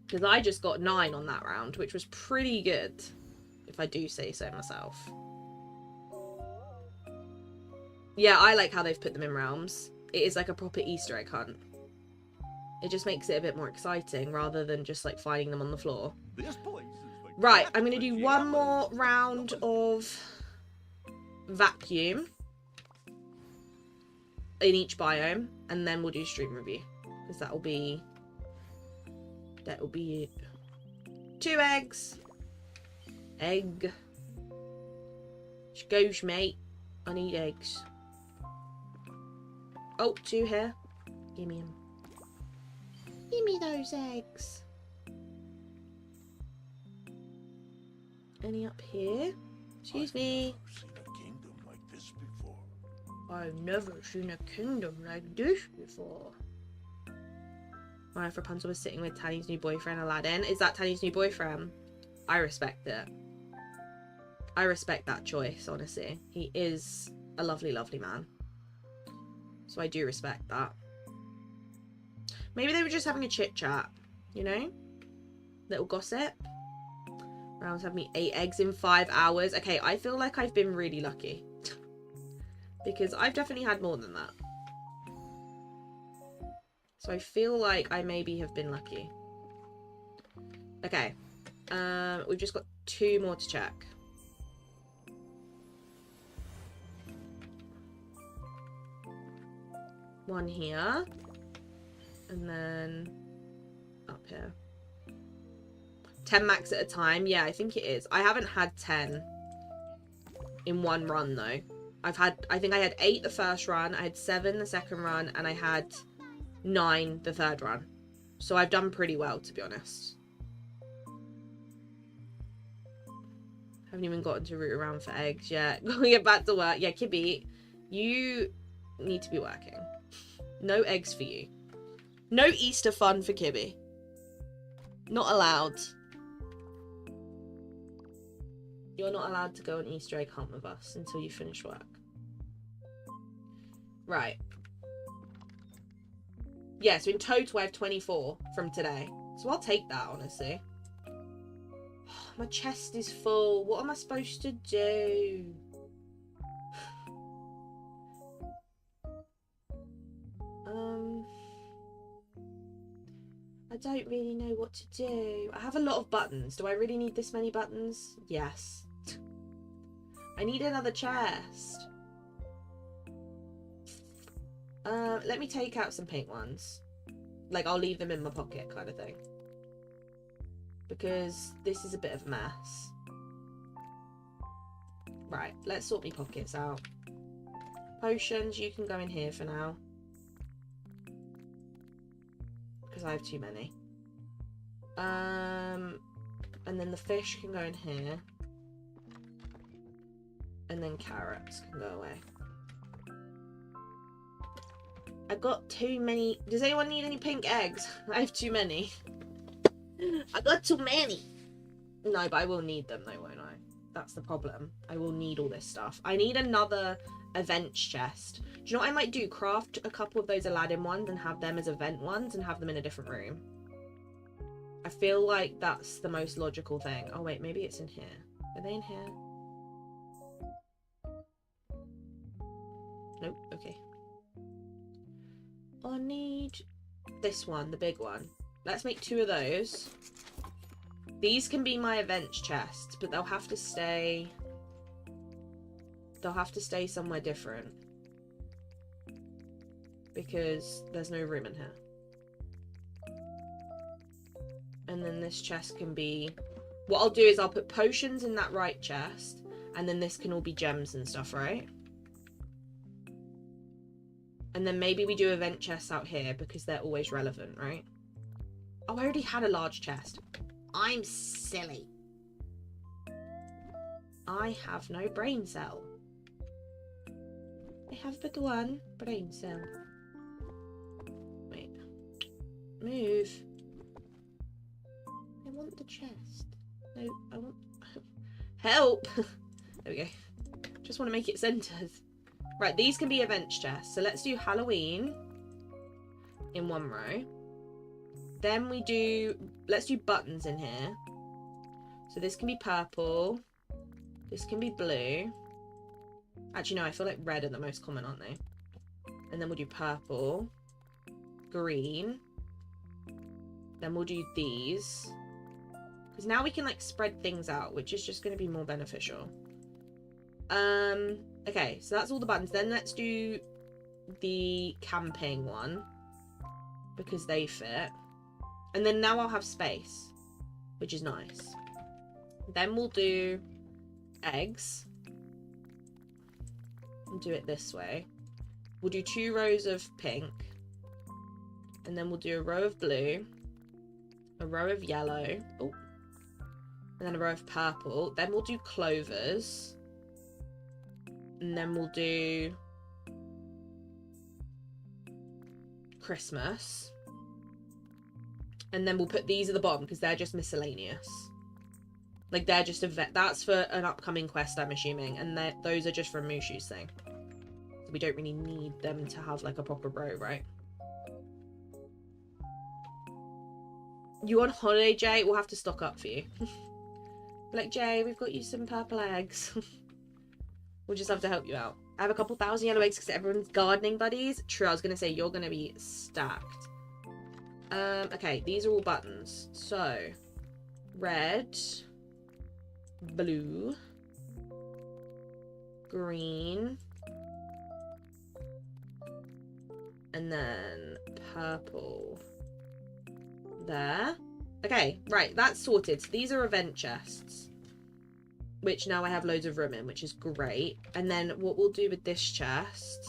Because I just got 9 on that round, which was pretty good, if I do say so myself. Yeah, I like how they've put them in realms. It is like a proper Easter egg hunt. It just makes it a bit more exciting rather than just like finding them on the floor. Right, I'm going to do 1 more round of vacuum in each biome, and then we'll do stream review, because that'll be it. 2 eggs. Egg. Gosh, mate. I need eggs. Oh, 2 here. Give me them. Give me those eggs. Any up here? Excuse me. I've never seen a kingdom like this before. My wife Rapunzel was sitting with Tanny's new boyfriend Aladdin. Is that Tanny's new boyfriend? I respect it. I respect that choice, honestly. He is a lovely, lovely man. So I do respect that. Maybe they were just having a chit chat, you know? Little gossip. Rounds have me 8 eggs in 5 hours. Okay, I feel like I've been really lucky. Because I've definitely had more than that. So I feel like I maybe have been lucky. Okay. We've just got 2 more to check. One here. And then up here. 10 max at a time. Yeah, I think it is. I haven't had 10 in 1 run though. I think I had 8 the first run, I had 7 the second run, and I had 9 the third run. So I've done pretty well, to be honest. Haven't even gotten to root around for eggs yet. Gonna get back to work. Yeah, Kibby, you need to be working. No eggs for you. No Easter fun for Kibby. Not allowed. You're not allowed to go on Easter egg hunt with us until you finish work. Right. Yeah, so in total I have 24 from today. So I'll take that, honestly. My chest is full. What am I supposed to do? I don't really know what to do. I have a lot of buttons. Do I really need this many buttons? Yes. I need another chest. Let me take out some pink ones. Like, I'll leave them in my pocket kind of thing. Because this is a bit of a mess. Right, let's sort my pockets out. Potions, you can go in here for now. Because I have too many. And then the fish can go in here. And then carrots can go away. I got too many. Does anyone need any pink eggs? I have too many. I got too many. No, but I will need them though, won't I? That's the problem. I will need all this stuff. I need another event chest. Do you know what I might do? Craft a couple of those Aladdin ones and have them as event ones and have them in a different room. I feel like that's the most logical thing. Oh wait, maybe it's in here. Are they in here? Nope, okay. I need this one, the big one. Let's make 2 of those. These can be my events chests, but they'll have to stay... They'll have to stay somewhere different. Because there's no room in here. And then this chest can be... What I'll do is I'll put potions in that right chest, and then this can all be gems and stuff, right? And then maybe we do event chests out here because they're always relevant, right? Oh, I already had a large chest. I'm silly. I have no brain cell. I have but one brain cell. Wait. Move. I want the chest. No, I want... Help! There we go. Just want to make it centered. Right, these can be event chests. So let's do Halloween in one row. Then we do... Let's do buttons in here. So this can be purple. This can be blue. Actually, no, I feel like red are the most common, aren't they? And then we'll do purple. Green. Then we'll do these. Because now we can, like, spread things out, which is just going to be more beneficial. Okay, so that's all the buttons. Then let's do the camping one. Because they fit. And then now I'll have space. Which is nice. Then we'll do eggs. And do it this way. We'll do 2 rows of pink. And then we'll do a row of blue. A row of yellow. Oh. And then a row of purple. Then we'll do clovers. And then we'll do Christmas. And then we'll put these at the bottom because they're just miscellaneous. Like, they're just a vet. That's for an upcoming quest, I'm assuming. And those are just from Mushu's thing. So we don't really need them to have, like, a proper row, right? You on holiday, Jay? We'll have to stock up for you. Like, Jay, we've got you some purple eggs. We'll just have to help you out. I have a couple thousand yellow eggs because everyone's gardening buddies. True, I was going to say, you're going to be stacked. Okay, these are all buttons. So, red, blue, green, and then purple. There. Okay, right, that's sorted. So these are event chests. Which now I have loads of room in, which is great. And then what we'll do with this chest...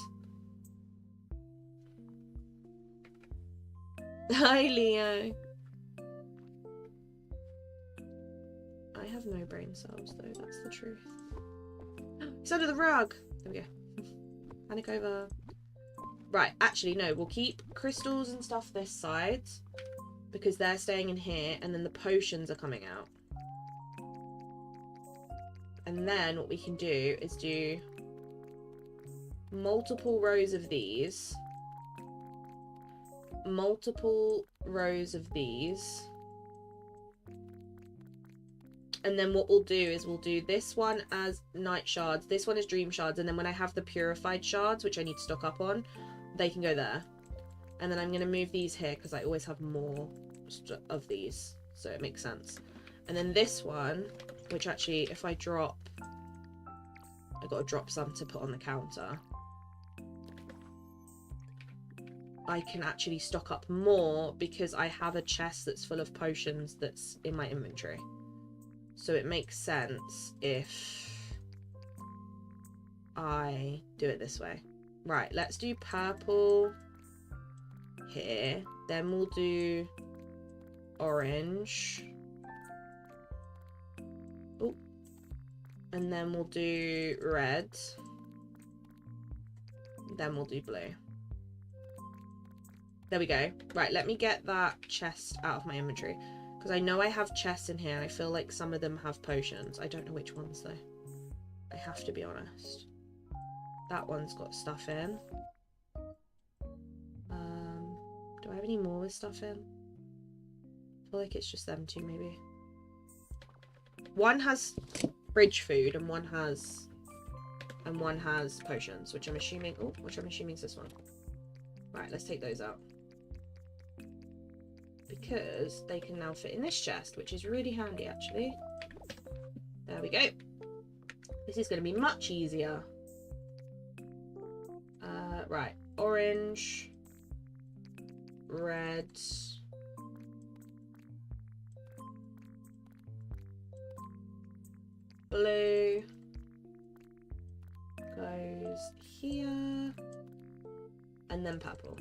Hi, Leo. I have no brain cells, though. That's the truth. It's under the rug. There we go. Panic over. Right, actually, no. We'll keep crystals and stuff this side. Because they're staying in here. And then the potions are coming out. And then what we can do is do multiple rows of these. Multiple rows of these. And then what we'll do is we'll do this one as night shards. This one is dream shards. And then when I have the purified shards, which I need to stock up on, they can go there. And then I'm going to move these here because I always have more of these. So it makes sense. And then this one, which actually, if I drop... I've got to drop some to put on the counter. I can actually stock up more because I have a chest that's full of potions that's in my inventory. So it makes sense if I do it this way. Right, let's do purple here. Then we'll do orange. Oh. And then we'll do red. Then we'll do blue. There we go. Right, let me get that chest out of my inventory. Because I know I have chests in here and I feel like some of them have potions. I don't know which ones though. I have to be honest. That one's got stuff in. Do I have any more with stuff in? I feel like it's just them two maybe. One has fridge food and one has potions, which I'm assuming is this one. Right, let's take those out. Because they can now fit in this chest, which is really handy actually. There we go. This is going to be much easier. Right, orange, red, blue goes here, and then purple.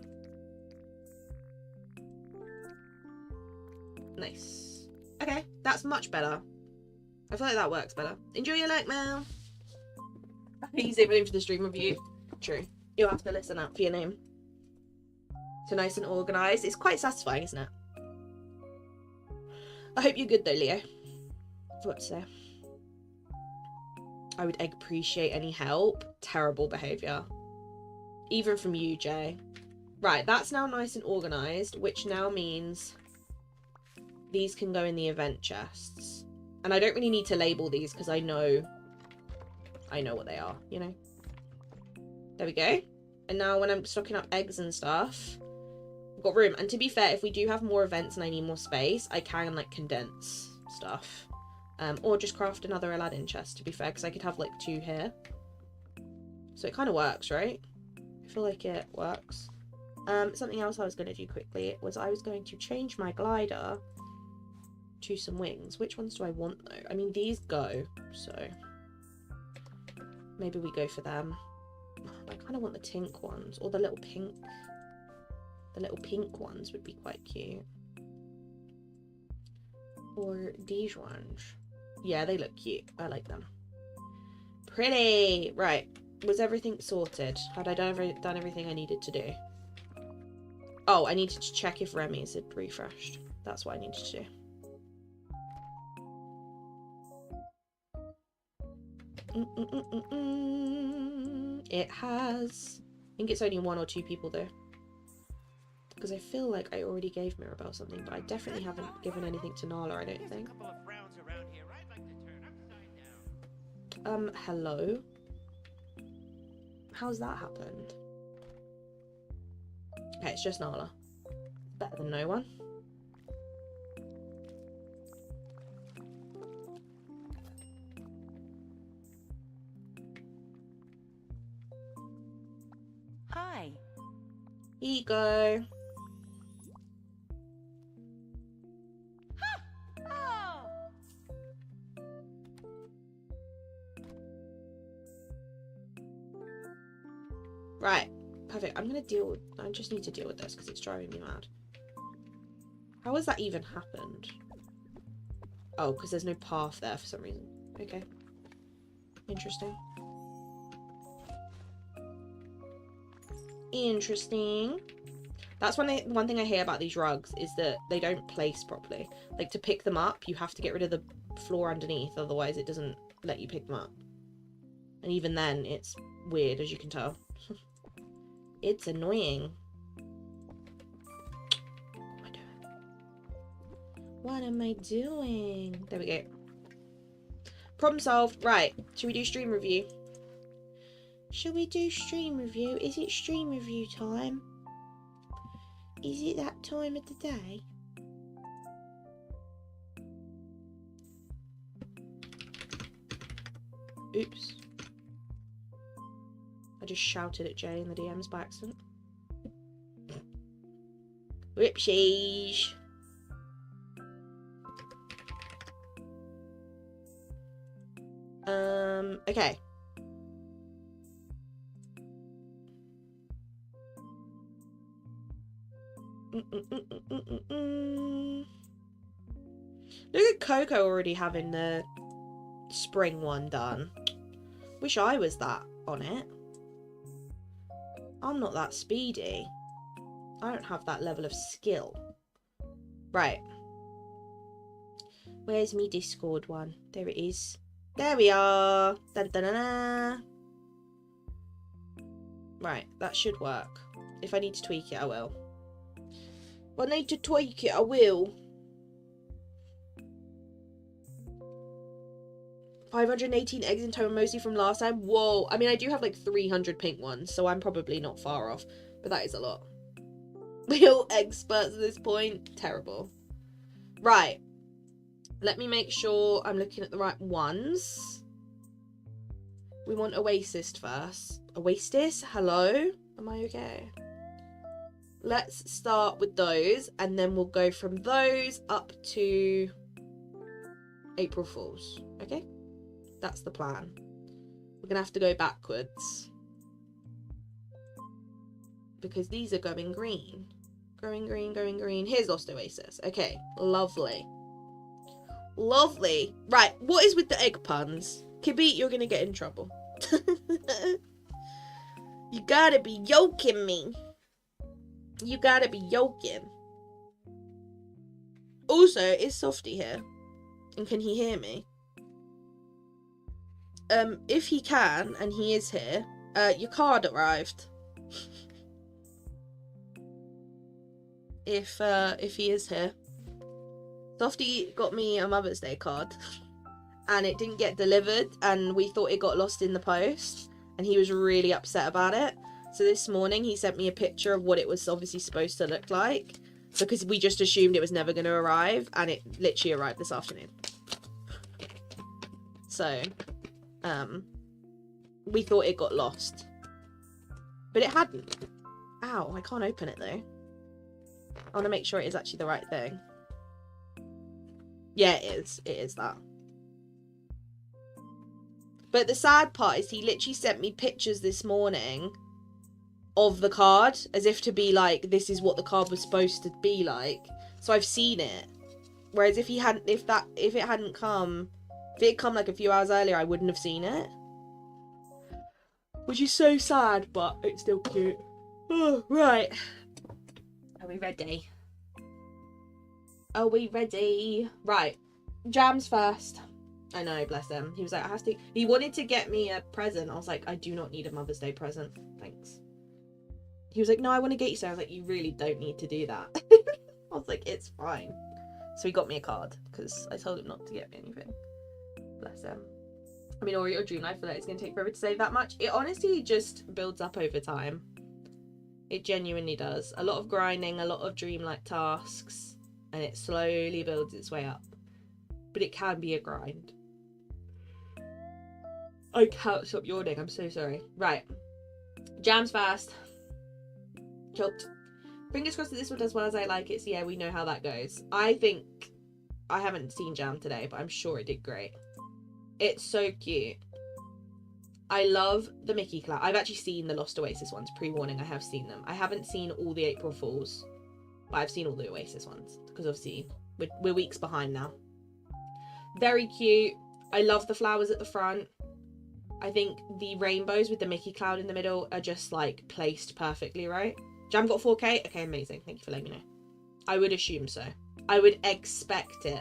Nice. Okay, that's much better. I feel like that works better. Enjoy your luck, Mel. You say my name for the stream review. True. You'll have to listen out for your name. So nice and organised. It's quite satisfying, isn't it? I hope you're good though, Leo. What to say? I would appreciate any help. Terrible behaviour. Even from you, Jay. Right, that's now nice and organised, which now means these can go in the event chests. And I don't really need to label these because I know what they are, you know? There we go. And now when I'm stocking up eggs and stuff, I've got room. And to be fair, if we do have more events and I need more space, I can like condense stuff. Or just craft another Aladdin chest, to be fair, because I could have like 2 here. So it kind of works, right? I feel like it works. Something else I was going to do quickly was I was going to change my glider to some wings. Which ones do I want though? I mean, these go, so maybe we go for them. I kind of want the tink ones, or the little pink ones would be quite cute. Or these ones. Yeah, they look cute. I like them. Pretty! Right. Was everything sorted? Had I done everything I needed to do? Oh, I needed to check if Remy's had refreshed. That's what I needed to do. It has. I think it's only 1 or 2 people though. Because I feel like I already gave Mirabelle something, but I definitely haven't given anything to Nala, I don't think. Hello? How's that happened? Okay, it's just Nala. Better than no one. Hi. Here you go. Oh. Right. Perfect. I just need to deal with this because it's driving me mad. How has that even happened? Oh, because there's no path there for some reason. Okay. Interesting. Interesting. That's one thing I hear about these rugs is that they don't place properly. Like, to pick them up, you have to get rid of the floor underneath, otherwise it doesn't let you pick them up. And even then, it's weird, as you can tell. It's annoying. What am I doing? There we go. Problem solved. Right, should we do stream review? Shall we do stream review? Is it stream review time? Is it that time of the day? Oops. I just shouted at Jay in the DMs by accident. Whoopsies. Okay. Look at Coco already having the spring one done. Wish I was that on it. I'm not that speedy. I don't have that level of skill. Right. Where's me Discord one? There it is. There we are. Dun, dun, dun, dun. Right, that should work. If I need to tweak it, I will. If I need to tweak it, I will. 518 eggs in total, mostly from last time. Whoa. I mean, I do have like 300 pink ones, so I'm probably not far off. But that is a lot. We're all experts at this point. Terrible. Right. Let me make sure I'm looking at the right ones. We want Oasis first. Oasis? Hello? Am I okay? Let's start with those, and then we'll go from those up to April Fools. Okay? That's the plan. We're going to have to go backwards. Because these are going green. Going green, going green. Here's Lost Oasis. Okay, lovely. Lovely. Right, what is with the egg puns? Kibby, you're going to get in trouble. You gotta be yoking me. You gotta be yoking. Also, is Softy here? And can he hear me? If he can, and he is here, your card arrived. If he is here. Softy got me a Mother's Day card. And it didn't get delivered, and we thought it got lost in the post. And he was really upset about it. So this morning, he sent me a picture of what it was obviously supposed to look like. Because we just assumed it was never going to arrive. And it literally arrived this afternoon. So... we thought it got lost, but it hadn't. Ow, I can't open it though. I want to make sure it is actually the right thing. Yeah, it is that. But the sad part is he literally sent me pictures this morning of the card, as if to be like, this is what the card was supposed to be like. So I've seen it. Whereas if it hadn't come like a few hours earlier, I wouldn't have seen it. Which is so sad, but it's still cute. Oh, right. Are we ready? Are we ready? Right. Jams first. I know, bless him. He was like, I have to... He wanted to get me a present. I was like, I do not need a Mother's Day present. Thanks. He was like, no, I want to get you so. I was like, you really don't need to do that. I was like, it's fine. So he got me a card, because I told him not to get me anything. Bless him. I mean, or Dreamlight, for that it's going to take forever to save that much. It honestly just builds up over time. It genuinely does. A lot of grinding, a lot of Dreamlight tasks, and it slowly builds its way up. But it can be a grind. I can't stop yawning, I'm so sorry. Right. Jams fast. Choked. Fingers crossed that this one does well as I like it, so yeah, we know how that goes. I haven't seen Jam today, but I'm sure it did great. It's so cute. I love the Mickey Cloud. I've actually seen the Lost Oasis ones. Pre-warning, I have seen them. I haven't seen all the April Fools, but I've seen all the Oasis ones, because obviously we're weeks behind now. Very cute. I love the flowers at the front. I think the rainbows with the Mickey Cloud in the middle are just like placed perfectly right. Jam got 4K? Okay, amazing. Thank you for letting me know. I would assume so. I would expect it.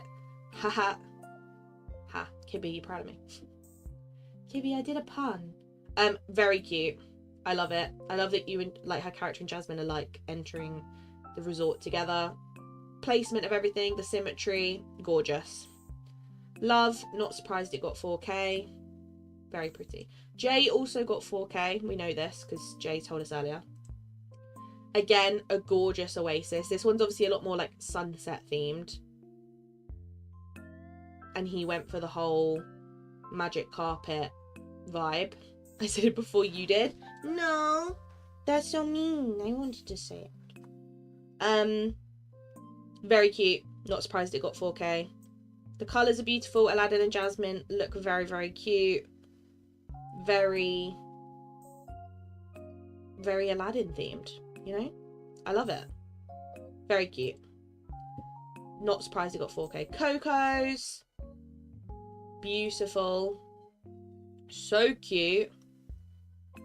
Haha. Ha. Kibby, you proud of me? Kibby, I did a pun. Very cute. I love it. I love that you and like her character and Jasmine are like entering the resort together. Placement of everything, the symmetry, gorgeous. Love, not surprised it got 4K. Very pretty. Jay also got 4K. We know this because Jay told us earlier. Again, a gorgeous Oasis. This one's obviously a lot more like sunset themed. And he went for the whole magic carpet vibe. I said it before you did. No, that's so mean. I wanted to say it. Very cute. Not surprised it got 4K. The colours are beautiful. Aladdin and Jasmine look very, very cute. Very, very Aladdin themed, you know? I love it. Very cute. Not surprised it got 4K. Coco's. Beautiful. So cute.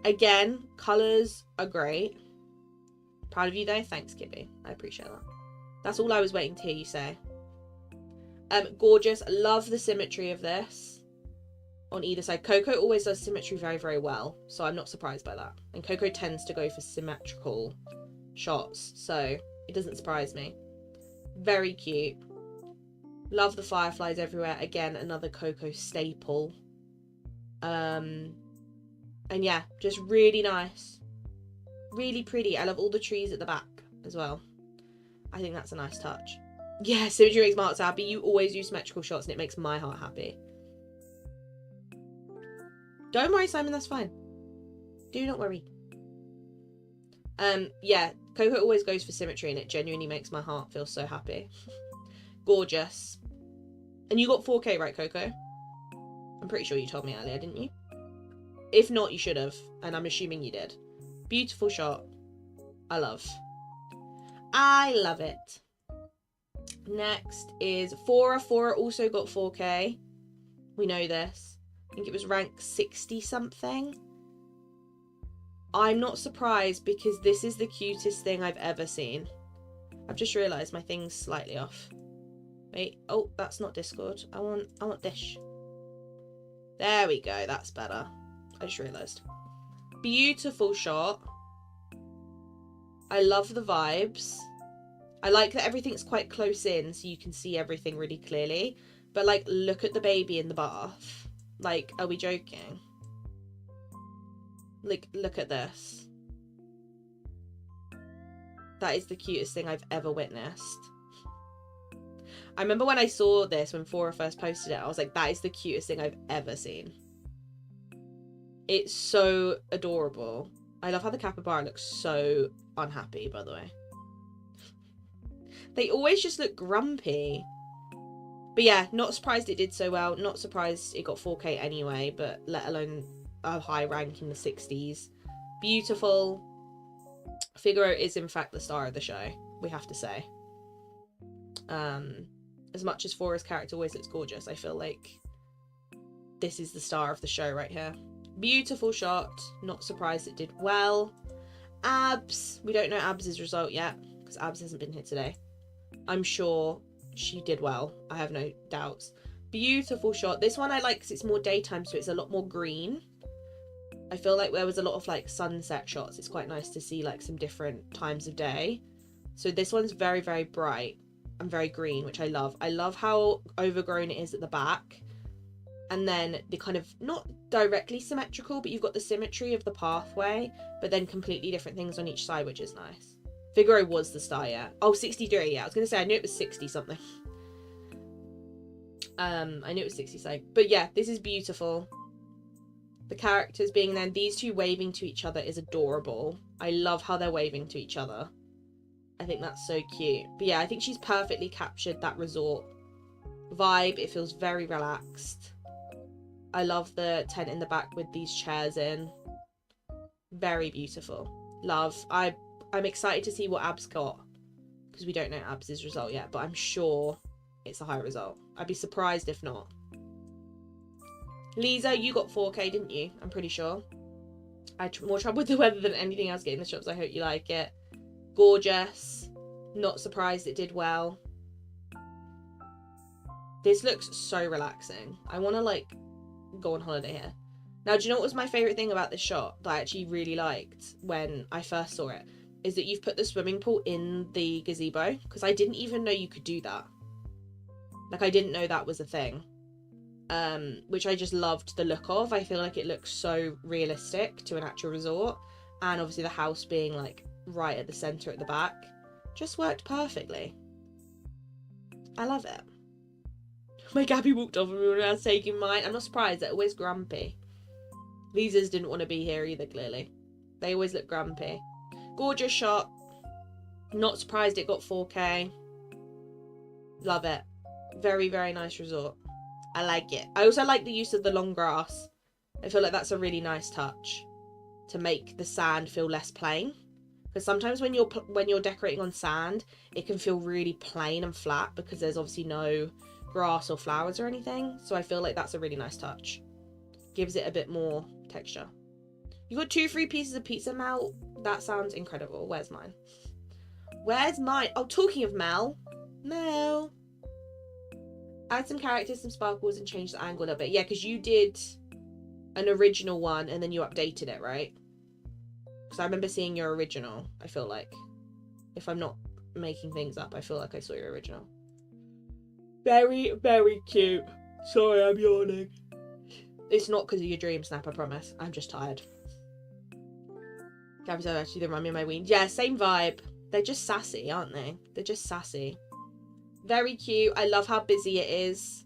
Again, colours are great. Proud of you though. Thanks, Kibby. I appreciate that. That's all I was waiting to hear you say. Gorgeous. Love the symmetry of this on either side. Coco always does symmetry very, very well, so I'm not surprised by that. And Coco tends to go for symmetrical shots, so it doesn't surprise me. Very cute. Love the fireflies everywhere. Again, another Coco staple. And yeah, just really nice. Really pretty. I love all the trees at the back as well. I think that's a nice touch. Yeah, symmetry makes my heart happy. You always use symmetrical shots and it makes my heart happy. Don't worry, Simon, that's fine. Do not worry. Yeah, Coco always goes for symmetry and it genuinely makes my heart feel so happy. Gorgeous. And you got 4K, right, Coco? I'm pretty sure you told me earlier, didn't you? If not, you should have, and I'm assuming you did. Beautiful shot. I love. I love it. Next is Fora. Fora also got 4K. We know this. I think it was rank 60 something. I'm not surprised because this is the cutest thing I've ever seen. I've just realised my thing's slightly off. Wait, oh, that's not Discord. I want Dish. There we go, that's better. I just realised. Beautiful shot. I love the vibes. I like that everything's quite close in so you can see everything really clearly. But like, look at the baby in the bath. Like, are we joking? Like, look at this. That is the cutest thing I've ever witnessed. I remember when I saw this, when Fora first posted it, I was like, that is the cutest thing I've ever seen. It's so adorable. I love how the capybara looks so unhappy, by the way. They always just look grumpy. But yeah, not surprised it did so well. Not surprised it got 4K anyway, but let alone a high rank in the 60s. Beautiful. Figaro is in fact the star of the show, we have to say. As much as Fora's character always looks gorgeous, I feel like this is the star of the show right here. Beautiful shot. Not surprised it did well. Abs. We don't know Abs's result yet because Abs hasn't been here today. I'm sure she did well. I have no doubts. Beautiful shot. This one I like because it's more daytime, so it's a lot more green. I feel like there was a lot of like sunset shots. It's quite nice to see like some different times of day. So this one's very, very bright and very green, which I love. I love how overgrown it is at the back. And then the kind of, not directly symmetrical, but you've got the symmetry of the pathway, but then completely different things on each side, which is nice. Figaro was the star, yeah. Oh, 63, yeah. I was going to say, I knew it was 60 something. I knew it was 60 something. But yeah, this is beautiful. The characters being there, these two waving to each other is adorable. I love how they're waving to each other. I think that's so cute. But yeah, I think she's perfectly captured that resort vibe. It feels very relaxed. I love the tent in the back with these chairs in. Very beautiful. Love. I'm excited to see what Abs got, because we don't know Abs's result yet, but I'm sure it's a high result. I'd be surprised if not. Lisa, you got 4K, didn't you? I'm pretty sure. I had more trouble with the weather than anything else getting the shots. I hope you like it. Gorgeous. Not surprised it did well. This looks so relaxing. I want to like go on holiday here. Now, do you know what was my favourite thing about this shot that I actually really liked when I first saw it? Is that you've put the swimming pool in the gazebo, because I didn't even know you could do that. Like, I didn't know that was a thing. Which I just loved the look of. I feel like it looks so realistic to an actual resort. And obviously the house being like right at the centre at the back just worked perfectly. I love it. My Gabby walked off and we were now taking mine. I'm not surprised, they're always grumpy. Lisa's didn't want to be here either, clearly. They always look grumpy. Gorgeous shot. Not surprised it got 4K. Love it. Very, very nice resort. I like it. I also like the use of the long grass. I feel like that's a really nice touch to make the sand feel less plain. Because sometimes when you're decorating on sand, it can feel really plain and flat because there's obviously no grass or flowers or anything. So I feel like that's a really nice touch. Gives it a bit more texture. You got 2 free pieces of pizza, Mel. That sounds incredible. Where's mine? Where's mine? Oh, talking of Mel. Mel. Add some characters, some sparkles, and change the angle a little bit. Yeah, because you did an original one and then you updated it, right? Because I remember seeing your original, I feel like. If I'm not making things up, I feel like I saw your original. Very, very cute. Sorry, I'm yawning. It's not because of your dream, Snap, I promise. I'm just tired. Gabby's actually they remind me of my weens. Yeah, same vibe. They're just sassy, aren't they? They're just sassy. Very cute. I love how busy it is.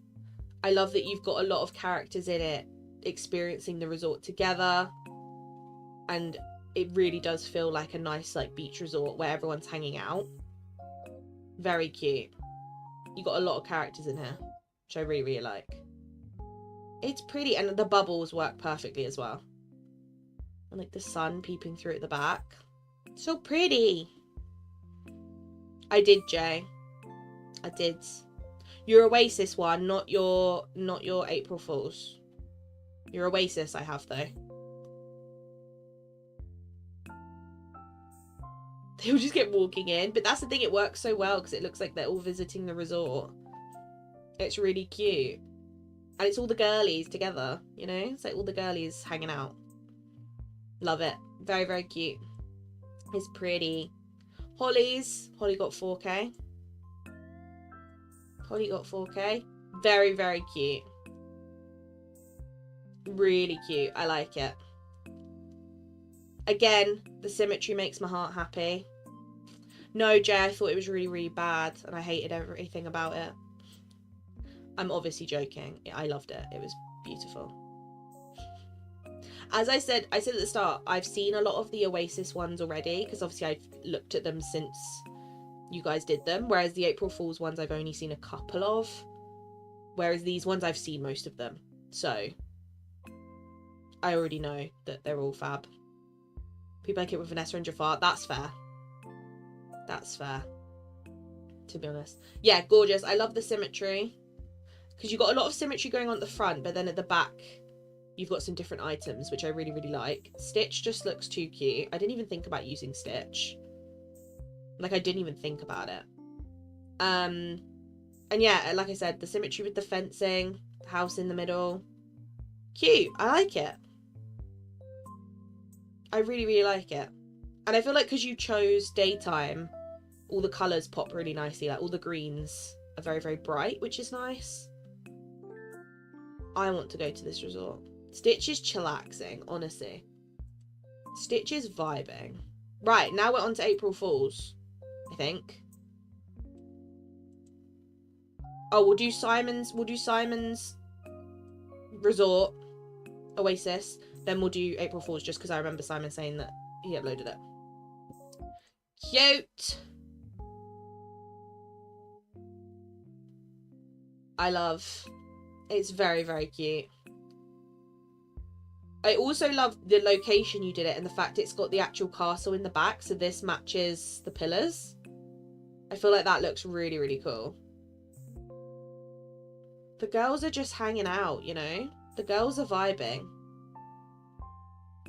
I love that you've got a lot of characters in it experiencing the resort together. And it really does feel like a nice like beach resort where everyone's hanging out. Very cute. You got a lot of characters in here, which I really, really like. It's pretty, and the bubbles work perfectly as well. And like the sun peeping through at the back. So pretty. I did, Jay. I did. Your Oasis one, not your April Fools. Your Oasis I have though. They will just get walking in, but that's the thing, it works so well because it looks like they're all visiting the resort. It's really cute. And it's all the girlies together, you know? It's like all the girlies hanging out. Love it. Very, very cute. It's pretty. Holly's. Holly got 4K. Holly got 4K. Very, very cute. Really cute. I like it. Again, the symmetry makes my heart happy. No, Jay, I thought it was really, really bad. And I hated everything about it. I'm obviously joking. I loved it. It was beautiful. As I said at the start, I've seen a lot of the Oasis ones already. Because obviously I've looked at them since you guys did them. Whereas the April Fool's ones I've only seen a couple of. Whereas these ones I've seen most of them. So I already know that they're all fab. People like it with Vanessa and Jafar. That's fair. That's fair. To be honest. Yeah, gorgeous. I love the symmetry. Because you've got a lot of symmetry going on at the front, but then at the back, you've got some different items, which I really, really like. Stitch just looks too cute. I didn't even think about using Stitch. Like, I didn't even think about it. And yeah, like I said, the symmetry with the fencing, the house in the middle. Cute. I like it. I really, really like it. And I feel like because you chose daytime, all the colours pop really nicely. Like, all the greens are very, very bright, which is nice. I want to go to this resort. Stitch is chillaxing, honestly. Stitch is vibing. Right, now we're on to April Fools, I think. Oh, we'll do Simon's resort, Oasis. Then we'll do April Fools just because I remember Simon saying that he uploaded it. Cute. I love. It's very, very cute. I also love the location you did it and the fact it's got the actual castle in the back. So this matches the pillars. I feel like that looks really, really cool. The girls are just hanging out, you know? The girls are vibing.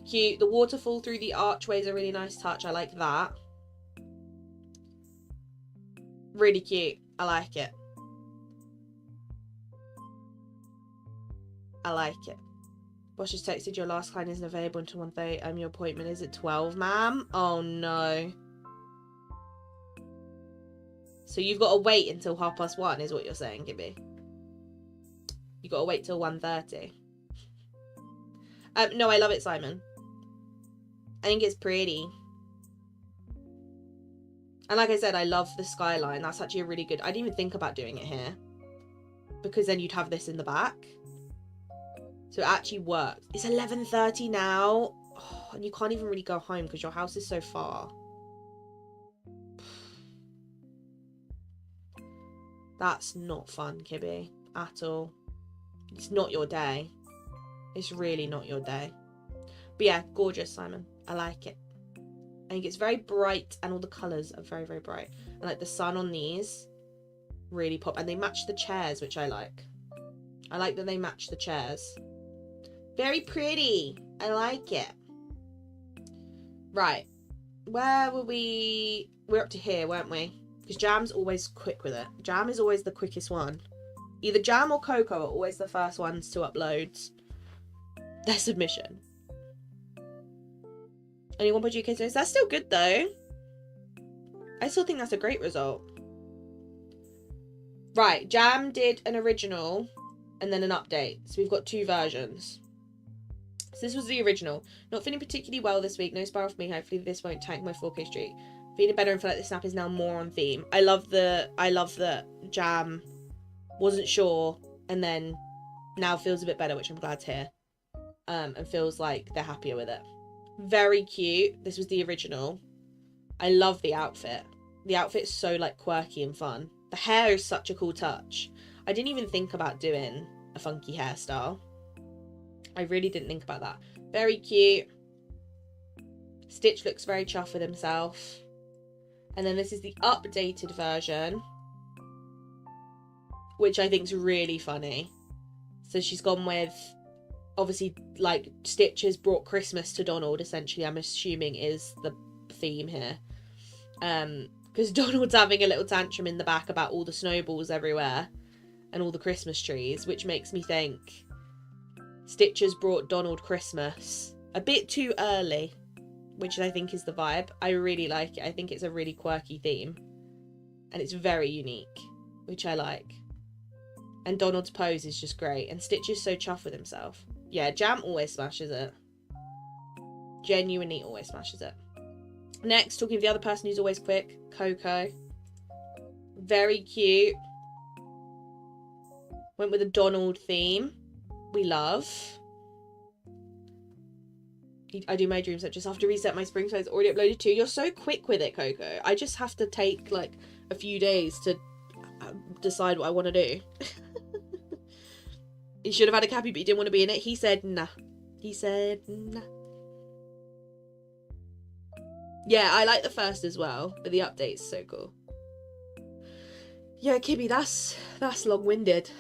Cute. The waterfall through the archway is a really nice touch. I like that. Really cute. I like it. I like it. Boss just texted your last client isn't available until 1:30. Your appointment is at 12, ma'am. Oh no. So you've got to wait until 1:30 is what you're saying, Gibby. You got to wait till 1:30. No, I love it, Simon. I think it's pretty. And like I said, I love the skyline. That's actually a really good... I didn't even think about doing it here. Because then you'd have this in the back. So it actually works. It's 11:30 now. Oh, and you can't even really go home because your house is so far. That's not fun, Kibby. At all. It's not your day. It's really not your day. But yeah, gorgeous, Simon. I like it. I think it's very bright and all the colours are very, very bright. And like the sun on these really pop. And they match the chairs, which I like. I like that they match the chairs. Very pretty. I like it. Right. Where were we? We're up to here, weren't we? Because Jam's always quick with it. Jam is always the quickest one. Either Jam or Coco are always the first ones to upload their submission. Only 1.2k submissions. That's still good though. I still think that's a great result. Right, Jam did an original and then an update. So we've got 2 versions. So this was the original. Not feeling particularly well this week. No spiral for me. Hopefully this won't tank my 4k streak. Feeling better and feel like the snap is now more on theme. I love that Jam wasn't sure and then now feels a bit better, which I'm glad to hear. And feels like they're happier with it. Very cute. This was the original. I love the outfit. The outfit's so like quirky and fun. The hair is such a cool touch. I didn't even think about doing a funky hairstyle. I really didn't think about that. Very cute. Stitch looks very chuffed with himself. And then this is the updated version, which I think is really funny. So she's gone with, obviously, like, Stitch has brought Christmas to Donald, essentially, I'm assuming is the theme here. Because Donald's having a little tantrum in the back about all the snowballs everywhere and all the Christmas trees, which makes me think Stitch has brought Donald Christmas a bit too early, which I think is the vibe. I really like it. I think it's a really quirky theme. And it's very unique, which I like. And Donald's pose is just great. And Stitch is so chuffed with himself. Yeah, Jam always smashes it. Genuinely always smashes it. Next, talking of the other person who's always quick, Coco. Very cute. Went with a Donald theme. We love. I do my dreams just after reset my spring, so it's already uploaded too. You're so quick with it, Coco. I just have to take like a few days to decide what I want to do. He should have had a cappy, but he didn't want to be in it. He said nah. He said nah. Yeah, I like the first as well, but the update's so cool. Yeah, Kibby, that's long-winded.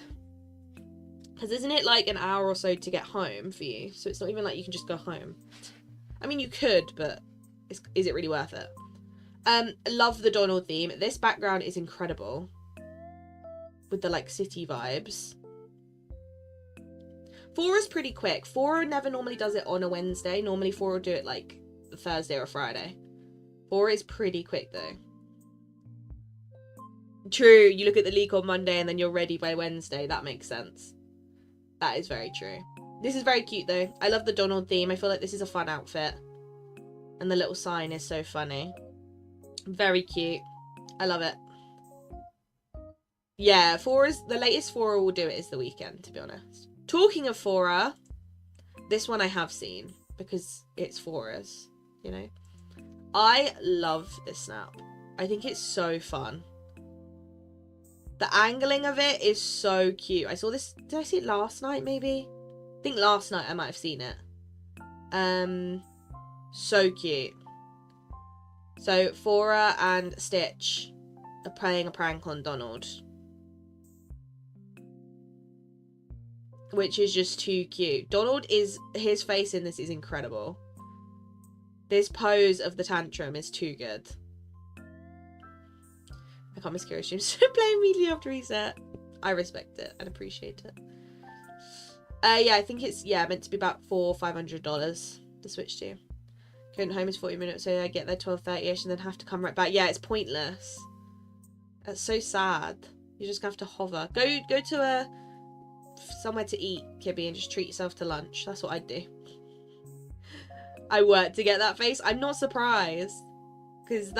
Because isn't it like an hour or so to get home for you? So it's not even like you can just go home. I mean, you could, but is it really worth it? Love the Donald theme. This background is incredible. With the like city vibes. Fora's pretty quick. Fora never normally does it on a Wednesday. Normally Fora will do it like a Thursday or a Friday. Fora is pretty quick though. True, you look at the leak on Monday and then you're ready by Wednesday. That makes sense. That is very true. This is very cute though. I love the Donald theme. I feel like this is a fun outfit. And the little sign is so funny. Very cute. I love it. Yeah, the latest Fora will do it is the weekend, to be honest. Talking of Fora, this one I have seen because it's Fora's, you know. I love this snap. I think it's so fun. The angling of it is so cute. I saw this, did I see it last night maybe? I think last night I might have seen it. So cute. So Fora and Stitch are playing a prank on Donald. Which is just too cute. Donald his face in this is incredible. This pose of the tantrum is too good. I can't miss Kira streams. Play immediately after reset. I respect it and appreciate it. Yeah, I think it's meant to be about $400 or $500 to switch to. Going home is 40 minutes, so I get there 12:30ish and then have to come right back. Yeah, it's pointless. That's so sad. You just have to hover. Go to somewhere to eat, Kibby, and just treat yourself to lunch. That's what I'd do. I worked to get that face. I'm not surprised. Because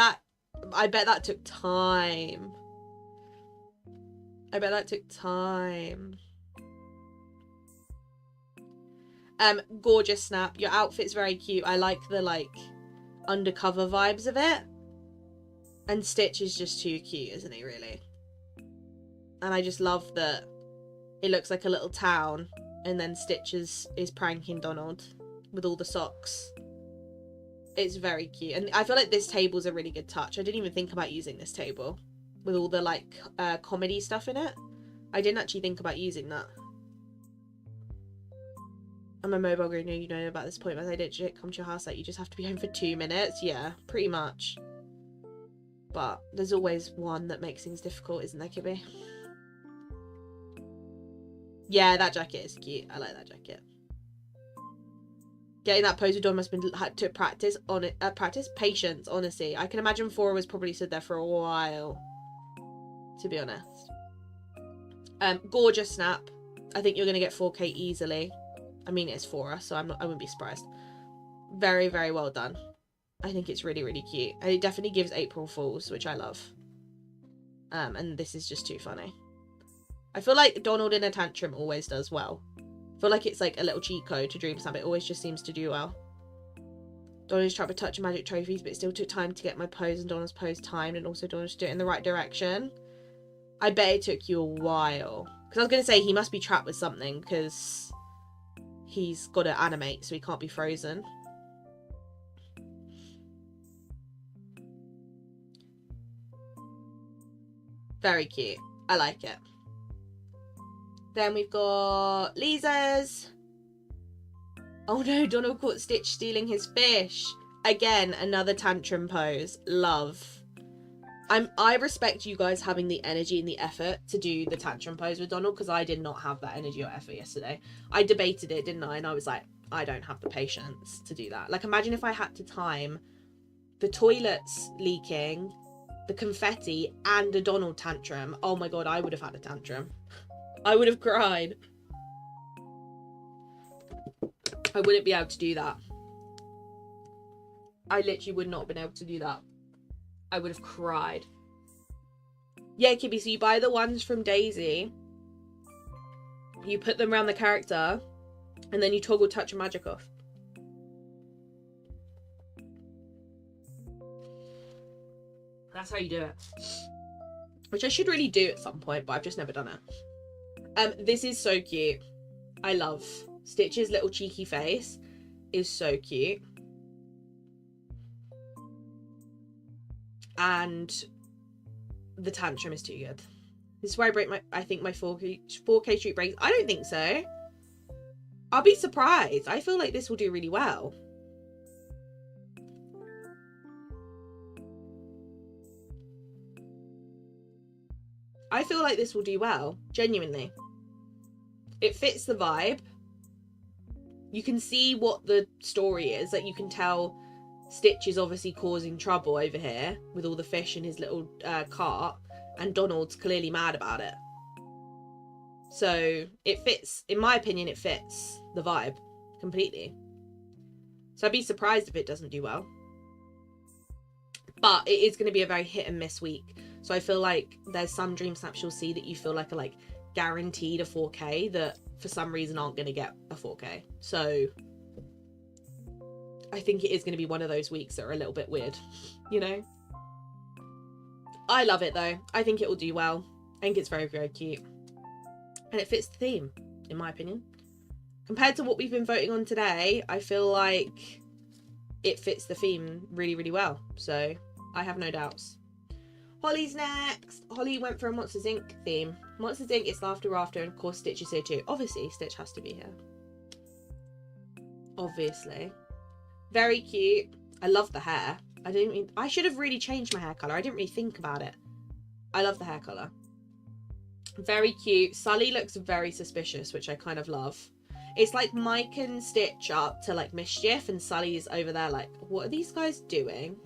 I bet that took time. Gorgeous snap. Your outfit's very cute. I like the like undercover vibes of it. And Stitch is just too cute, isn't he, really? And I just love that it looks like a little town, and then Stitch is pranking Donald with all the socks. It's very cute. And I feel like this table's a really good touch. I didn't even think about using this table with all the like comedy stuff in it. I didn't actually think about using that. I'm a mobile greener, you know about this point. As I literally come to your house, like you just have to be home for 2 minutes. Yeah, pretty much. But there's always one that makes things difficult, isn't there, Kibby? Yeah, that jacket is cute. I like that jacket. Getting that pose with Dawn must have been had to practice on it. Practice patience, honestly. I can imagine Fora was probably stood there for a while, to be honest. Gorgeous snap. I think you're gonna get 4K easily. I mean, it's Fora, so I wouldn't be surprised. Very, very well done. I think it's really, really cute, and it definitely gives April Fools, which I love. And this is just too funny. I feel like Donald in a tantrum always does well. I feel like it's like a little cheat code to Dream Snap. It always just seems to do well. Donald's tried to touch magic trophies, but it still took time to get my pose and Donald's pose timed, and also Donald to do it in the right direction. I bet it took you a while. Because I was going to say he must be trapped with something, because he's got to animate, so he can't be frozen. Very cute. I like it. Then we've got Lisa's. Oh no, Donald caught Stitch stealing his fish. Again, another tantrum pose. Love. I respect you guys having the energy and the effort to do the tantrum pose with Donald, because I did not have that energy or effort yesterday. I debated it, didn't I? And I was like, I don't have the patience to do that. Like, imagine if I had to time the toilets leaking, the confetti, and a Donald tantrum. Oh my god, I would have had a tantrum. I would have cried. I wouldn't be able to do that. I literally would not have been able to do that. I would have cried. Yeah, Kibby, so you buy the ones from Daisy, you put them around the character, and then you toggle touch of magic off. That's how you do it. Which I should really do at some point, but I've just never done it. This is so cute. I love Stitch's little cheeky face is so cute. And the tantrum is too good. This is where I break I think my 4K streak breaks. I don't think so. I'll be surprised. I feel like this will do really well. I feel like this will do well. Genuinely. It fits the vibe. You can see what the story is. Like, you can tell Stitch is obviously causing trouble over here with all the fish in his little cart, and Donald's clearly mad about it. So it fits, in my opinion, it fits the vibe completely. So I'd be surprised if it doesn't do well. But it is going to be a very hit and miss week. So I feel like there's some Dream Snaps you'll see that you feel like are like guaranteed a 4K that for some reason aren't going to get a 4K. So I think it is going to be one of those weeks that are a little bit weird, you know? I love it though. I think it will do well. I think it's very, very cute. And it fits the theme, in my opinion. Compared to what we've been voting on today, I feel like it fits the theme really, really well. So I have no doubts. Holly's next. Holly went for a Monsters Inc. theme. Monsters Inc. It's Laughter After, and of course Stitch is here too. Obviously, Stitch has to be here. Obviously. Very cute. I love the hair. I should have really changed my hair colour. I didn't really think about it. I love the hair colour. Very cute. Sully looks very suspicious, which I kind of love. It's like Mike and Stitch up to like mischief, and Sully's over there like, what are these guys doing?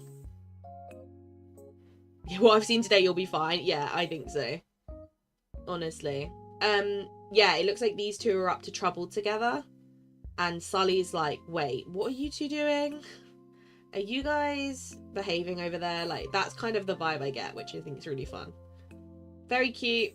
What I've seen today, you'll be fine. Yeah, I think so. Honestly. Yeah, it looks like these two are up to trouble together. And Sully's like, wait, what are you two doing? Are you guys behaving over there? Like, that's kind of the vibe I get, which I think is really fun. Very cute.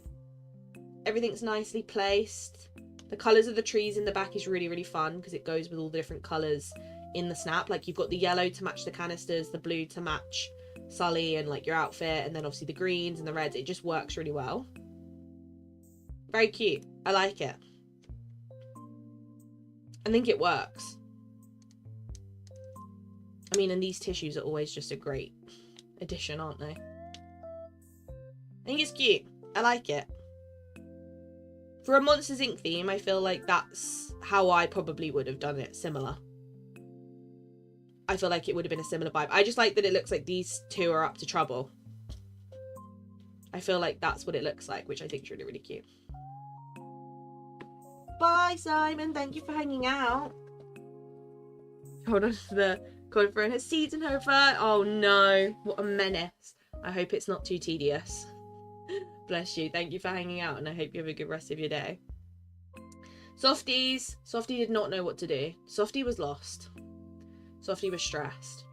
Everything's nicely placed. The colours of the trees in the back is really, really fun because it goes with all the different colours in the snap. Like, you've got the yellow to match the canisters, the blue to match Sully and like your outfit, and then obviously the greens and the reds. It just works really well. Very cute. I like it. I think it works. I mean, and these tissues are always just a great addition, aren't they? I think it's cute. I like it. For a Monsters Inc. theme, I feel like that's how I probably would have done it, similar. I feel like it would have been a similar vibe. I just like that it looks like these two are up to trouble. I feel like that's what it looks like, which I think is really, really cute. Bye, Simon. Thank you for hanging out. Hold on to the cornflower has seeds in her fur. Oh no, what a menace. I hope it's not too tedious. Bless you. Thank you for hanging out, and I hope you have a good rest of your day. Softies. Softie did not know what to do. Softie was lost. Softie was stressed.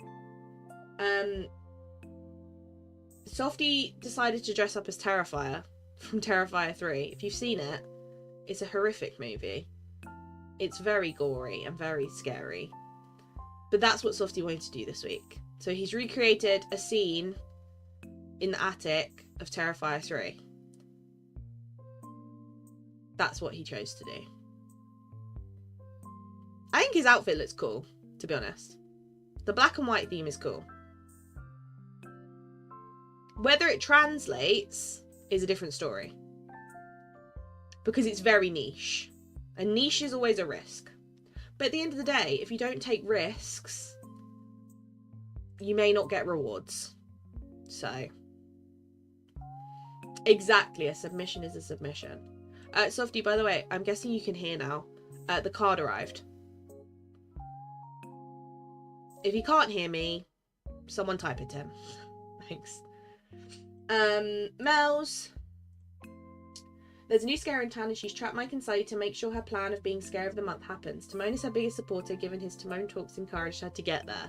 Softie decided to dress up as Terrifier from Terrifier 3. If you've seen it, it's a horrific movie. It's very gory and very scary. But that's what Softie wanted to do this week. So he's recreated a scene in the attic of Terrifier 3. That's what he chose to do. I think his outfit looks cool, to be honest. The black and white theme is cool. Whether it translates is a different story. Because it's very niche. And niche is always a risk. But at the end of the day, if you don't take risks, you may not get rewards. So, exactly, a submission is a submission. Softie, by the way, I'm guessing you can hear now. The card arrived. If you can't hear me, someone type it in. Thanks. Mel's. There's a new scare in town and she's trapped Mike and Sally to make sure her plan of being scare of the month happens. Timon is her biggest supporter, given his Timon talks encouraged her to get there.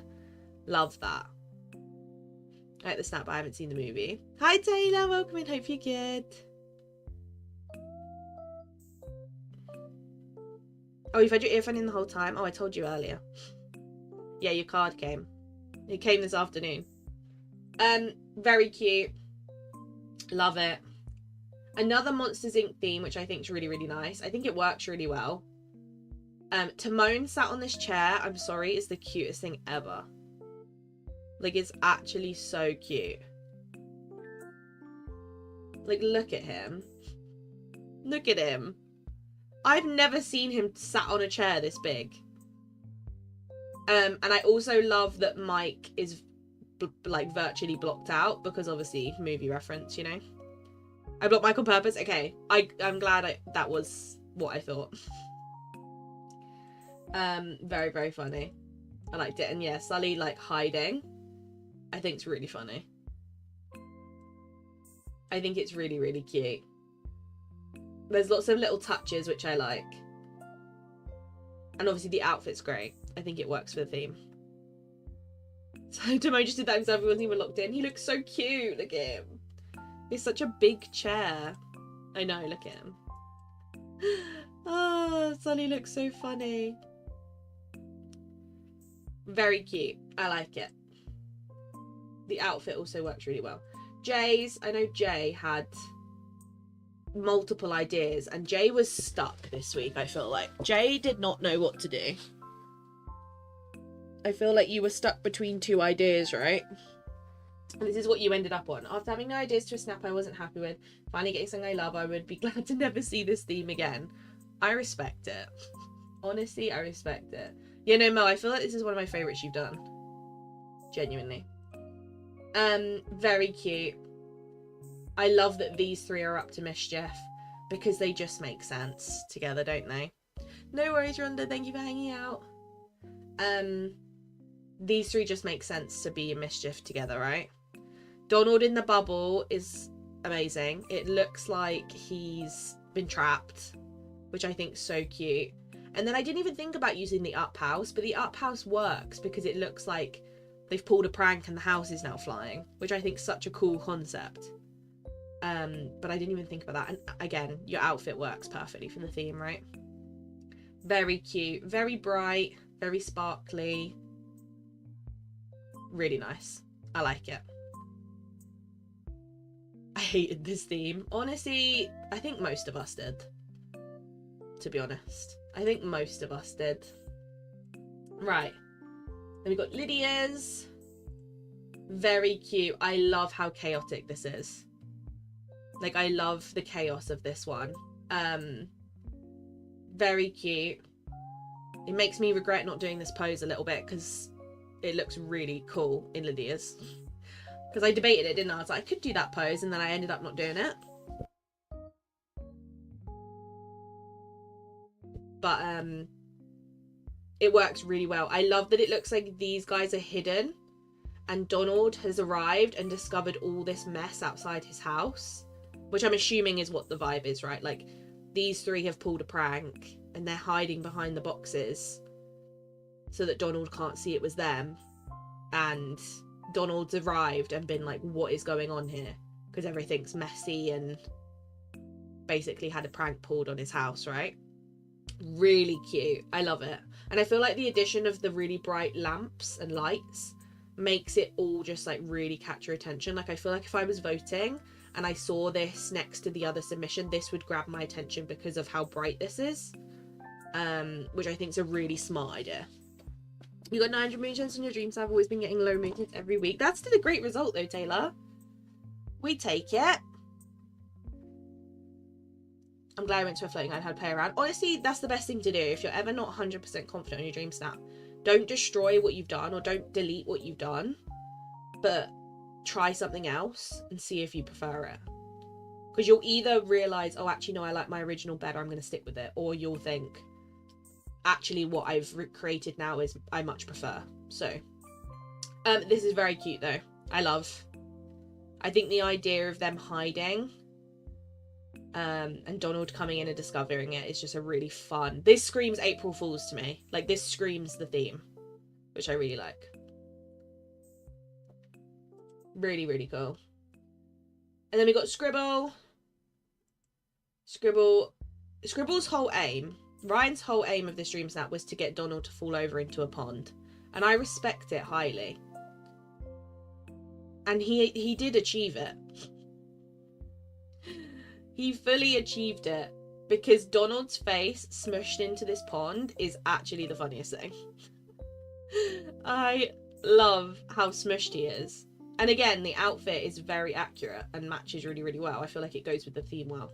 Love that. I like the snap, but I haven't seen the movie. Hi Taylor, welcome in, hope you're good. Oh, you've had your earphone in the whole time? Oh, I told you earlier. Yeah, your card came. It came this afternoon. Very cute. Love it. Another Monsters Inc. theme, which I think is really, really nice. I think it works really well. Timon sat on this chair, I'm sorry, is the cutest thing ever. Like, it's actually so cute. Like, look at him. Look at him. I've never seen him sat on a chair this big. And I also love that Mike is like virtually blocked out because obviously movie reference, you know. I blocked Mike on purpose. Okay, I'm glad that was what I thought. Very, very funny. I liked it. And yeah, Sully like hiding, I think it's really funny. I think it's really, really cute. There's lots of little touches which I like. And obviously the outfit's great. I think it works for the theme. So Timon just did that himself. He wasn't even locked in. He looks so cute. Look at him. It's such a big chair. I know, look at him. Oh, Sully looks so funny. Very cute. I like it. The outfit also works really well. Jay's, I know Jay had multiple ideas and Jay was stuck this week, I feel like. Jay did not know what to do. I feel like you were stuck between two ideas, right? And this is what you ended up on. After having no ideas to a snap I wasn't happy with, finally getting something I love, I would be glad to never see this theme again. I respect it. Honestly, I respect it. You know, Mo, I feel like this is one of my favourites you've done. Genuinely. Very cute. I love that these three are up to mischief because they just make sense together, don't they? No worries, Rhonda. Thank you for hanging out. These three just make sense to be in mischief together, right? Donald in the bubble is amazing. It looks like he's been trapped, which I think is so cute. And then I didn't even think about using the up house, but the up house works because it looks like they've pulled a prank and the house is now flying, which I think is such a cool concept. But I didn't even think about that. And again, your outfit works perfectly for the theme, right? Very cute, very bright, very sparkly. Really nice. I like it. I hated this theme. Honestly, I think most of us did. To be honest. I think most of us did. Right. Then we got Lydia's. Very cute. I love how chaotic this is. Like, I love the chaos of this one. Very cute. It makes me regret not doing this pose a little bit because it looks really cool in Lydia's. Because I debated it, didn't I? I was like, I could do that pose, and then I ended up not doing it. But it works really well. I love that it looks like these guys are hidden and Donald has arrived and discovered all this mess outside his house, which I'm assuming is what the vibe is, right? Like, these three have pulled a prank and they're hiding behind the boxes so that Donald can't see it was them, and Donald's arrived and been like, what is going on here? Because everything's messy and basically had a prank pulled on his house, right? Really cute. I love it. And I feel like the addition of the really bright lamps and lights makes it all just like really catch your attention. Like, I feel like if I was voting and I saw this next to the other submission, this would grab my attention because of how bright this is, which I think is a really smart idea. You got 900 moon chance on your dreams. I've always been getting low moon chance every week. That's still a great result though, Taylor. We take it. I'm glad I went to a floating. I'd had to play around. Honestly, that's the best thing to do. If you're ever not 100% confident on your dream snap, don't destroy what you've done or don't delete what you've done, but try something else and see if you prefer it. Because you'll either realise, oh, actually, no, I like my original better, I'm going to stick with it. Or you'll think, actually, what I've created now is I much prefer. So, this is very cute, though. I think the idea of them hiding and Donald coming in and discovering it is just a really fun. This screams April Fools to me. Like, this screams the theme, which I really like. Really, really cool. And then we got Scribble. Scribble's whole aim, Ryan's whole aim of this dream snap was to get Donald to fall over into a pond, and I respect it highly. And he did achieve it. He fully achieved it, because Donald's face smushed into this pond is actually the funniest thing. I love how smushed he is. And again, the outfit is very accurate and matches really, really well. I feel like it goes with the theme well.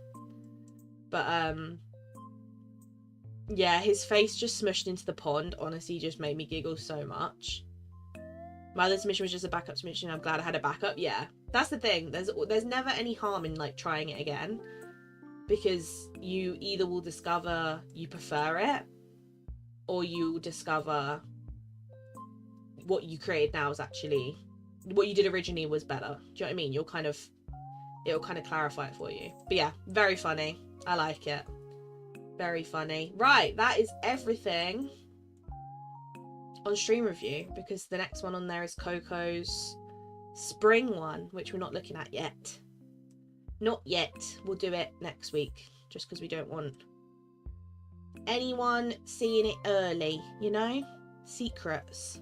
But, yeah, his face just smushed into the pond honestly just made me giggle so much. My other submission was just a backup submission. I'm glad I had a backup. Yeah, that's the thing. There's never any harm in, like, trying it again. Because you either will discover you prefer it, or you discover what you created now is actually, what you did originally was better. Do you know what I mean? It'll kind of clarify it for you. But yeah, very funny. I like it. Very funny. Right, that is everything on stream review, because the next one on there is Coco's spring one, which we're not looking at yet. Not yet. We'll do it next week, just because we don't want anyone seeing it early, you know? Secrets.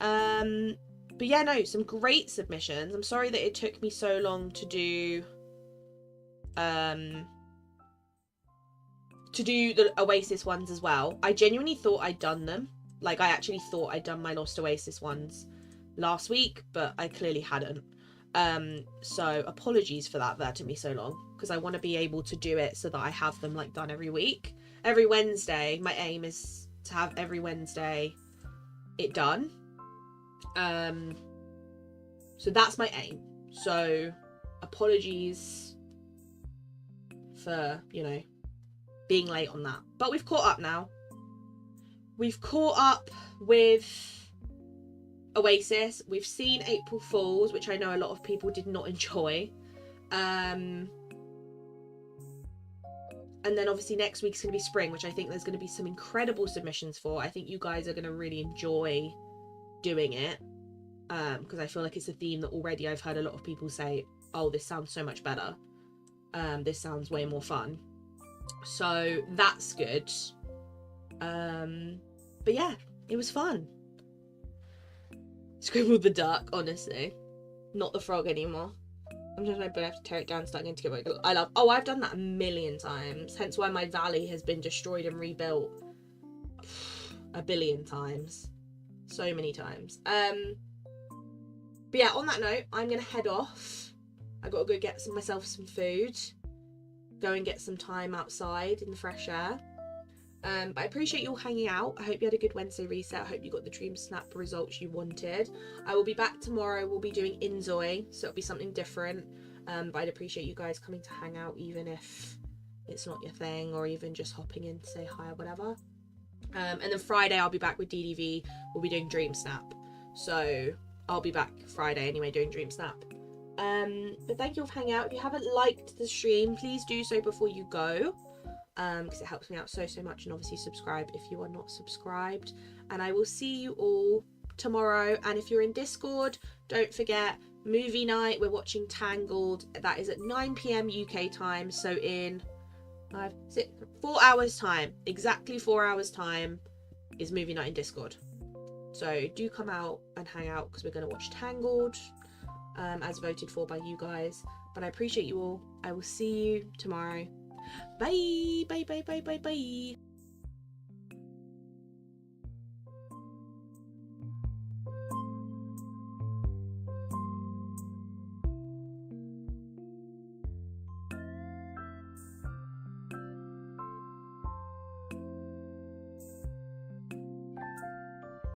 But yeah, no, some great submissions. I'm sorry that it took me so long to do the Oasis ones as well. I genuinely thought I'd done them. Like, I actually thought I'd done my Lost Oasis ones last week, but I clearly hadn't. So apologies for that took me so long, because I want to be able to do it so that I have them like done every week. Every Wednesday, my aim is to have every Wednesday it done. So that's my aim. So apologies for, you know, being late on that. But we've caught up now. We've caught up with Oasis. We've seen April Fools, which I know a lot of people did not enjoy. And then obviously next week's going to be spring, which I think there's going to be some incredible submissions for. I think you guys are going to really enjoy doing it. Because I feel like it's a theme that already I've heard a lot of people say, oh, this sounds so much better. This sounds way more fun. So that's good. But yeah, it was fun. Scribbled the duck, honestly. Not the frog anymore. Sometimes my brain, I have to tear it down, start again to get back. I've done that a million times. Hence why my valley has been destroyed and rebuilt a billion times. So many times. But yeah, on that note, I'm gonna head off. I gotta go get myself some food, go and get some time outside in the fresh air. But I appreciate you all hanging out. I hope you had a good Wednesday reset. I hope you got the Dream Snap results you wanted. I will be back tomorrow. We'll be doing Inzoi, so it'll be something different. But I'd appreciate you guys coming to hang out, even if it's not your thing, or even just hopping in to say hi or whatever. And then Friday I'll be back with DDV. We'll be doing Dream Snap, so I'll be back Friday anyway doing Dream Snap. But thank you all for hanging out. If you haven't liked the stream, please do so before you go, because it helps me out so much. And obviously subscribe if you are not subscribed, and I will see you all tomorrow. And if you're in Discord, don't forget movie night. We're watching Tangled. That is at 9 PM UK time, so in 4 hours time, exactly 4 hours time, is movie night in Discord. So do come out and hang out, because we're going to watch Tangled, as voted for by you guys. But I appreciate you all. I will see you tomorrow. Bye.